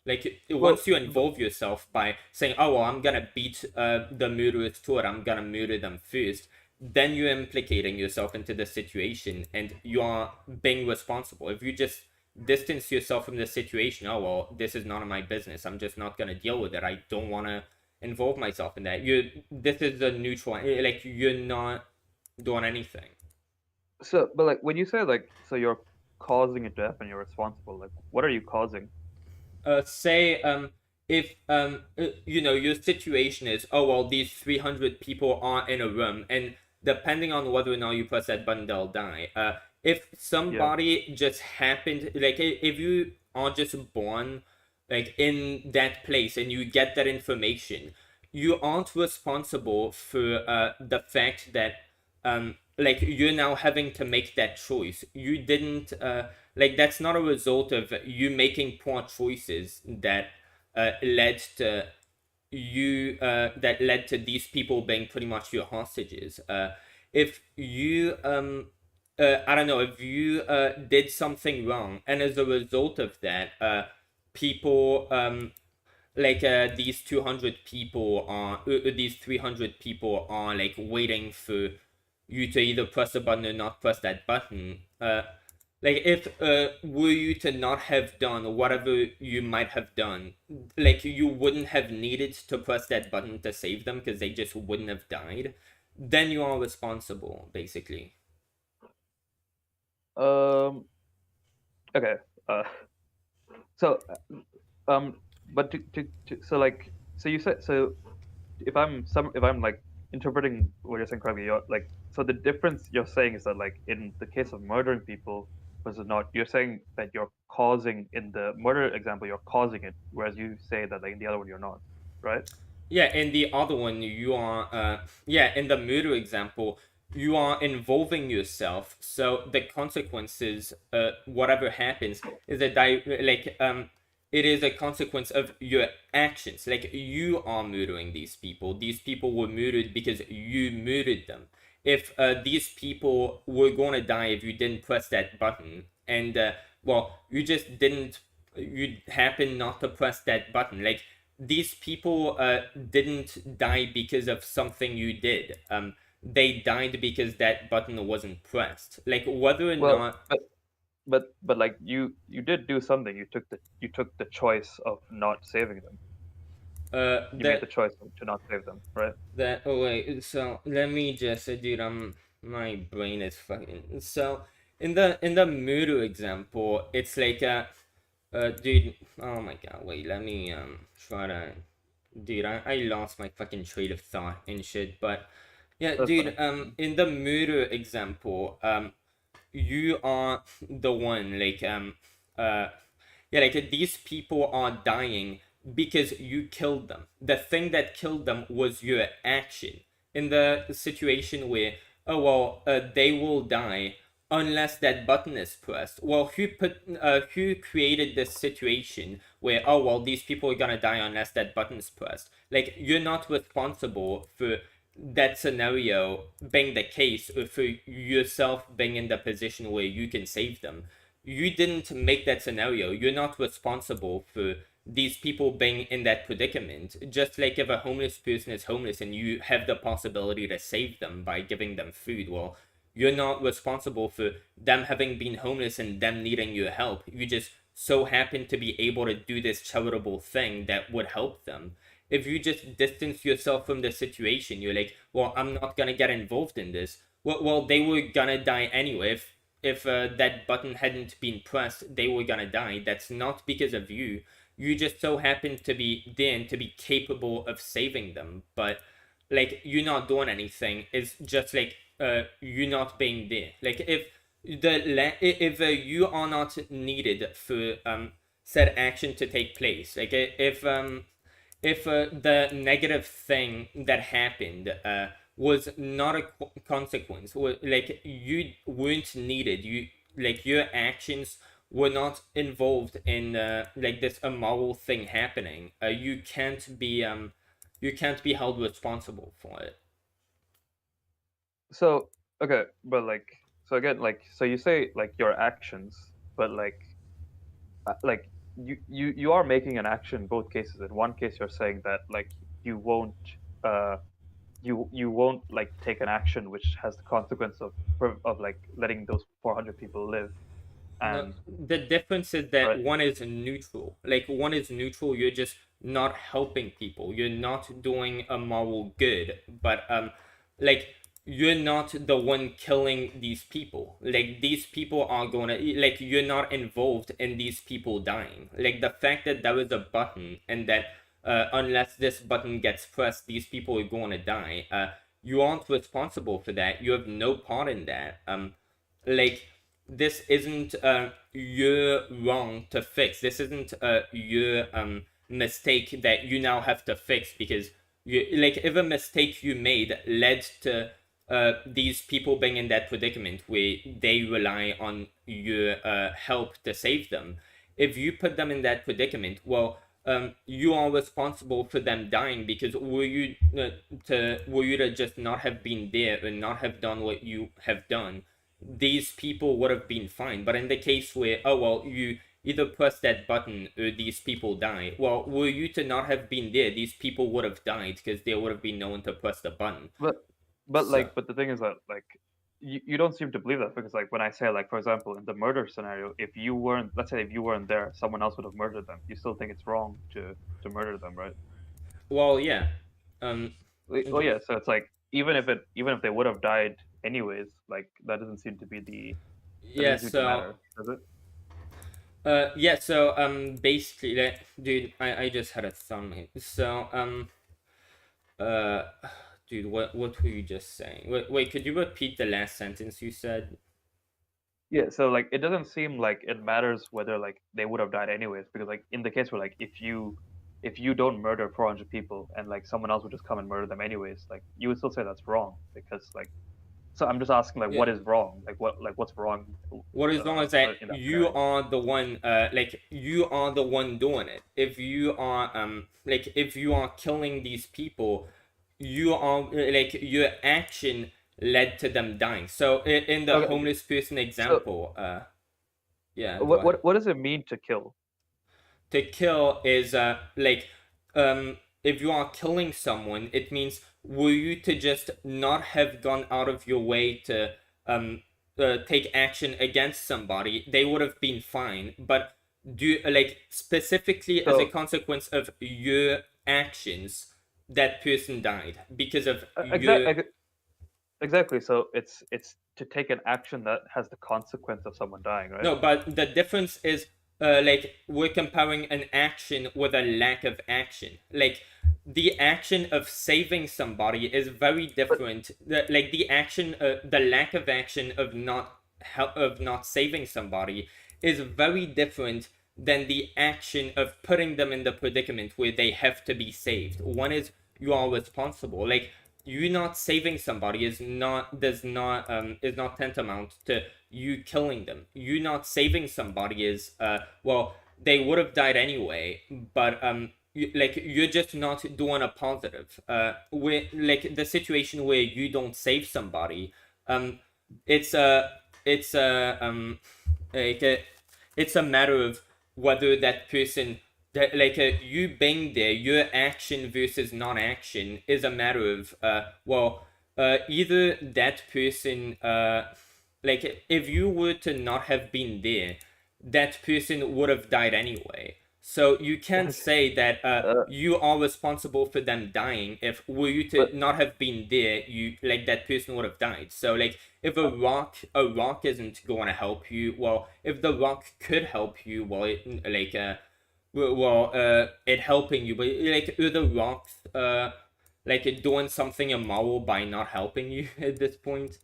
Like well once you but, involve yourself by saying, "Oh well, I'm gonna beat the murderers to it. I'm gonna murder them first," then you're implicating yourself into the situation, and you are being responsible. If you just distance yourself from the situation, oh well, this is none of my business. I'm just not gonna deal with it. I don't want to involve myself in that. This is a neutral. Like you're not doing anything. but like when you say like so you're causing it to happen, you're responsible, like what are you causing? Say if you know your situation is, oh well, these 300 people are in a room and depending on whether or not you press that button they'll die. If Yeah. somebody just happened, like if you are just born like in that place and you get that information, you aren't responsible for the fact that like you're now having to make that choice. You didn't like that's not a result of you making poor choices that led to these people being pretty much your hostages. If you I don't know, if you did something wrong and as a result of that people like these 200 people are these 300 people are like waiting for you to either press the button or not press that button. Like if were you to not have done whatever you might have done, like you wouldn't have needed to press that button to save them because they just wouldn't have died, then you are responsible basically. um okay uh so but so like so you said so if I'm like interpreting what you're saying correctly, you're like so the difference you're saying is that like in the case of murdering people versus not, you're saying that you're causing in the murder example you're causing it, whereas you say that like in the other one you're not, right? Yeah, in the other one, you are, yeah, in the murder example, you are involving yourself. So the consequences, whatever happens, is it is a consequence of your actions. Like you are murdering these people. These people were murdered because you murdered them. If these people were going to die if you didn't press that button, and well, you just didn't, you happen not to press that button. Like these people didn't die because of something you did. They died because that button wasn't pressed. Like whether or Well, not but like you did do something. You took the choice of not saving them. You made the that choice to not save them, right? that oh wait, so let me just dude, My brain is fucking. So in the Muru example, it's like dude. Oh my god, wait, let me try to. Dude, I lost my fucking train of thought and shit. But yeah, That's dude. fine. In the Muru example, you are the one like yeah, like these people are dying because you killed them. The thing that killed them was your action. In the situation where, oh well, they will die unless that button is pressed. Well, who created this situation where, oh well, these people are gonna die unless that button is pressed? Like, you're not responsible for that scenario being the case, or for yourself being in the position where you can save them. You didn't make that scenario. You're not responsible for these people being in that predicament. Just like if a homeless person is homeless and you have the possibility to save them by giving them food, well, you're not responsible for them having been homeless and them needing your help. You just so happen to be able to do this charitable thing that would help them. If you just distance yourself from the situation, you're like, well, I'm not gonna get involved in this. Well, they were gonna die anyway. If that button hadn't been pressed, they were gonna die. That's not because of you. You just so happen to be there and to be capable of saving them. But like, you not doing anything is just like you not being there. Like, if you are not needed for said action to take place, like if the negative thing that happened was not a consequence, or like you weren't needed, you like your actions were not involved in like this immoral thing happening, you can't be held responsible for it. So okay, but like, so again, like, so you say like your actions, but like you are making an action in both cases. In one case, you're saying that like you won't uh you won't like take an action which has the consequence of like letting those 400 people live. No, And the difference is that right. one is neutral. Like, one is neutral, you're just not helping people. You're not doing a moral good, but like, you're not the one killing these people. Like, these people are gonna, like, you're not involved in these people dying. Like, the fact that there is a button and that unless this button gets pressed, these people are going to die. You aren't responsible for that. You have no part in that. Like, this isn't your wrong to fix. This isn't your mistake that you now have to fix because you, like, if a mistake you made led to these people being in that predicament where they rely on your help to save them. If you put them in that predicament, well, you are responsible for them dying because were you to just not have been there and not have done what you have done, these people would have been fine. But in the case where, oh well, you either press that button or these people die, well, were you to not have been there, these people would have died because there would have been no one to press the button. but So, but the thing is that like you don't seem to believe that, because like when I say, like, for example, in the murder scenario, if you weren't, let's say if you weren't there, someone else would have murdered them. You still think it's wrong to murder them, right? well, yeah. Um, Well, yeah. So it's like, even if they would have died anyways, like that doesn't seem to be that yeah, doesn't seem to so matter, does it? yeah, so basically, like, dude, I just had a thumbnail. So uh dude, what were you just saying? Wait, could you repeat the last sentence you said? Yeah. So like it doesn't seem like it matters whether like they would have died anyways, because like in the case where like if you don't murder 400 people and like someone else would just come and murder them anyways, like you would still say that's wrong, because like, so I'm just asking, like, Yeah. what is wrong? Like what's wrong What is wrong is that in that you scenario? are the one, like, you are the one doing it. If you are like, if you are killing these people, you are like, your action led to them dying. So in the Okay. homeless person So example, yeah, go ahead. what does it mean to kill? To kill is like, if you are killing someone, it means, were you to just not have gone out of your way to take action against somebody, they would have been fine. But do, like, specifically as a So consequence of your actions, that person died because of your. exactly. exactly. So it's to take an action that has the consequence of someone dying, right? No, but the difference is like we're comparing an action with a lack of action. Like the action of saving somebody is very But different. Like the action, the lack of action of not saving somebody is very different than the action of putting them in the predicament where they have to be saved. One is you are responsible. Like you not saving somebody is not tantamount to you killing them. You not saving somebody is well, they would have died anyway, but you're just not doing a positive. Where like the situation where you don't save somebody, it's a it's a like a, it's a matter of whether that person that you being there, your action versus non-action is a matter of either that person like if you were to not have been there, that person would have died anyway. So you can't say that uh, you are responsible for them dying. If were you to but not have been there, you like that person would have died. So like if a rock isn't going to help you, well, if the rock could help you, well, it helping you, but like are the rocks like doing something immoral by not helping you at this point?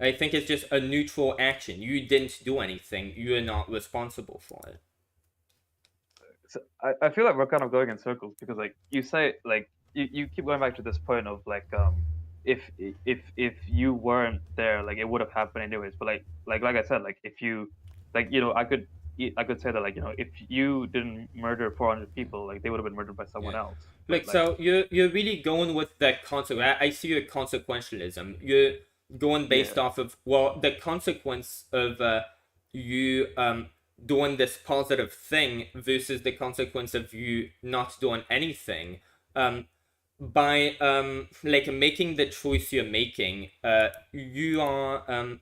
I think it's just a neutral action. You didn't do anything. You're not responsible for it. so I feel like we're kind of going in circles because like you say like you keep going back to this point of like if you weren't there like it would have happened anyways. But like I said, like if you like I could say that like if you didn't murder 400 people, like they would have been murdered by someone Yeah. else. But Like like so you're really going with that consequence. I see your consequentialism. You're going based yeah, off of well the consequence of you doing this positive thing versus the consequence of you not doing anything. By like making the choice you're making, you are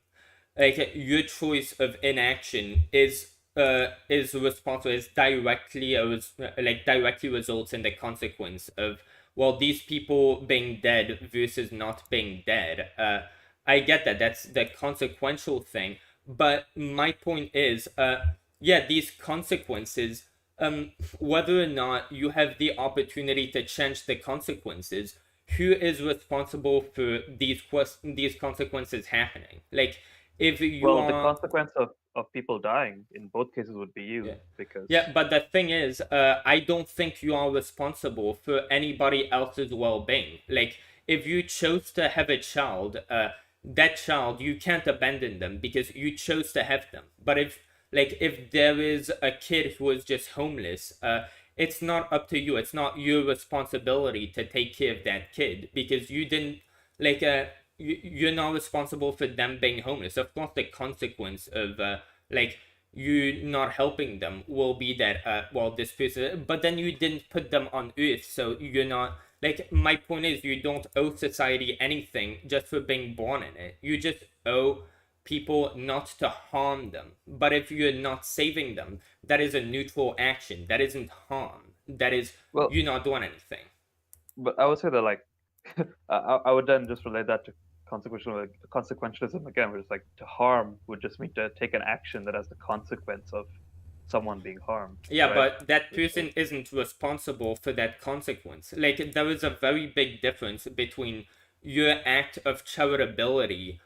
like your choice of inaction is responsible is directly like directly results in the consequence of well these people being dead versus not being dead. I get that that's the consequential thing, but my point is yeah these consequences whether or not you have the opportunity to change the consequences, who is responsible for these consequences happening? Like if you well the are consequence of people dying in both cases would be yeah you because yeah but the thing is I don't think you are responsible for anybody else's well-being. Like if you chose to have a child, that child you can't abandon them because you chose to have them. But if there is a kid who is just homeless, it's not up to you, it's not your responsibility to take care of that kid because you didn't like you're not responsible for them being homeless. Of course the consequence of like you not helping them will be that well this person, but then you didn't put them on earth, so you're not like my point is you don't owe society anything just for being born in it. You just owe people not to harm them. But if you're not saving them, that is a neutral action, that isn't harm, that is well you not doing anything. but I would say that like I would then just relate that to consequentialism again, where it's like to harm would just mean to take an action that has the consequence of someone being harmed, Yeah, right? but that person isn't responsible for that consequence. Like, there is a very big difference between your act of charitability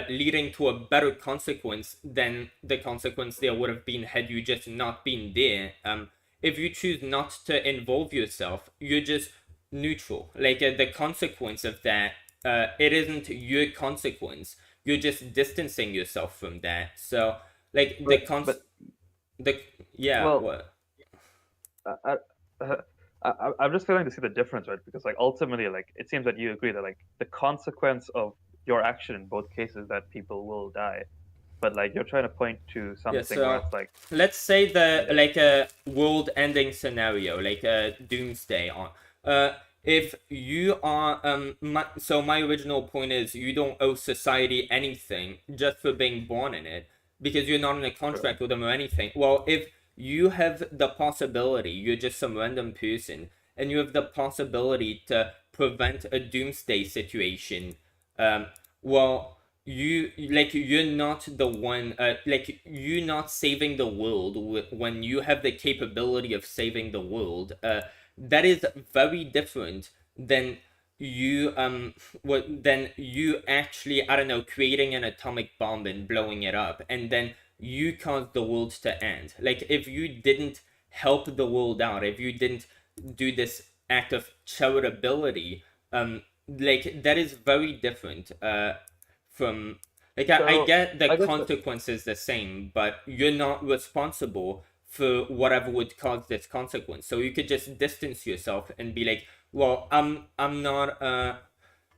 leading to a better consequence than the consequence there would have been had you just not been there. If you choose not to involve yourself, you're just neutral. Like, the consequence of that, it isn't your consequence. You're just distancing yourself from that. So, like, But the yeah, well, what? I, I, I'm just failing to see the difference, right? Because like ultimately, like it seems that you agree that like the consequence of your action in both cases that people will die, but like you're trying to point to Yeah, something where so it's like let's say the yeah, like a world-ending scenario, like a doomsday on. If you are so my original point is you don't owe society anything just for being born in it because you're not in a sure. contract with them or anything. Well, if you have the possibility, you're just some random person, and you have the possibility to prevent a doomsday situation, Well, you're not the one, like you're not saving the world when you have the capability of saving the world. That is very different than you what than you actually, I don't know, creating an atomic bomb and blowing it up, and then you caused the world to end. Like if you didn't help the world out, if you didn't do this act of charitability, like that is very different from, like I So get the I guess consequences the same, but you're not responsible for whatever would cause this consequence. So you could just distance yourself and be like, well, I'm not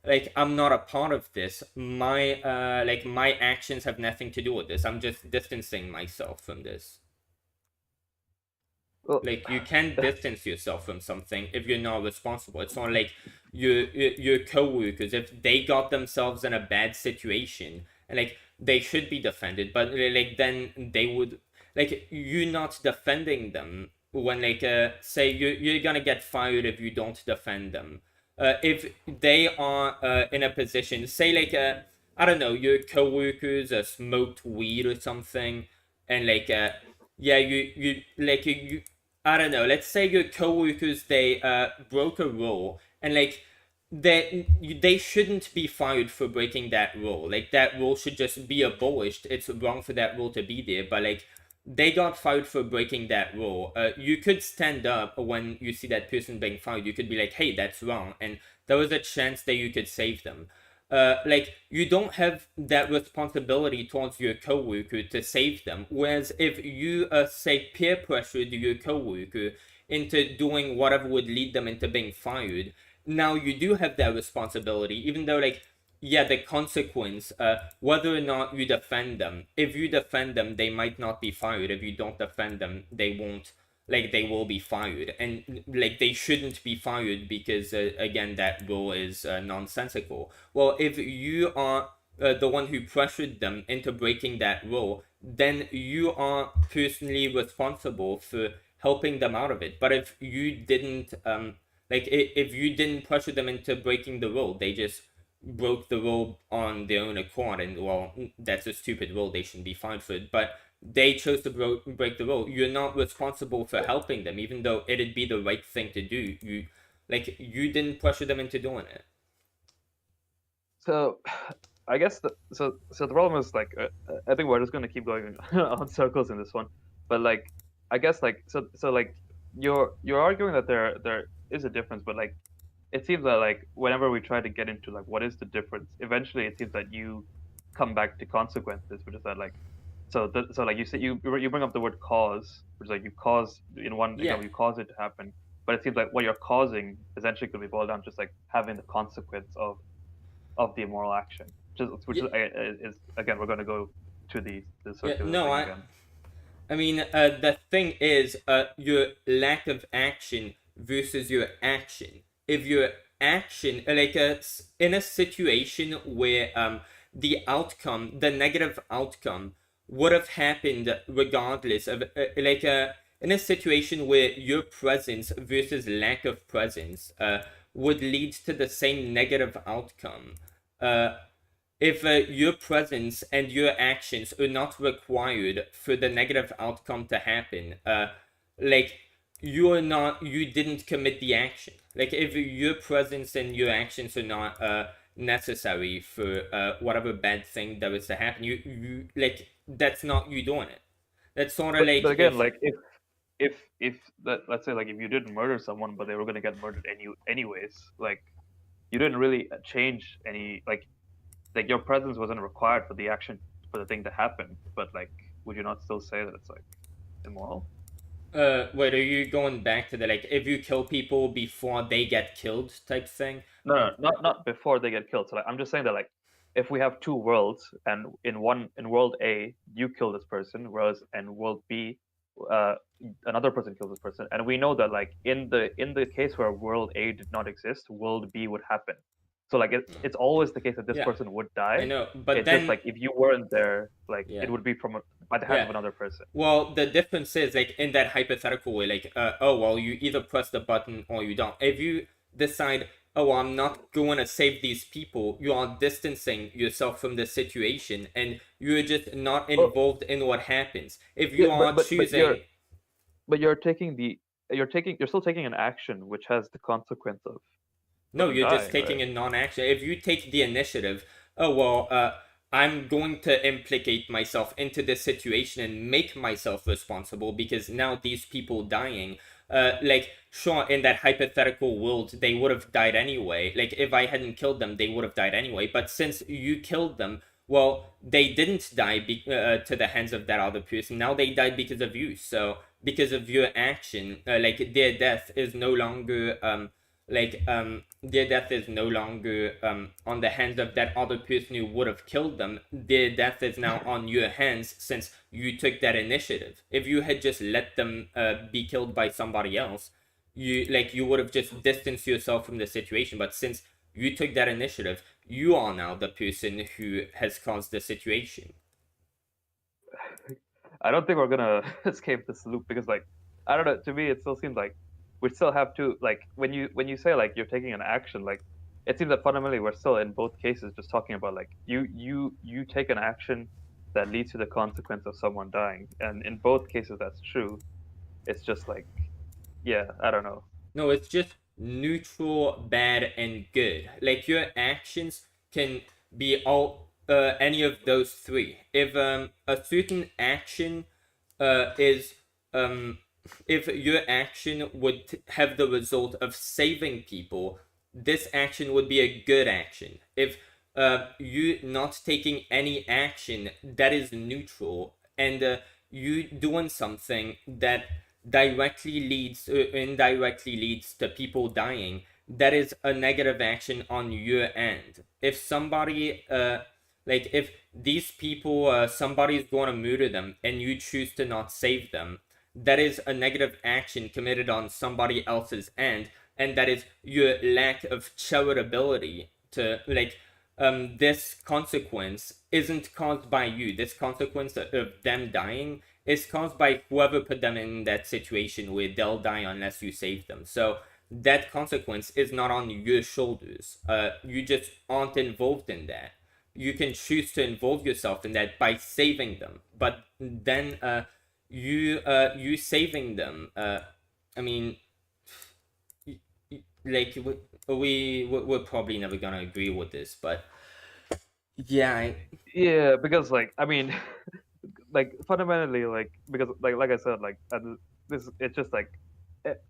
like I'm not a part of this. My like my actions have nothing to do with this. I'm just distancing myself from this. well, Like you can distance yourself from something if you're not responsible. It's not like your co-workers, if they got themselves in a bad situation, and like they should be defended, but like then they would, like you're not defending them when, like say you're gonna get fired if you don't defend them. If they are in a position, say like I don't know, your co-workers smoked weed or something, and like yeah, you like you I don't know. Let's say your coworkers, they broke a rule, and like they shouldn't be fired for breaking that rule. Like that rule should just be abolished. It's wrong for that rule to be there, but like they got fired for breaking that rule. You could stand up when you see that person being fired. You could be like, "Hey, that's wrong," and there was a chance that you could save them. Like you don't have that responsibility towards your coworker to save them. Whereas if you say peer pressured your coworker into doing whatever would lead them into being fired, now you do have that responsibility. Even though like yeah, the consequence, whether or not you defend them, if you defend them, they might not be fired. If you don't defend them, they won't, like they will be fired, and like they shouldn't be fired because again that rule is nonsensical. Well, if you are the one who pressured them into breaking that rule, then you are personally responsible for helping them out of it. But if you didn't like if you didn't pressure them into breaking the rule, they just broke the rule on their own accord, and well, that's a stupid rule, they shouldn't be fined for it. But they chose to break the rule. You're not responsible for helping them, even though it'd be the right thing to do. You didn't pressure them into doing it. so I guess so the problem is like I think we're just gonna keep going on circles in this one, but like I guess like so like you're arguing that there is a difference, but like it seems that like whenever we try to get into like what is the difference, eventually it seems that you come back to consequences, which is that like so like you say you bring up the word cause, which is like you cause in one Yeah. example you cause it to happen, but it seems like what you're causing essentially could be boiled down to just like having the consequence of the immoral action, which Yeah. is again we're going to go to the Yeah. circular No, thing I. again. I mean, the thing is, your lack of action versus your action. If your action, like in a situation where the outcome, the negative outcome, would have happened regardless of, in a situation where your presence versus lack of presence would lead to the same negative outcome. Uh, if your presence and your actions are not required for the negative outcome to happen, like you didn't commit the action. Like if your presence and your actions are not necessary for whatever bad thing that was to happen, you like that's not you doing it. That's sort of But like again, if like if that, let's say like if you didn't murder someone but they were going to get murdered anyways, like you didn't really change any like your presence wasn't required for the action for the thing to happen, but like would you not still say that it's like immoral? wait, are you going back to the like if you kill people before they get killed type thing? No, not before they get killed. So like, I'm just saying that like if we have two worlds and in world A you kill this person, whereas in world B, uh, another person kills this person, and we know that like in the case where world A did not exist, world B would happen. So like it's always the case that this Yeah, person would I die. know, but It's just then like if you weren't there, like it yeah. would be by the hands Yeah. of another person. Well, the difference is like in that hypothetical way, like oh well, you either press the button or you don't. If you decide oh, I'm not going to save these people, you are distancing yourself from the situation and you're just not Well, involved in what happens. If yeah, you are choosing, you're taking you're still taking an action which has the consequence of no, someone you're just dying, taking right? a non-action. If you take the initiative, oh well, I'm going to implicate myself into this situation and make myself responsible because now these people dying, like sure, in that hypothetical world, they would have died anyway. Like if I hadn't killed them, they would have died anyway. But since you killed them, well, they didn't die to the hands of that other person. Now they died because of you. So because of your action, like their death is no longer their death is no longer on the hands of that other person who would have killed them. Their death is now on your hands since you took that initiative. If you had just let them be killed by somebody else, you would have just distanced yourself from the situation. But since you took that initiative, you are now the person who has caused the situation. I don't think we're gonna escape this loop because, like, I don't know. To me, it still seems like we still have to, like, when you say like you're taking an action, like, it seems that fundamentally we're still in both cases just talking about like you take an action that leads to the consequence of someone dying, and in both cases that's true. It's just like, yeah, I don't know. No, it's just neutral, bad, and good. Like your actions can be all any of those three. If a certain action is if your action would have the result of saving people, this action would be a good action. If you not taking any action, that is neutral, and you doing something that directly leads or indirectly leads to people dying, that is a negative action on your end. If somebody if these people somebody's going to murder them and you choose to not save them, that is a negative action committed on somebody else's end, and that is your lack of charitability to this consequence isn't caused by you. This consequence of them dying is caused by whoever put them in that situation where they'll die unless you save them. So that consequence is not on your shoulders. You just aren't involved in that. You can choose to involve yourself in that by saving them, but then you saving them. I mean, like we're probably never gonna agree with this, but yeah, Yeah, because like, I mean, like fundamentally, like, because like I said, like, this it's just like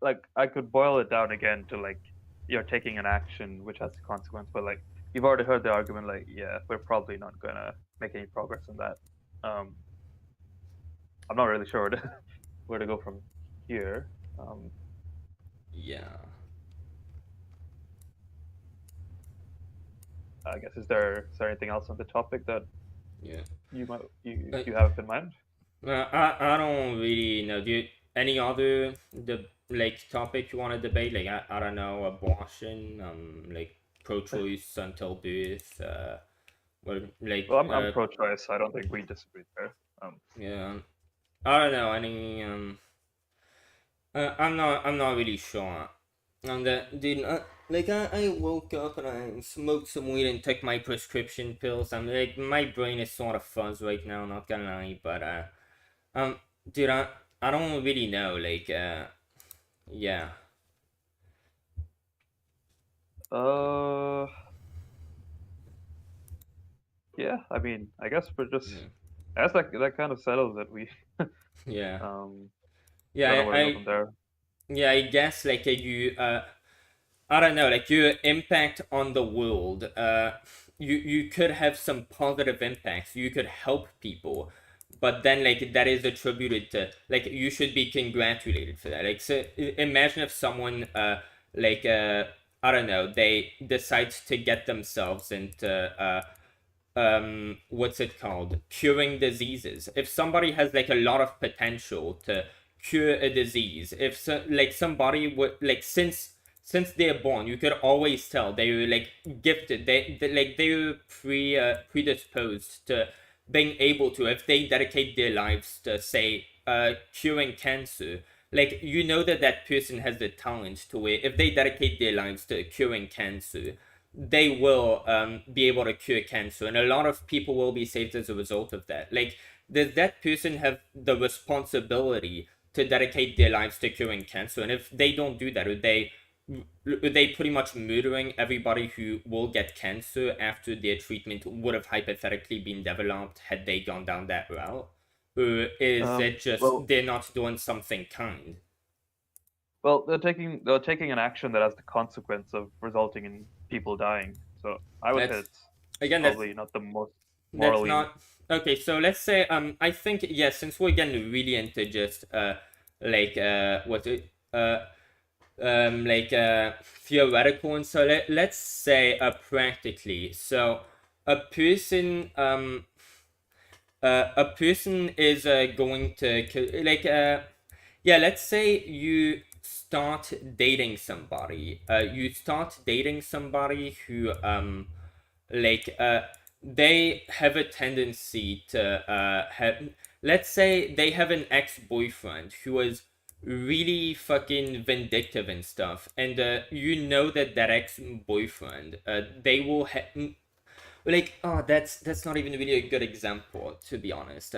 like I could boil it down again to like you're taking an action which has a consequence, but like you've already heard the argument, like, yeah, we're probably not gonna make any progress in that. um I'm not really sure where to go from here. yeah. I guess, is there anything else on the topic that Yeah. you might Uh, you have in mind? I don't really know. Do you any other the topic you want to debate? Like I don't know, abortion, like pro-choice until birth, well Well, I'm pro-choice, so I don't think we disagree there. yeah. I don't know any I'm not really sure. And dude, I woke up and I smoked some weed and took my prescription pills. I'm like my brain is sort of fuzz right now, not gonna lie, but um dude, I don't really know, yeah. Uh, yeah, I mean, I guess we're just, Yeah. I guess that kind of settles it. We Yeah. um Yeah, don't know where to go from there. yeah, I guess you I don't know, like your impact on the world. You could have some positive impacts. You could help people, but then that is attributed to you should be congratulated for that. Like, so imagine if someone like I don't know, they decide to get themselves into what's it called, curing diseases. If somebody has a lot of potential to cure a disease, if somebody would since they're born, you could always tell they were gifted, they were predisposed to being able to, if they dedicate their lives to say curing cancer, like you know that that person has the talent to where if they dedicate their lives to curing cancer, they will be able to cure cancer, and a lot of people will be saved as a result of that. Like, does that person have the responsibility to dedicate their lives to curing cancer? And if they don't do that, are they pretty much murdering everybody who will get cancer after their treatment would have hypothetically been developed had they gone down that route? Or is it just Well, they're not doing something kind? they're taking an action that has the consequence of resulting in people dying. So I would say That's it's again, probably not the most that's morally. not okay. So let's say I think, yeah, since we're getting really into just like what it like theoretical, and so let's say practically, so a person a person is going to like yeah, let's say you start dating somebody, who like they have a tendency to have, let's say they have an ex-boyfriend who is really fucking vindictive and stuff, and you know that that ex-boyfriend they will like, oh, that's not even really a good example, to be honest.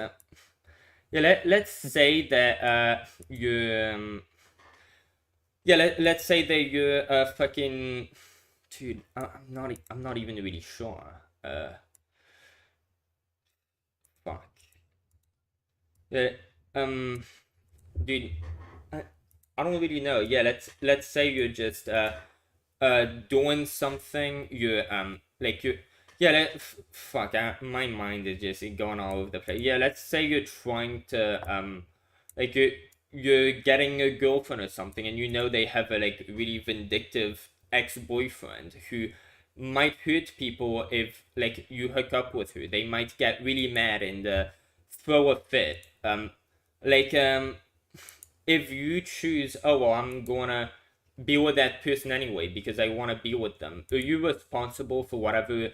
Yeah, let's say that you yeah, let's say that you're fucking dude, I'm not even really sure. Fuck. Yeah, um dude, I, I don't really know. Yeah, let's say you're just doing something. You're like you yeah, fuck, my mind is just going all over the place. Yeah, let's say you're trying to like you're getting a girlfriend or something, and you know they have a like really vindictive ex-boyfriend who might hurt people if like you hook up with her. They might get really mad and throw a fit. Like if you choose, oh well, I'm gonna be with that person anyway because I want to be with them, are you responsible for whatever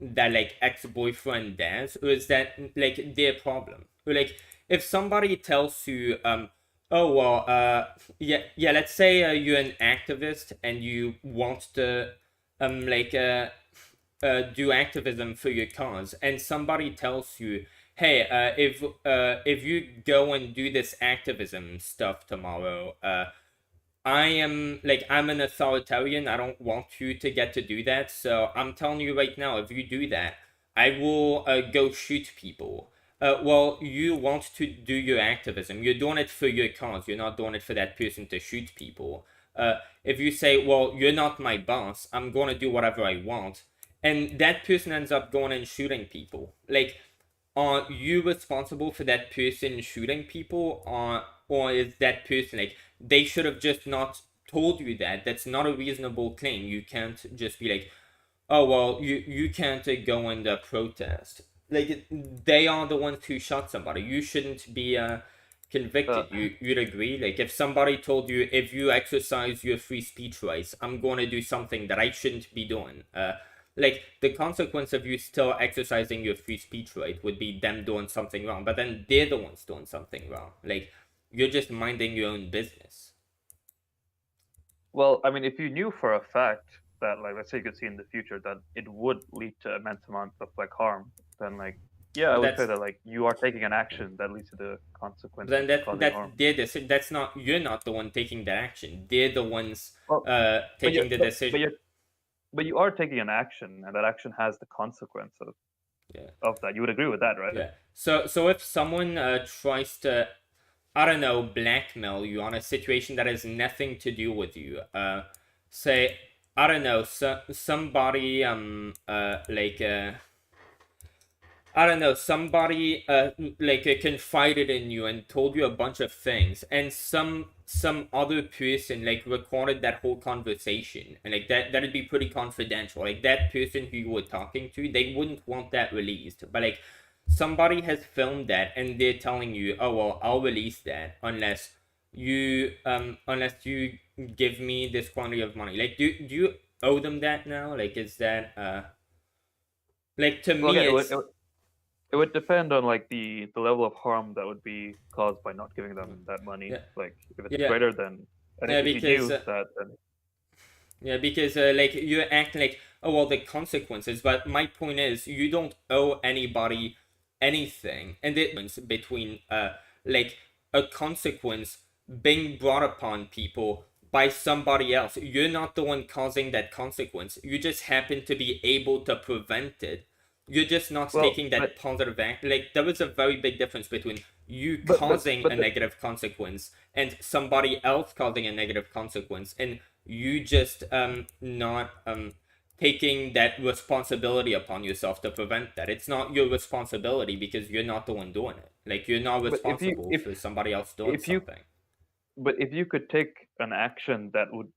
that like ex-boyfriend does, or is that like their problem? Or like if somebody tells you oh well yeah, let's say you're an activist and you want to like do activism for your cause, and somebody tells you, hey, if you go and do this activism stuff tomorrow, I'm an authoritarian. I don't want you to get to do that. So I'm telling you right now, if you do that, I will go shoot people. Well, you want to do your activism. You're doing it for your cause. You're not doing it for that person to shoot people. If you say, well, you're not my boss, I'm going to do whatever I want, and that person ends up going and shooting people. Like, are you responsible for that person shooting people, or is that person like they should have just not told you that? That's not a reasonable claim. You can't just be like, oh well, you can't go and protest. Like they are the ones who shot somebody. You shouldn't be Uh, convicted. You'd agree? Like if somebody told you, if you exercise your free speech rights, I'm going to do something that I shouldn't be doing. Like the consequence of you still exercising your free speech right would be them doing something wrong, but then they're the ones doing something wrong. Like you're just minding your own business. well, I mean, if you knew for a fact that, like, let's say you could see in the future that it would lead to immense amounts of like harm, then like, yeah, I But would say that's that like you are taking an action that leads to the consequence of then that causing that harm. they're that's not, you're not the one taking that action. They're the ones Well, but you taking the but, decision. but you but you are taking an action, and that action has the consequence Yeah. of that. You would agree with that, right? Yeah. So if someone tries to, I don't know, blackmail you on a situation that has nothing to do with you, say, I don't know, somebody like I don't know, somebody like confided in you and told you a bunch of things, and some other person like recorded that whole conversation, and like that'd be pretty confidential. Like that person who you were talking to, they wouldn't want that released, but like somebody has filmed that and they're telling you, oh well, I'll release that unless you give me this quantity of money. Like do you owe them that now? Like is that like to Well, me again, it's It would depend on like the level of harm that would be caused by not giving them that money. Yeah, Like if it's yeah, greater than, I think yeah, if you because knew that, then yeah, because like you act like, oh well, the consequences. But my point is, you don't owe anybody anything, and the difference between like a consequence being brought upon people by somebody else. You're not the one causing that consequence. You just happen to be able to prevent it. You're just not well, taking that positive act. Like there is a very big difference between you but causing a the, negative consequence and somebody else causing a negative consequence, and you just not taking that responsibility upon yourself to prevent that. It's not your responsibility because you're not the one doing it. Like you're not but responsible for somebody else doing if you something. but if you could take an action that would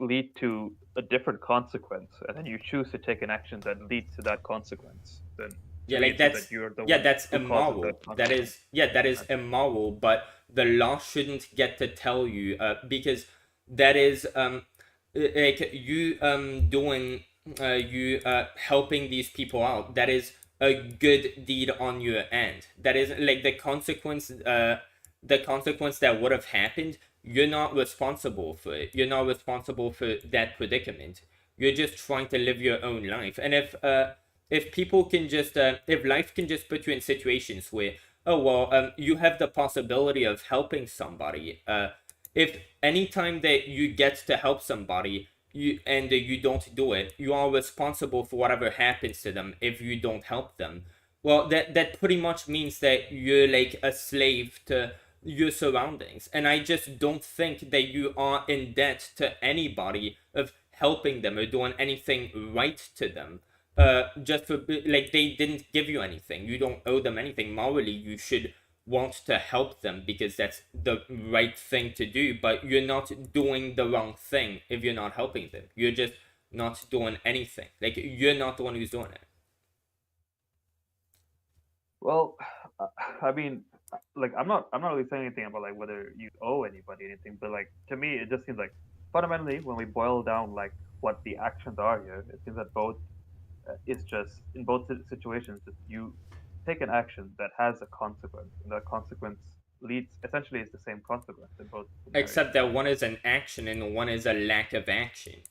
lead to a different consequence, and then you choose to take an action that leads to that consequence, then to Yeah, me like it seems that that's you're the yeah, one that's who causes that immoral. That consequence. is yeah, that is immoral. But the law shouldn't get to tell you because that is like you doing you helping these people out. That is a good deed on your end. That is like the consequence that would have happened. You're not responsible for it. You're not responsible for that predicament. You're just trying to live your own life. And if people can just if life can just put you in situations where, oh well, you have the possibility of helping somebody, if anytime that you get to help somebody, you don't do it, you are responsible for whatever happens to them if you don't help them. Well, that pretty much means that you're like a slave to your surroundings, and I just don't think that you are in debt to anybody of helping them or doing anything right to them. Just for like they didn't give you anything, you don't owe them anything. Morally, you should want to help them because that's the right thing to do, but you're not doing the wrong thing if you're not helping them. You're just not doing anything. Like you're not the one who's doing it. Well, I mean, like I'm not really saying anything about like whether you owe anybody anything, but like to me, it just seems like fundamentally when we boil down like what the actions are here, it seems that both is just in both situations, just you take an action that has a consequence, and that consequence leads essentially is the same consequence in both scenarios. Except that one is an action and one is a lack of action.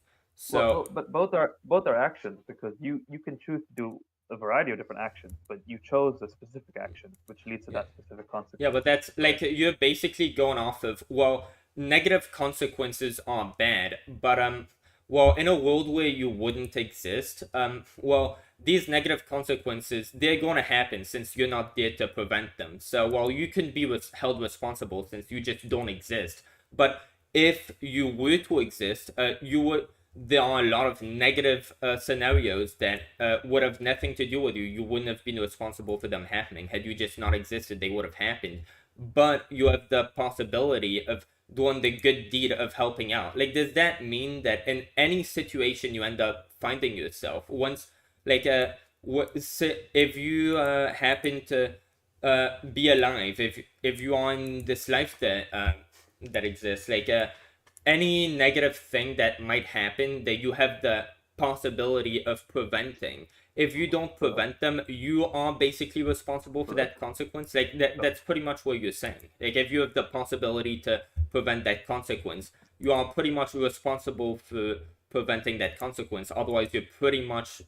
Well, So but both are actions because you can choose to do a variety of different actions, but you chose a specific action which leads to yeah, that specific yeah, consequence, but that's right? like you're basically going off of, well, negative consequences are bad, but well, in a world where you wouldn't exist, well, these negative consequences, they're going to happen since you're not there to prevent them. So while you can be held responsible since you just don't exist, but if you were to exist, you would there are a lot of negative scenarios that would have nothing to do with you. You wouldn't have been responsible for them happening. Had you just not existed, they would have happened. But you have the possibility of doing the good deed of helping out. Like, does that mean that in any situation you end up finding yourself, once, like, if you happen to be alive, if you are in this life that exists, like, any negative thing that might happen that you have the possibility of preventing, if you don't So, prevent them, you are basically responsible for right. that consequence. Like that's pretty much what you're saying. Like if you have the possibility to prevent that consequence, you are pretty much responsible for preventing that consequence. Otherwise you're pretty much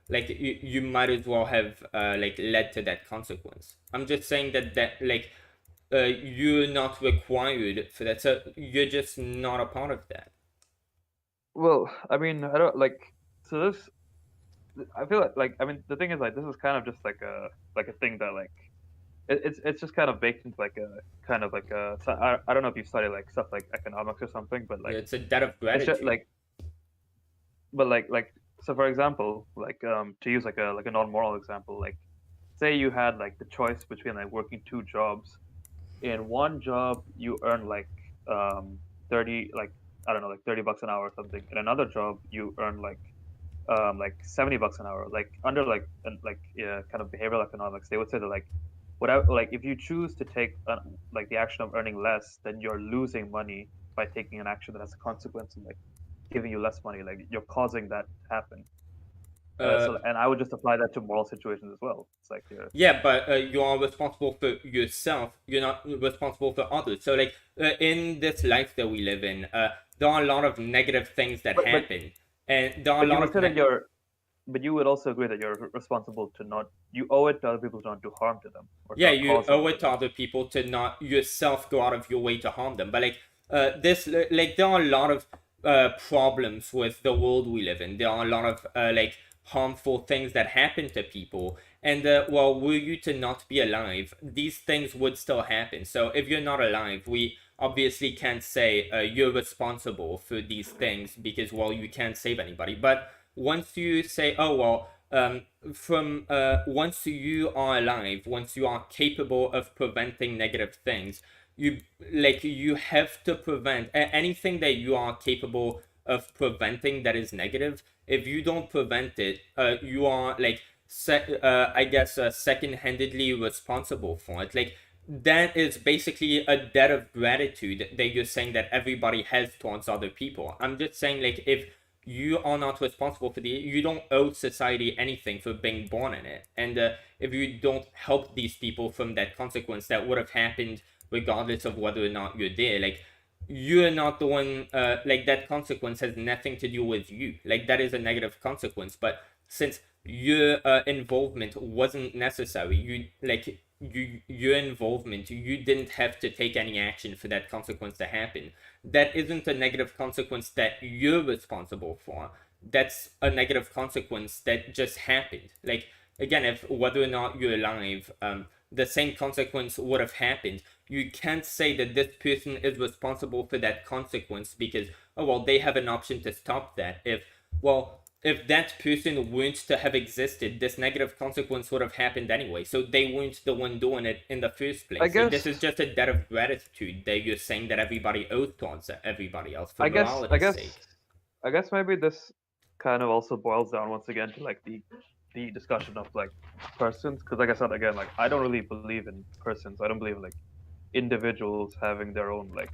like you might as well have like led to that consequence. I'm just saying that like you're not required for that. So you're just not a part of that. Well, I mean, I don't like so this. I feel like I mean the thing is like this is kind of just like a thing that like it's just kind of baked into like a kind of like a so I don't know if you study like stuff like economics or something, but Yeah, like it's a debt of it's just gratitude. like but like so for example like to use like a non-moral example, like say you had like the choice between like working two jobs. In one job you earn um 30 like I don't know like 30 bucks an hour or something. In another job you earn like 70 bucks an hour. Like under like yeah, kind of behavioral economics, they would say that like whatever like if you choose to take like the action of earning less, then you're losing money by taking an action that has a consequence of like giving you less money. Like you're causing that to happen. And I would just apply that to moral situations as well. It's like Yeah, but you are responsible for yourself. You're not responsible for others. So, like, in this life that we live in, there are a lot of negative things that but but happen, and there are a but you lot would of say that but you would also agree that you're responsible to not, you owe it to other people to not do harm to them or to yeah, not you cause harm owe to it to them. other people to not yourself go out of your way to harm them. But like, like, there are a lot of problems with the world we live in. There are a lot of like harmful things that happen to people. And well, were you to not be alive, these things would still happen. So if you're not alive, we obviously can't say you're responsible for these things because, well, you can't save anybody. But once you say, oh, well, from once you are alive, once you are capable of preventing negative things, you have to prevent anything that you are capable of preventing that is negative. If you don't prevent it, you are like I guess second-handedly responsible for it. Like, that is basically a debt of gratitude that you're saying that everybody has towards other people. I'm just saying, like, if you are not responsible for you don't owe society anything for being born in it. And if you don't help these people from that consequence that would have happened regardless of whether or not you're there, like, you're not the one, like, that consequence has nothing to do with you. Like, that is a negative consequence. But since your involvement wasn't necessary, your involvement, you didn't have to take any action for that consequence to happen. That isn't a negative consequence that you're responsible for. That's a negative consequence that just happened. Like, again, if whether or not you're alive, the same consequence would have happened. You can't say that this person is responsible for that consequence because, oh, well, they have an option to stop that. If that person weren't to have existed, this negative consequence would have happened anyway. So they weren't the one doing it in the first place. I So guess this is just a debt of gratitude that you're saying that everybody owes towards everybody else for I guess I morality's guess sake. I guess maybe this kind of also boils down once again to like the discussion of like persons, because like I said again, like I don't really believe in persons. I don't believe in like individuals having their own like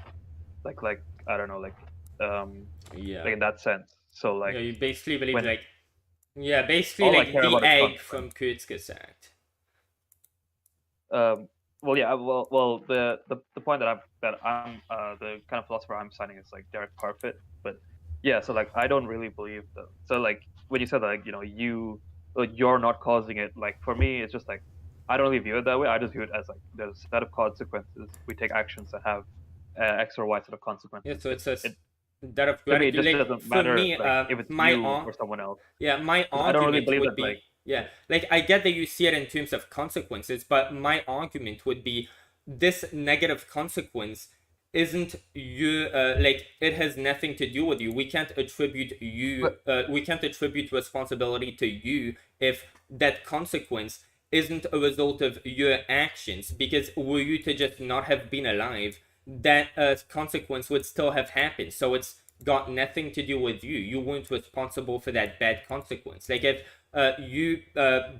I don't know Yeah. like in that sense. So Yeah, like you basically believe when like, yeah, basically all I like care the about is egg consequence. from Kurzgesagt. Act. Well, yeah, well, the point that I'm the kind of philosopher I'm citing is like Derek Parfit, but yeah, so like I don't really believe that. So like when you said like you're not causing it, like for me it's just like I don't really view it that way. I just view it as like there's a set of consequences. We take actions that have X or Y set of consequences. Yeah, so it's a It debt of to me it gratitude. just Like, doesn't for matter me, like if it's my you or someone else. yeah, my 'Cause I don't really argument believe would that like be, yeah, like, I get that you see it in terms of consequences, but my argument would be this negative consequence isn't you, like, it has nothing to do with you. We can't attribute we can't attribute responsibility to you if that consequence isn't a result of your actions, because were you to just not have been alive, that consequence would still have happened. So it's got nothing to do with you. You weren't responsible for that bad consequence. Like, if you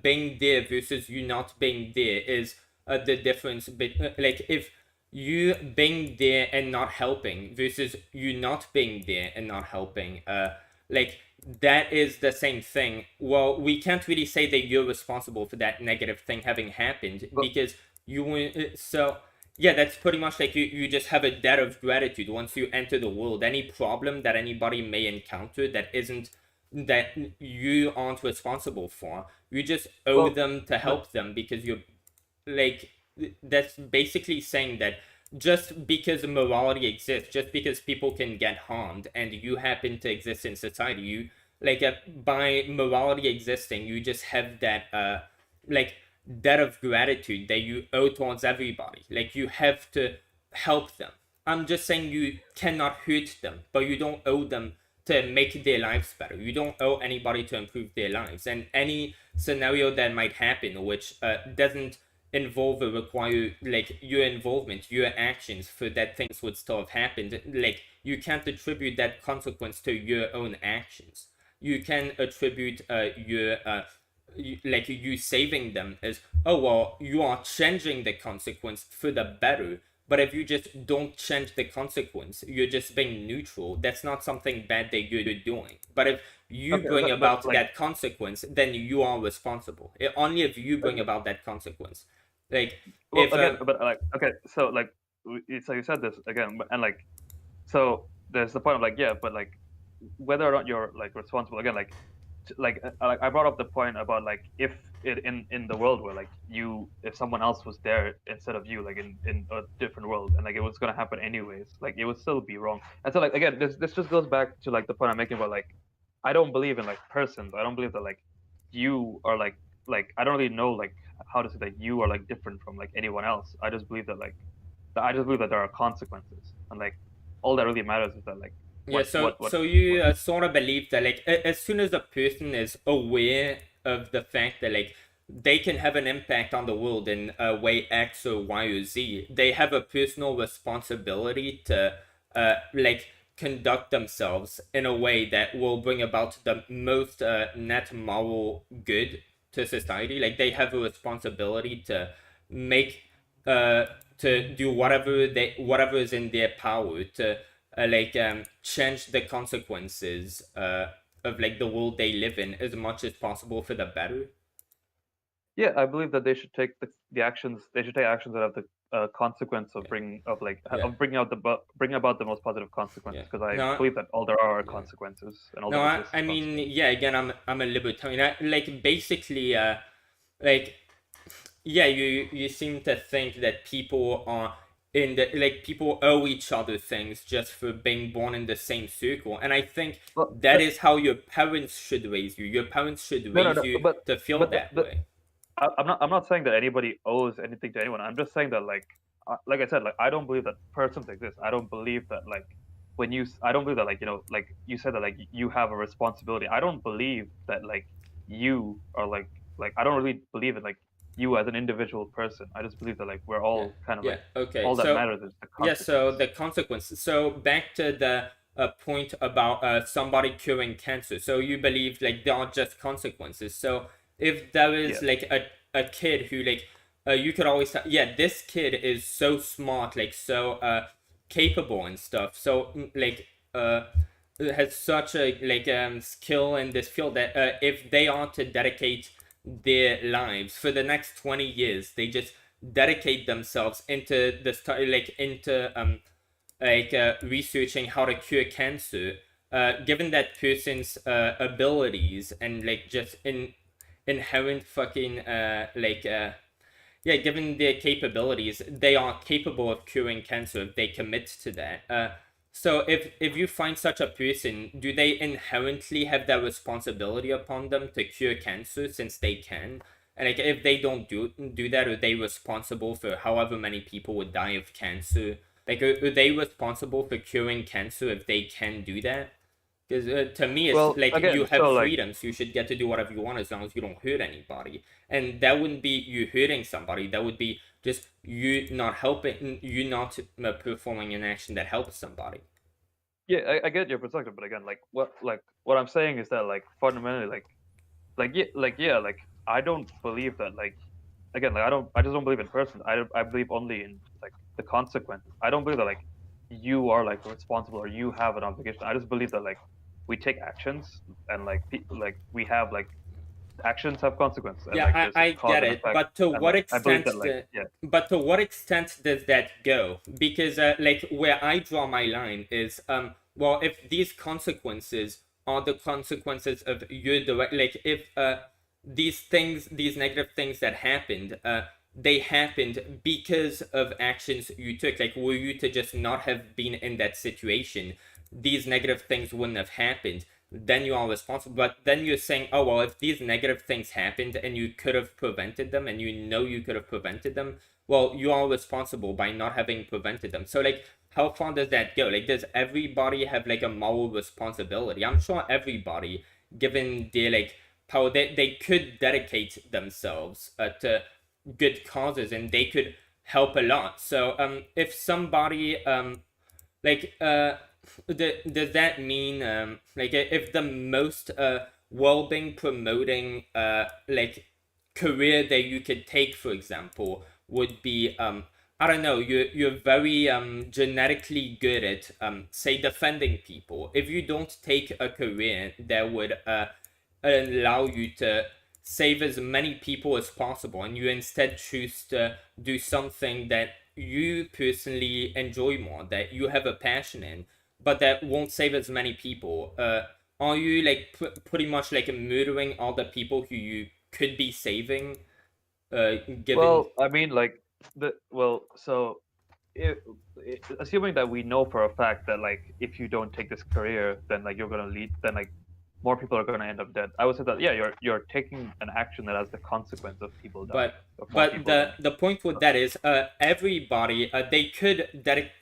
being there versus you not being there is the difference. Like, if you being there and not helping versus you not being there and not helping, like, that is the same thing. Well, we can't really say that you're responsible for that negative thing having happened but because you weren't. So yeah, that's pretty much like you just have a debt of gratitude once you enter the world. Any problem that anybody may encounter that isn't, that you aren't responsible for, you just owe well them to but help them because you're, like, that's basically saying that just because morality exists, just because people can get harmed and you happen to exist in society, you, like, by morality existing, you just have that like, debt of gratitude that you owe towards everybody. Like, you have to help them. I'm just saying you cannot hurt them, but you don't owe them to make their lives better. You don't owe anybody to improve their lives. And any scenario that might happen, which doesn't involve or require, like, your involvement, your actions, for that things would still have happened. Like, you can't attribute that consequence to your own actions. You can attribute your like, you saving them as, oh, well, you are changing the consequence for the better. But if you just don't change the consequence, you're just being neutral. That's not something bad that you're doing. But if you Okay, bring but about like that consequence, then you are responsible. Only if you bring about that consequence. Like well if again, but like okay, so like so you said this again, and like so there's the point of like yeah, but like whether or not you're like responsible again, like I brought up the point about like if it in the world where like you if someone else was there instead of you like in a different world and like it was gonna happen anyways like it would still be wrong and so like again this just goes back to like the point I'm making about like I don't believe in like persons. I don't believe that like you are like I don't really know like how to say that you are like different from like anyone else. I just believe that like I just believe that there are consequences and like all that really matters is that like Yeah, what so what what so you what sort of believe that like as soon as a person is aware of the fact that like they can have an impact on the world in a way X or Y or Z, they have a personal responsibility to like conduct themselves in a way that will bring about the most net moral good to society. Like they have a responsibility to make uh to do whatever is in their power to change the consequences of like the world they live in as much as possible for the better. Yeah, I believe that they should take the actions. They should take actions that have the consequence of Yeah, yeah, bringing out bringing about the most positive consequences. yeah. Because I No, believe that all there are yeah. consequences, and all No, that exists I is mean, consequences. yeah. Again, I'm a libertarian. Like basically, like yeah, you seem to think that people are in the like people owe each other things just for being born in the same circle, and I think Well, that is how your parents should raise you. Your parents should no, no, raise no. you to feel But that way. I'm not saying that anybody owes anything to anyone. I'm just saying that like I said, like I don't believe that persons exist. I don't believe that like I don't believe that like like you said that like you have a responsibility. I don't believe that like you are like I don't really believe in like you as an individual person. I just believe that like we're Yeah, all kind of yeah, like okay. all that So, matters is the yeah, so consequence. the consequences. So back to the point about somebody curing cancer. So you believe like there are just consequences. So if there is Yeah. like a kid who like you could always yeah, this kid is so smart, like so capable and stuff. So has such a skill in this field that if they are to dedicate their lives for the next 20 years, they just dedicate themselves into the study like into researching how to cure cancer, given that person's abilities and like just inherent fucking yeah, given their capabilities, they are capable of curing cancer if they commit to that. So if you find such a person, do they inherently have that responsibility upon them to cure cancer since they can? And like if they don't do that, are they responsible for however many people would die of cancer? Like are they responsible for curing cancer if they can do that? Because to me, it's Well, like you again, have so like freedoms. You should get to do whatever you want as long as you don't hurt anybody. And that wouldn't be you hurting somebody. That would be just you not helping, you not performing an action that helps somebody. yeah, I get your perspective, but again, like what I'm saying is that like fundamentally yeah, like I don't believe that like again like I just don't believe in persons. I believe only in like the consequences. I don't believe that like you are like responsible or you have an obligation. I just believe that like we take actions and like like we have like actions have consequences and Yeah, like there's a I cause get and it, effect but to and what like I believe extent that like yeah but to what extent does that go? Because like where I draw my line is well, if these consequences are the consequences of your direct like if these things, these negative things that happened, they happened because of actions you took. Like were you to just not have been in that situation, these negative things wouldn't have happened. Then you are responsible. But then you're saying, oh well, if these negative things happened and you could have prevented them, and you know you could have prevented them, well, you are responsible by not having prevented them. So like, how far does that go? Like, does everybody have like a moral responsibility? I'm sure everybody, given their like power, they could dedicate themselves to good causes and they could help a lot. So if somebody like does that mean like if the most well-being promoting career that you could take, for example, would be I don't know, you're very genetically good at say defending people. If you don't take a career that would allow you to save as many people as possible, and you instead choose to do something that you personally enjoy more, that you have a passion in, but that won't save as many people, are you like pretty much like murdering all the people who you could be saving, given? Well, I mean, like so if, assuming that we know for a fact that like if you don't take this career, then like you're gonna lead, then like more people are gonna end up dead. I would say that yeah, you're taking an action that has the consequence of people dying, but of more but people the dying. the point with that is everybody they could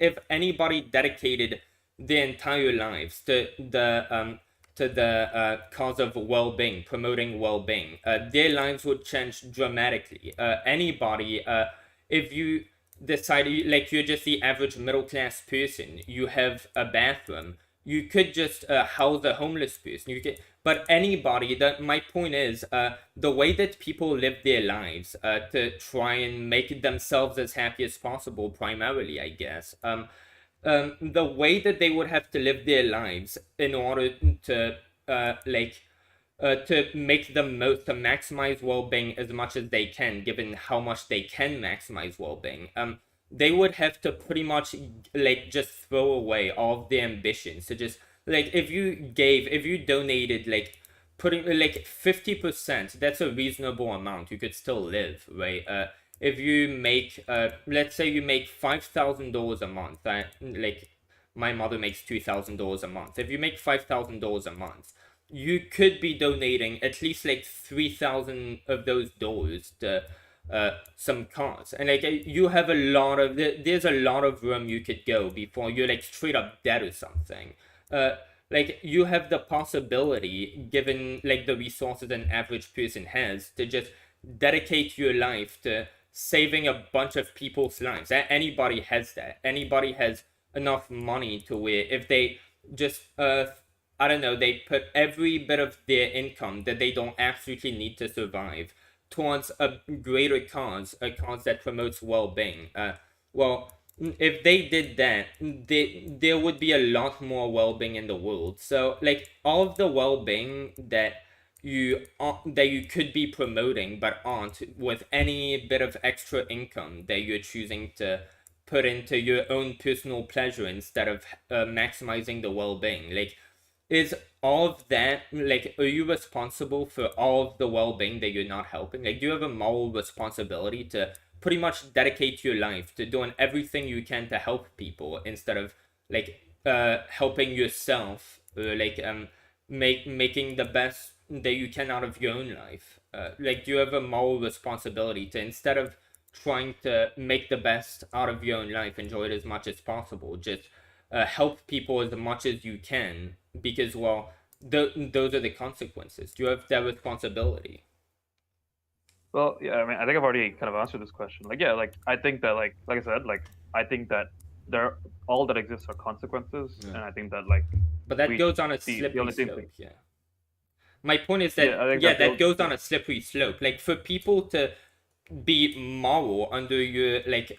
if anybody dedicated their entire lives to the cause of well-being, promoting well-being, their lives would change dramatically. Anybody if you decide like you're just the average middle class person, you have a bathroom, you could just house a homeless person. You could, but anybody. That my point is, the way that people live their lives to try and make themselves as happy as possible, primarily, I guess. The way that they would have to live their lives in order to to make the most to maximize well-being as much as they can, given how much they can maximize well-being. They would have to pretty much like just throw away all of their ambitions. So just like if you donated like putting like 50%, that's a reasonable amount. You could still live, right? If you make let's say you make $5,000 a month, like my mother makes $2,000 a month. If you make $5,000 a month, you could be donating at least like 3,000 of those dollars to some cause, and like you have a lot of there's a lot of room you could go before you're like straight up dead or something. uh like you have the possibility, given like the resources an average person has, to just dedicate your life to saving a bunch of people's lives. Anybody has that. Anybody has enough money to where if they just I don't know, they put every bit of their income that they don't absolutely need to survive towards a greater cause, a cause that promotes well-being. Well, if they did that, there would be a lot more well-being in the world. So, like all of the well-being that you could be promoting but aren't, with any bit of extra income that you're choosing to put into your own personal pleasure instead of maximizing the well-being, like is all of that, like are you responsible for all of the well-being that you're not helping? Like do you have a moral responsibility to pretty much dedicate your life to doing everything you can to help people instead of like helping yourself, or like making the best that you can out of your own life? Like do you have a moral responsibility to, instead of trying to make the best out of your own life, enjoy it as much as possible, just help people as much as you can, because well those are the consequences. Do you have that responsibility? Well, yeah, I mean, I think I've already kind of answered this question. Like, yeah, like I think that, like I said, like I think that there all that exists are consequences, Yeah. and I think that like But that we goes on a the slippery only thing, slope. Yeah, my point is that yeah, I think yeah, that that goes on yeah. a slippery slope. Like for people to be moral under your like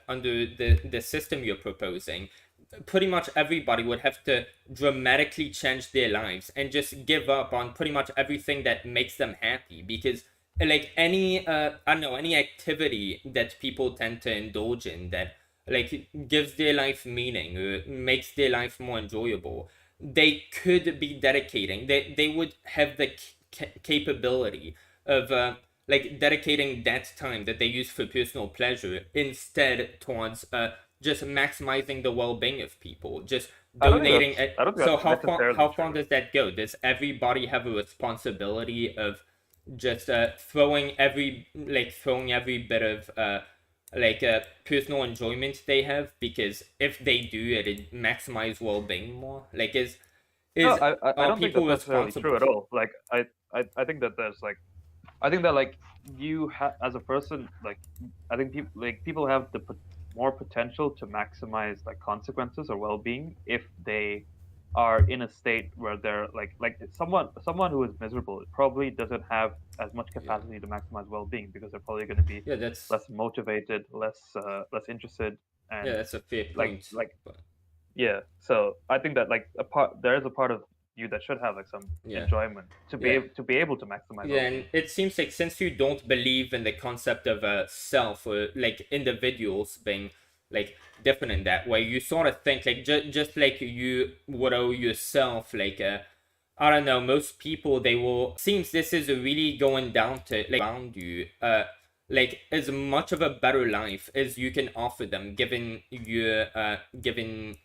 under the system you're proposing, pretty much everybody would have to dramatically change their lives and just give up on pretty much everything that makes them happy, because like any I don't know, any activity that people tend to indulge in that like gives their life meaning or makes their life more enjoyable, they could be dedicating, they would have the capability of like dedicating that time that they use for personal pleasure instead towards just maximizing the well-being of people, just donating it. I don't think So that's necessarily how far true. does that go? Does everybody have a responsibility of just throwing every bit of personal enjoyment they have, because if they do it, it maximize well-being more? Like No, is I are don't think people that's necessarily true responsible? at all. Like I think that there's like I think that like as a person, like I think people have the more potential to maximize like consequences or well-being if they are in a state where they're like someone who is miserable probably doesn't have as much Yeah. capacity to maximize well-being because they're probably going to be Yeah, that's less motivated, less interested, yeah, and that's a fair like point. like But yeah. So I think that like there is a part of you that should have like some yeah. enjoyment Yeah. to be able to maximize Yeah, and well-being. it seems like since you don't believe in the concept of a self or like individuals being like different in that way, you sort of think like just like you would owe yourself like I don't know, most people they will seems this is really going down to like around you like as much of a better life as you can offer them given your given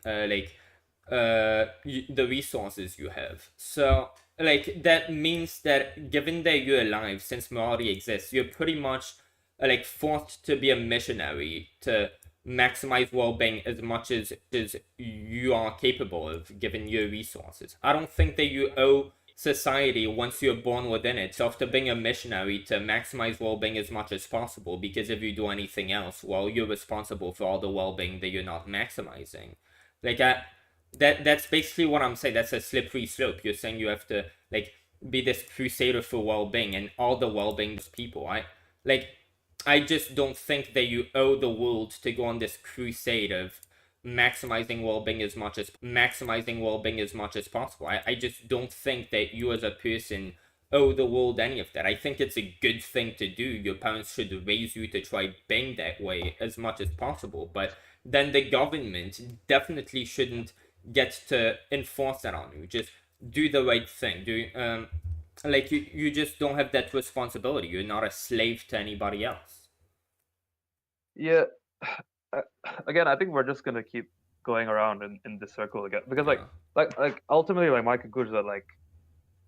the resources you have. So like that means that given that you're alive since morality exists, you're pretty much like forced to be a missionary to maximize well-being as much as you are capable of given your resources. I don't think that you owe society once you're born within itself to being a missionary to maximize well-being as much as possible, because if you do anything else, well, you're responsible for all the well-being that you're not maximizing. Like that's basically what I'm saying. That's a slippery slope. You're saying you have to like be this crusader for well-being and all the well-being of people. I just don't think that you owe the world to go on this crusade of maximizing well-being as much as possible. I just don't think that you as a person owe the world any of that. I think it's a good thing to do. Your parents should raise you to try being that way as much as possible, but then the government definitely shouldn't get to enforce that on you. Just do the right thing. Like you just don't have that responsibility. You're not a slave to anybody else. Yeah. Again, I think we're just gonna keep going around in this circle again because Yeah. like ultimately like my conclusion is that like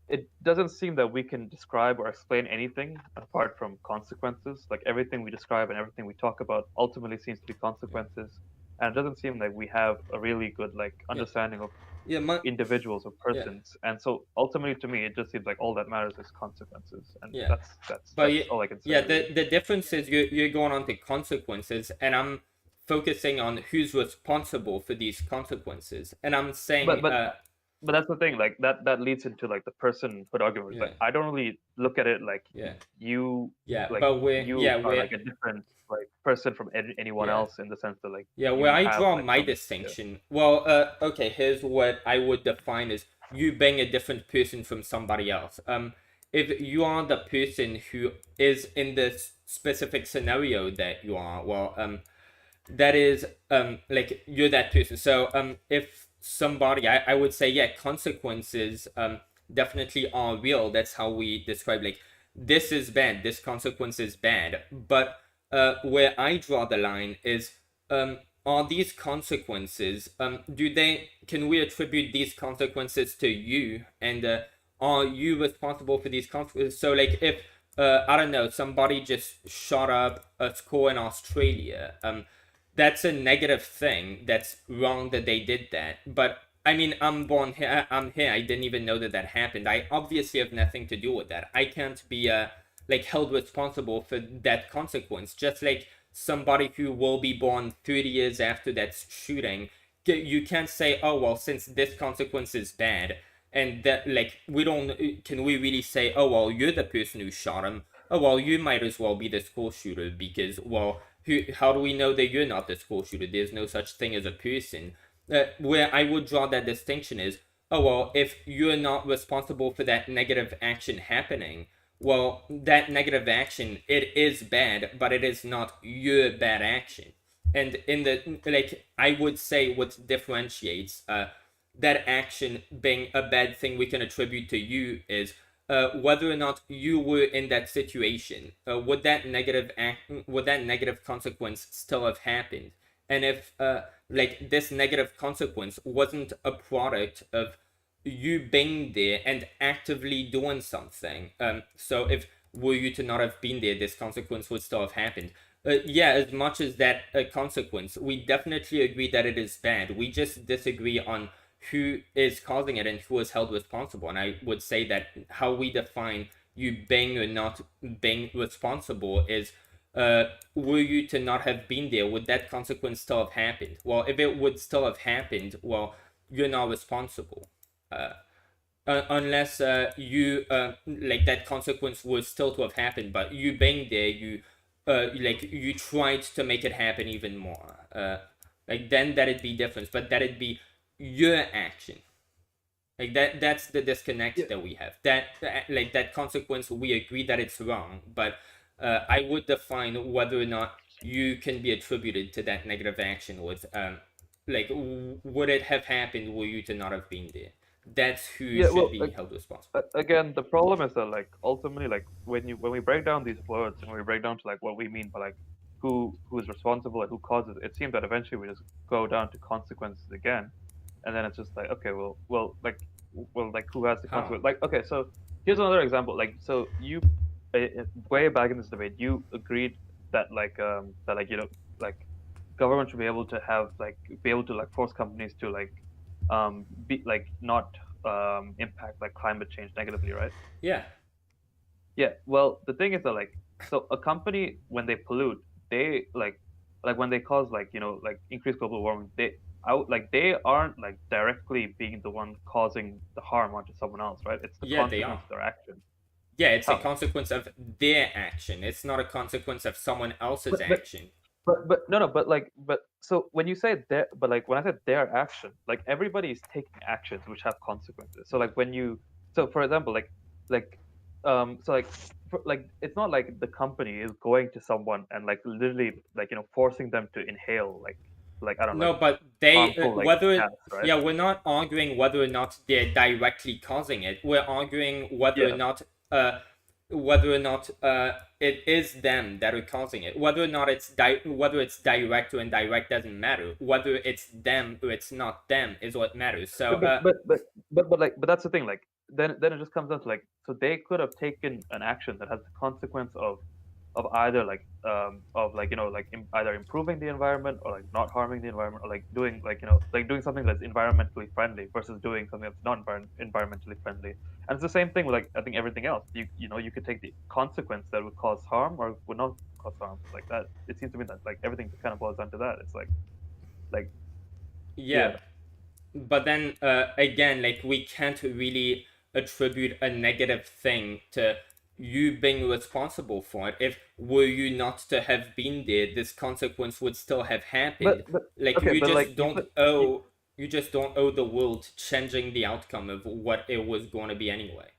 it doesn't seem that we can describe or explain anything apart from consequences. Like everything we describe and everything we talk about ultimately seems to be consequences, and it doesn't seem like we have a really good like Yeah. understanding of Yeah. individuals or Yeah. persons. And so ultimately, to me, it just seems like all that matters is consequences, and Yeah. But that's all I can say. yeah, Really. the difference is you're going on to consequences, and I'm focusing on who's responsible for these consequences. And I'm But saying, but but that's the thing. Like that leads into like the personhood argument. yeah, Like I don't really look at it like yeah, you yeah. like But you are like a different like person from anyone yeah. else in the sense that like Yeah, where you I have draw like my some yeah. distinction, well, okay, here's what I would define as you being a different person from somebody else. If you are the person who is in this specific scenario that you are, well, that is, like you're that person. So, if somebody, I would say, yeah, consequences, definitely are real. That's how we describe like this is bad, this consequence is bad. But where I draw the line is are these consequences do they can we attribute these consequences to you, and are you responsible for these consequences? So like if I don't know, somebody just shot up a school in Australia, that's a negative thing. That's wrong that they did that. But I mean, I'm born here. I'm here. I didn't even know that that happened. I obviously have nothing to do with that. I can't be like held responsible for that consequence. Just like somebody who will be born 30 years after that shooting, you can't say, oh well, since this consequence is bad, and that like we don't. Can we really say, oh well, you're the person who shot him? Oh well, you might as well be the school shooter because well, how do we know that you're not the school shooter? There's no such thing as a person. Where I would draw that distinction is, oh well, if you're not responsible for that negative action happening, well, that negative action, it is bad, but it is not your bad action. And in the like, I would say what differentiates that action being a bad thing we can attribute to you is whether or not you were in that situation. Would that negative consequence still have happened? And if like this negative consequence wasn't a product of you being there and actively doing something, so if were you to not have been there, this consequence would still have happened. Yeah, as much as that consequence, we definitely agree that it is bad. We just disagree on who is causing it and who is held responsible. And I would say that how we define you being or not being responsible is were you to not have been there, would that consequence still have happened? Well, if it would still have happened, well, you're not responsible. Uh, Unless you like that consequence was still to have happened, but you being there, you tried to make it happen even more. Like then that'd be different, but that'd be your action. Like that's the disconnect Yeah. that we have. That like that consequence, we agree that it's wrong, but I would define whether or not you can be attributed to that negative action with like would it have happened were you to not have been there? That's who Yeah, should well, be held responsible. again, the problem is that like ultimately, like when we break down these words and we break down to like what we mean by like who is responsible and who causes, it seems that eventually we just go down to consequences again, and then it's just like okay, like who has the How? consequence? Like okay, so here's another example. Like so you way back in this debate, you agreed that like like government should be able to have like be able to like force companies to like be like not impact like climate change negatively, right? Yeah. Yeah. Well, the thing is that like so a company when they pollute, they like when they cause like like increased global warming, they aren't like directly being the one causing the harm onto someone else, right? It's the Yeah, they consequence are. of their action. Yeah, it's a How? consequence of their action. It's not a consequence of someone else's But but action. but no no but so when you say their but like when I said their action, like everybody is taking actions which have consequences. So like when you so for example like so like like it's not like the company is going to someone and like literally like forcing them to inhale like I don't know No, like but they harmful like whether gas, right? yeah, we're not arguing whether or not they're directly causing it. We're arguing Yeah. whether or not it is them that are causing it. Whether or not whether it's direct or indirect doesn't matter. Whether it's them or it's not them is what matters. So But but that's the thing. Like then it just comes down to like so they could have taken an action that has the consequence of either like like like either improving the environment or like not harming the environment or like doing like like doing something that's environmentally friendly versus doing something that's not environmentally friendly. And it's the same thing with like I think everything else. You could take the consequence that would cause harm or would not cause harm like that. It seems to me that like everything kind of boils down to that. It's like yeah, yeah. but then again, like we can't really attribute a negative thing to you being responsible for it. If were you not to have been there, this consequence would still have happened. But Like okay, but like you just don't owe the world changing the outcome of what it was going to be anyway.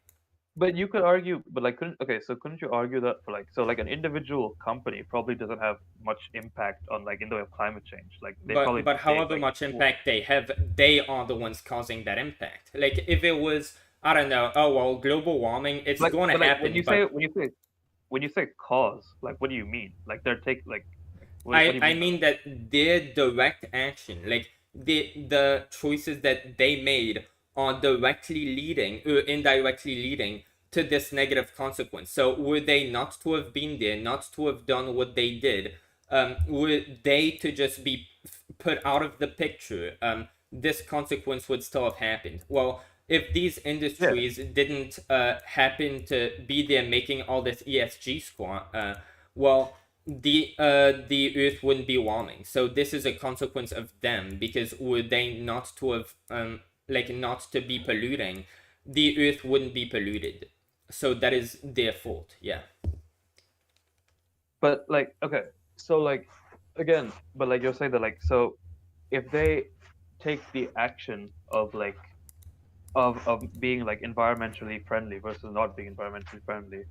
but you could argue, but like, couldn't you argue that for like, so like an individual company probably doesn't have much impact on like in the way of climate change. Like they probably But they however like much impact they have, they are the ones causing that impact. Like if it was, I don't know, oh well, global warming, it's like going to but like happen, but when you say cause, like what do you mean? Like they're take like, what do you I mean by mean that their direct action, like the choices that they made, are directly leading or indirectly leading to this negative consequence. So were they not to have been there, not to have done what they did, were they to just be put out of the picture, this consequence would still have happened. Well, if these yeah? industries didn't happen to be there making all this ESG score, well, the Earth wouldn't be warming. So this is a consequence of them, because were they not to have like not to be polluting, the Earth wouldn't be polluted. So that is their fault. Yeah. But like okay, so like again, but like you're saying that like so if they take the action of like of being like environmentally friendly versus not being environmentally friendly,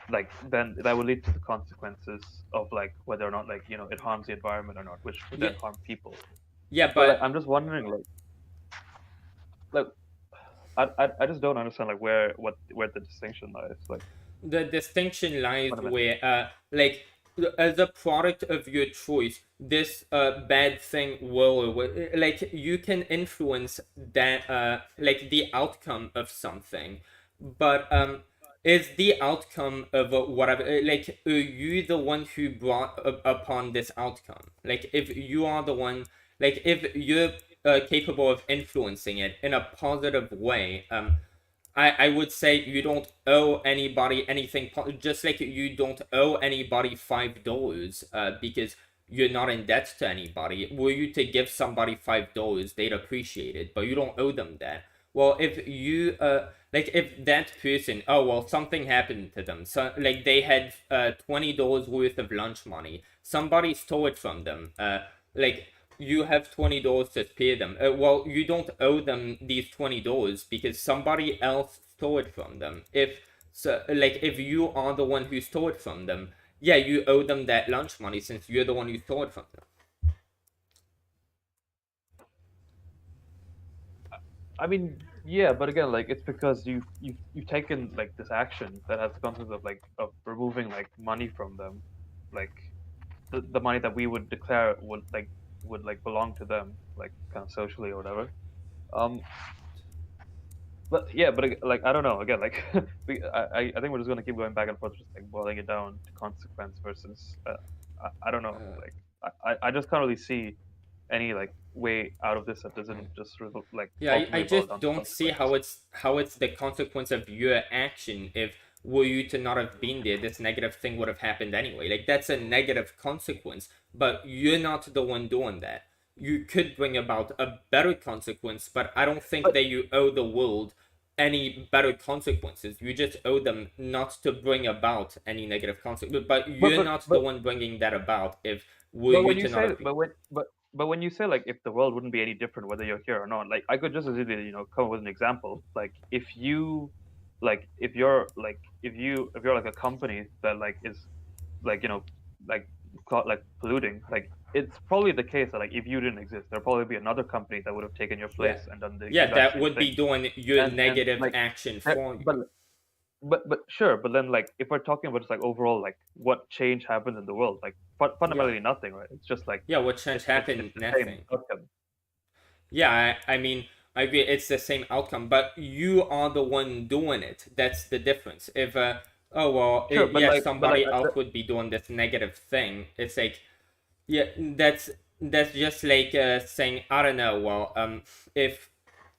like then that will lead to the consequences of like whether or not like it harms the environment or not, which would Yeah. then harm people. Yeah, But like but I'm just wondering like I just don't understand like where the distinction lies like the distinction lies fundamentally. where like as a product of your choice, this bad thing will like you can influence that like the outcome of something, but is the outcome of whatever like are you the one who brought upon this outcome? Like if you are the one, like if you're capable of influencing it in a positive way, I would say you don't owe anybody anything, just like you don't owe anybody $5, because you're not in debt to anybody. Were you to give somebody $5, they'd appreciate it, but you don't owe them that. Well, if you like if that person, oh well, something happened to them, so like they had $20 worth of lunch money, somebody stole it from them, like you have $20 to pay them. Well, you don't owe them these $20 because somebody else stole it from them. If so, like if you are the one who stole it from them, yeah, you owe them that lunch money since you're the one who stole it from them. I mean, yeah, but again, like it's because you've taken like this action that has the consequence of removing like money from them, like the money that we would declare would like belong to them, like kind of socially or whatever. Um, but yeah, but like I don't know. Again, like I think we're just gonna keep going back and forth, just like boiling it down to consequence versus. I don't know. Like I just can't really see any like way out of this that doesn't just like Yeah, I ultimately boil just down to don't see consequences. how it's the consequence of your action. If were you to not have been there, this negative thing would have happened anyway. Like that's a negative consequence, but you're not the one doing that. You could bring about a better consequence, but I don't think But that you owe the world any better consequences. You just owe them not to bring about any negative consequence. But but you're but not the but one bringing that about. If were but you when you to not say have been. but when you say like if the world wouldn't be any different whether you're here or not, like I could just as easily come up with an example. Like if you if you're if you're like a company that like is like like like polluting, like it's probably the case that like if you didn't exist there'd probably be another company that would have taken your Yeah, place and done the yeah, exact that same would be thing. doing your And negative like action eh, for but you. but sure, but then like if we're talking about just like overall like what change happens in the world, like Yeah, fundamentally nothing, right? It's just like yeah, what change it's happened? the same Nothing. outcome. Yeah, I mean, I agree, it's the same outcome, but you are the one doing it. That's the difference. If oh well, Sure, yeah, but like somebody else would be doing this negative thing. It's like, yeah, that's just like saying, I don't know, well, if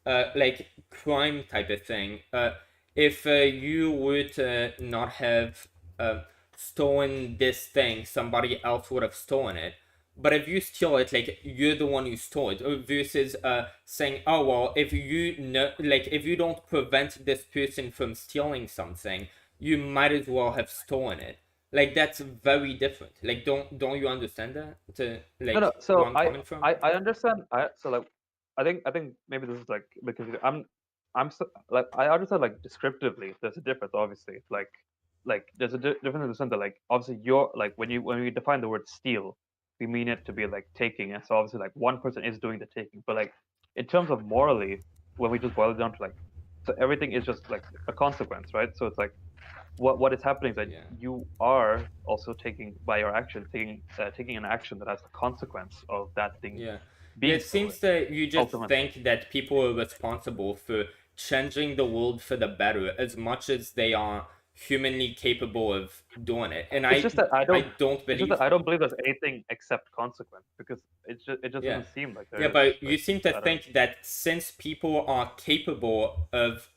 like crime type of thing, if you were to not have stolen this thing, somebody else would have stolen it. But if you steal it, like you're the one who stole it, versus saying, oh well, if you know, like if you don't prevent this person from stealing something, you might as well have stolen it. Like that's very different. Like don't you understand that? To no, no. like where So I'm coming from? I understand. So like I think maybe this is like because like I understand like descriptively. There's a difference, obviously. Like there's a difference in the sense that like obviously you're like when we define the word steal, we mean it to be like taking, and so obviously like one person is doing the taking. But like in terms of morally, when we just boil it down to like so everything is just like a consequence, right? So it's like what is happening is that Yeah. you are also taking by your action taking an action that has the consequence of that thing Yeah. Yeah, being it stolen seems that you just ultimately. think that people are responsible for changing the world for the better as much as they are humanly capable of doing it. And It's just that I don't believe I that. don't believe there's anything except consequence because it just Yeah. doesn't seem like Yeah, there is but you like seem to I don't think that since people are capable of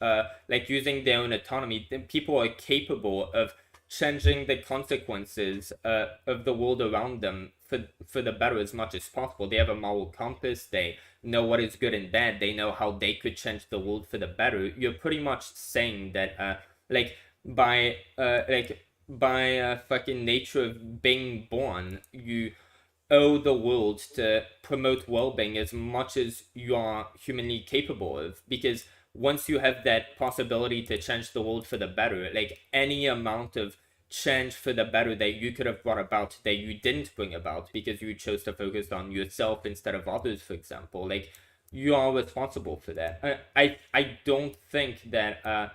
like using their own autonomy, then people are capable of changing the consequences of the world around them for the better as much as possible. They have a moral compass, they know what is good and bad, they know how they could change the world for the better. You're pretty much saying that like by fucking nature of being born, you owe the world to promote well-being as much as you are humanly capable of, because once you have that possibility to change the world for the better, like any amount of change for the better that you could have brought about that you didn't bring about because you chose to focus on yourself instead of others, for example, like you are responsible for that. I don't think that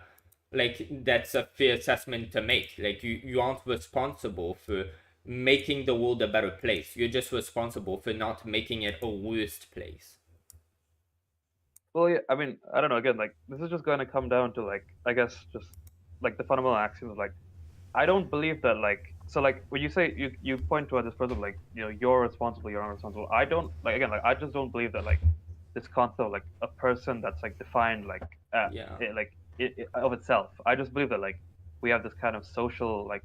like that's a fair assessment to make. Like you aren't responsible for making the world a better place. You're just responsible for not making it a worst place. well yeah I mean I don't know again like this is just going to come down to like I guess just like the fundamental axiom of like I don't believe that like so like when you say you point to this person like you're responsible you're not responsible I don't like again like I just don't believe that like this concept of like a person that's like defined like Yeah. of itself I just believe that like we have this kind of social like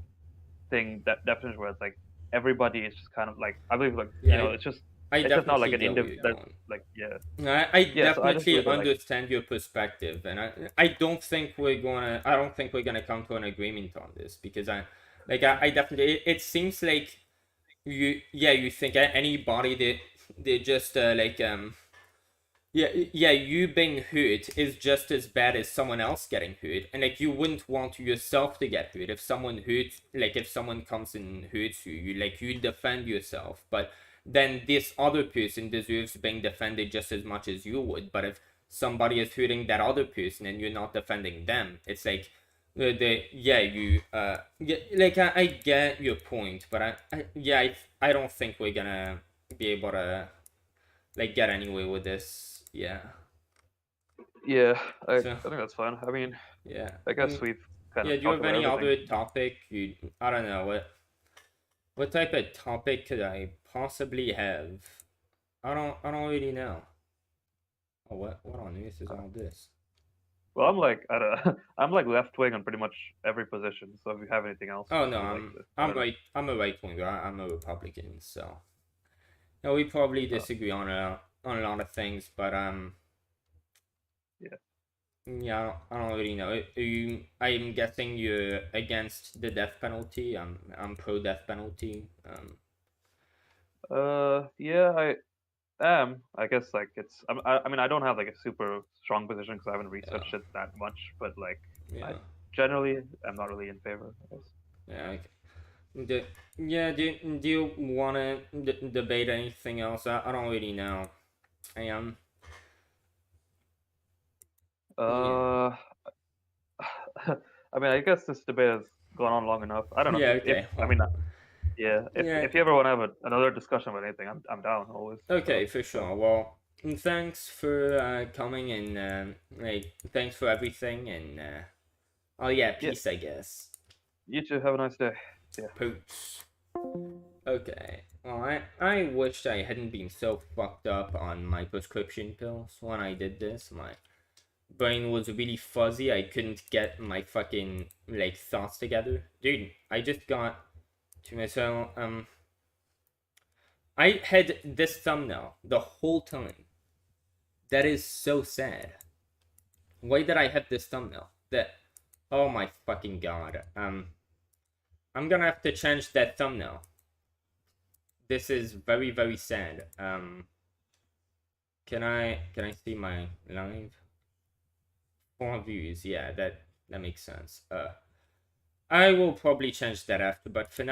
thing that definition where it's like everybody is just kind of like, I believe like Yeah, it's just I it's just not like definitely an get where you're individual. going. Like yeah, I yeah. So I just believe definitely that like understand your perspective, and I don't think we're gonna come to an agreement on this, because I definitely, it seems like you think anybody that they just yeah, you being hurt is just as bad as someone else getting hurt, and like you wouldn't want yourself to get hurt if someone hurts. Like if someone comes and hurts you, you defend yourself, but then this other person deserves being defended just as much as you would. But if somebody is hurting that other person and you're not defending them, it's like I get your point, but I don't think we're gonna be able to like get anywhere with this. Yeah. yeah, I So think that's fine. I mean, yeah. I guess we've kind Yeah. of Do you talked have about any everything. other topic? I don't know what type of topic could I possibly have? I don't really know. Oh, what on earth is all this? Well, I'm like I'm like left wing on pretty much every position. So if you have anything else Oh that no, you would like to, I don't know. I'm a right winger. I'm a Republican, so no, we probably Oh, disagree on a lot of things, but yeah. yeah, I don't really know. I'm guessing you're against the death penalty. I'm pro death penalty. Yeah, I am. I guess like I mean, I don't have like a super strong position because I haven't Yeah, researched it that much. But like, I yeah, generally am not really in favor, I guess. yeah. Do, yeah. Do you wanna debate anything else? I don't really know. I am. Yeah. Uh, I mean, I guess this debate has gone on long enough. I don't know Yeah. if Okay. I Well. mean, yeah. Yeah. If you ever want to have another discussion about anything, I'm down always. Okay, So for yeah, sure. Well, thanks for coming, and like thanks for everything, and oh yeah, yeah. peace, I guess. You too. Have a nice day. Yeah. Pooch. Okay. Well, I wished I hadn't been so fucked up on my prescription pills when I did this. My brain was really fuzzy. I couldn't get my fucking like thoughts together. Dude, I just got to myself. I had this thumbnail the whole time. That is so sad. Why did I have this thumbnail? That, oh my fucking god. I'm gonna have to change that thumbnail. This is very, very sad. Can I see my live? 4 views. Yeah, that makes sense. I will probably change that after, but for now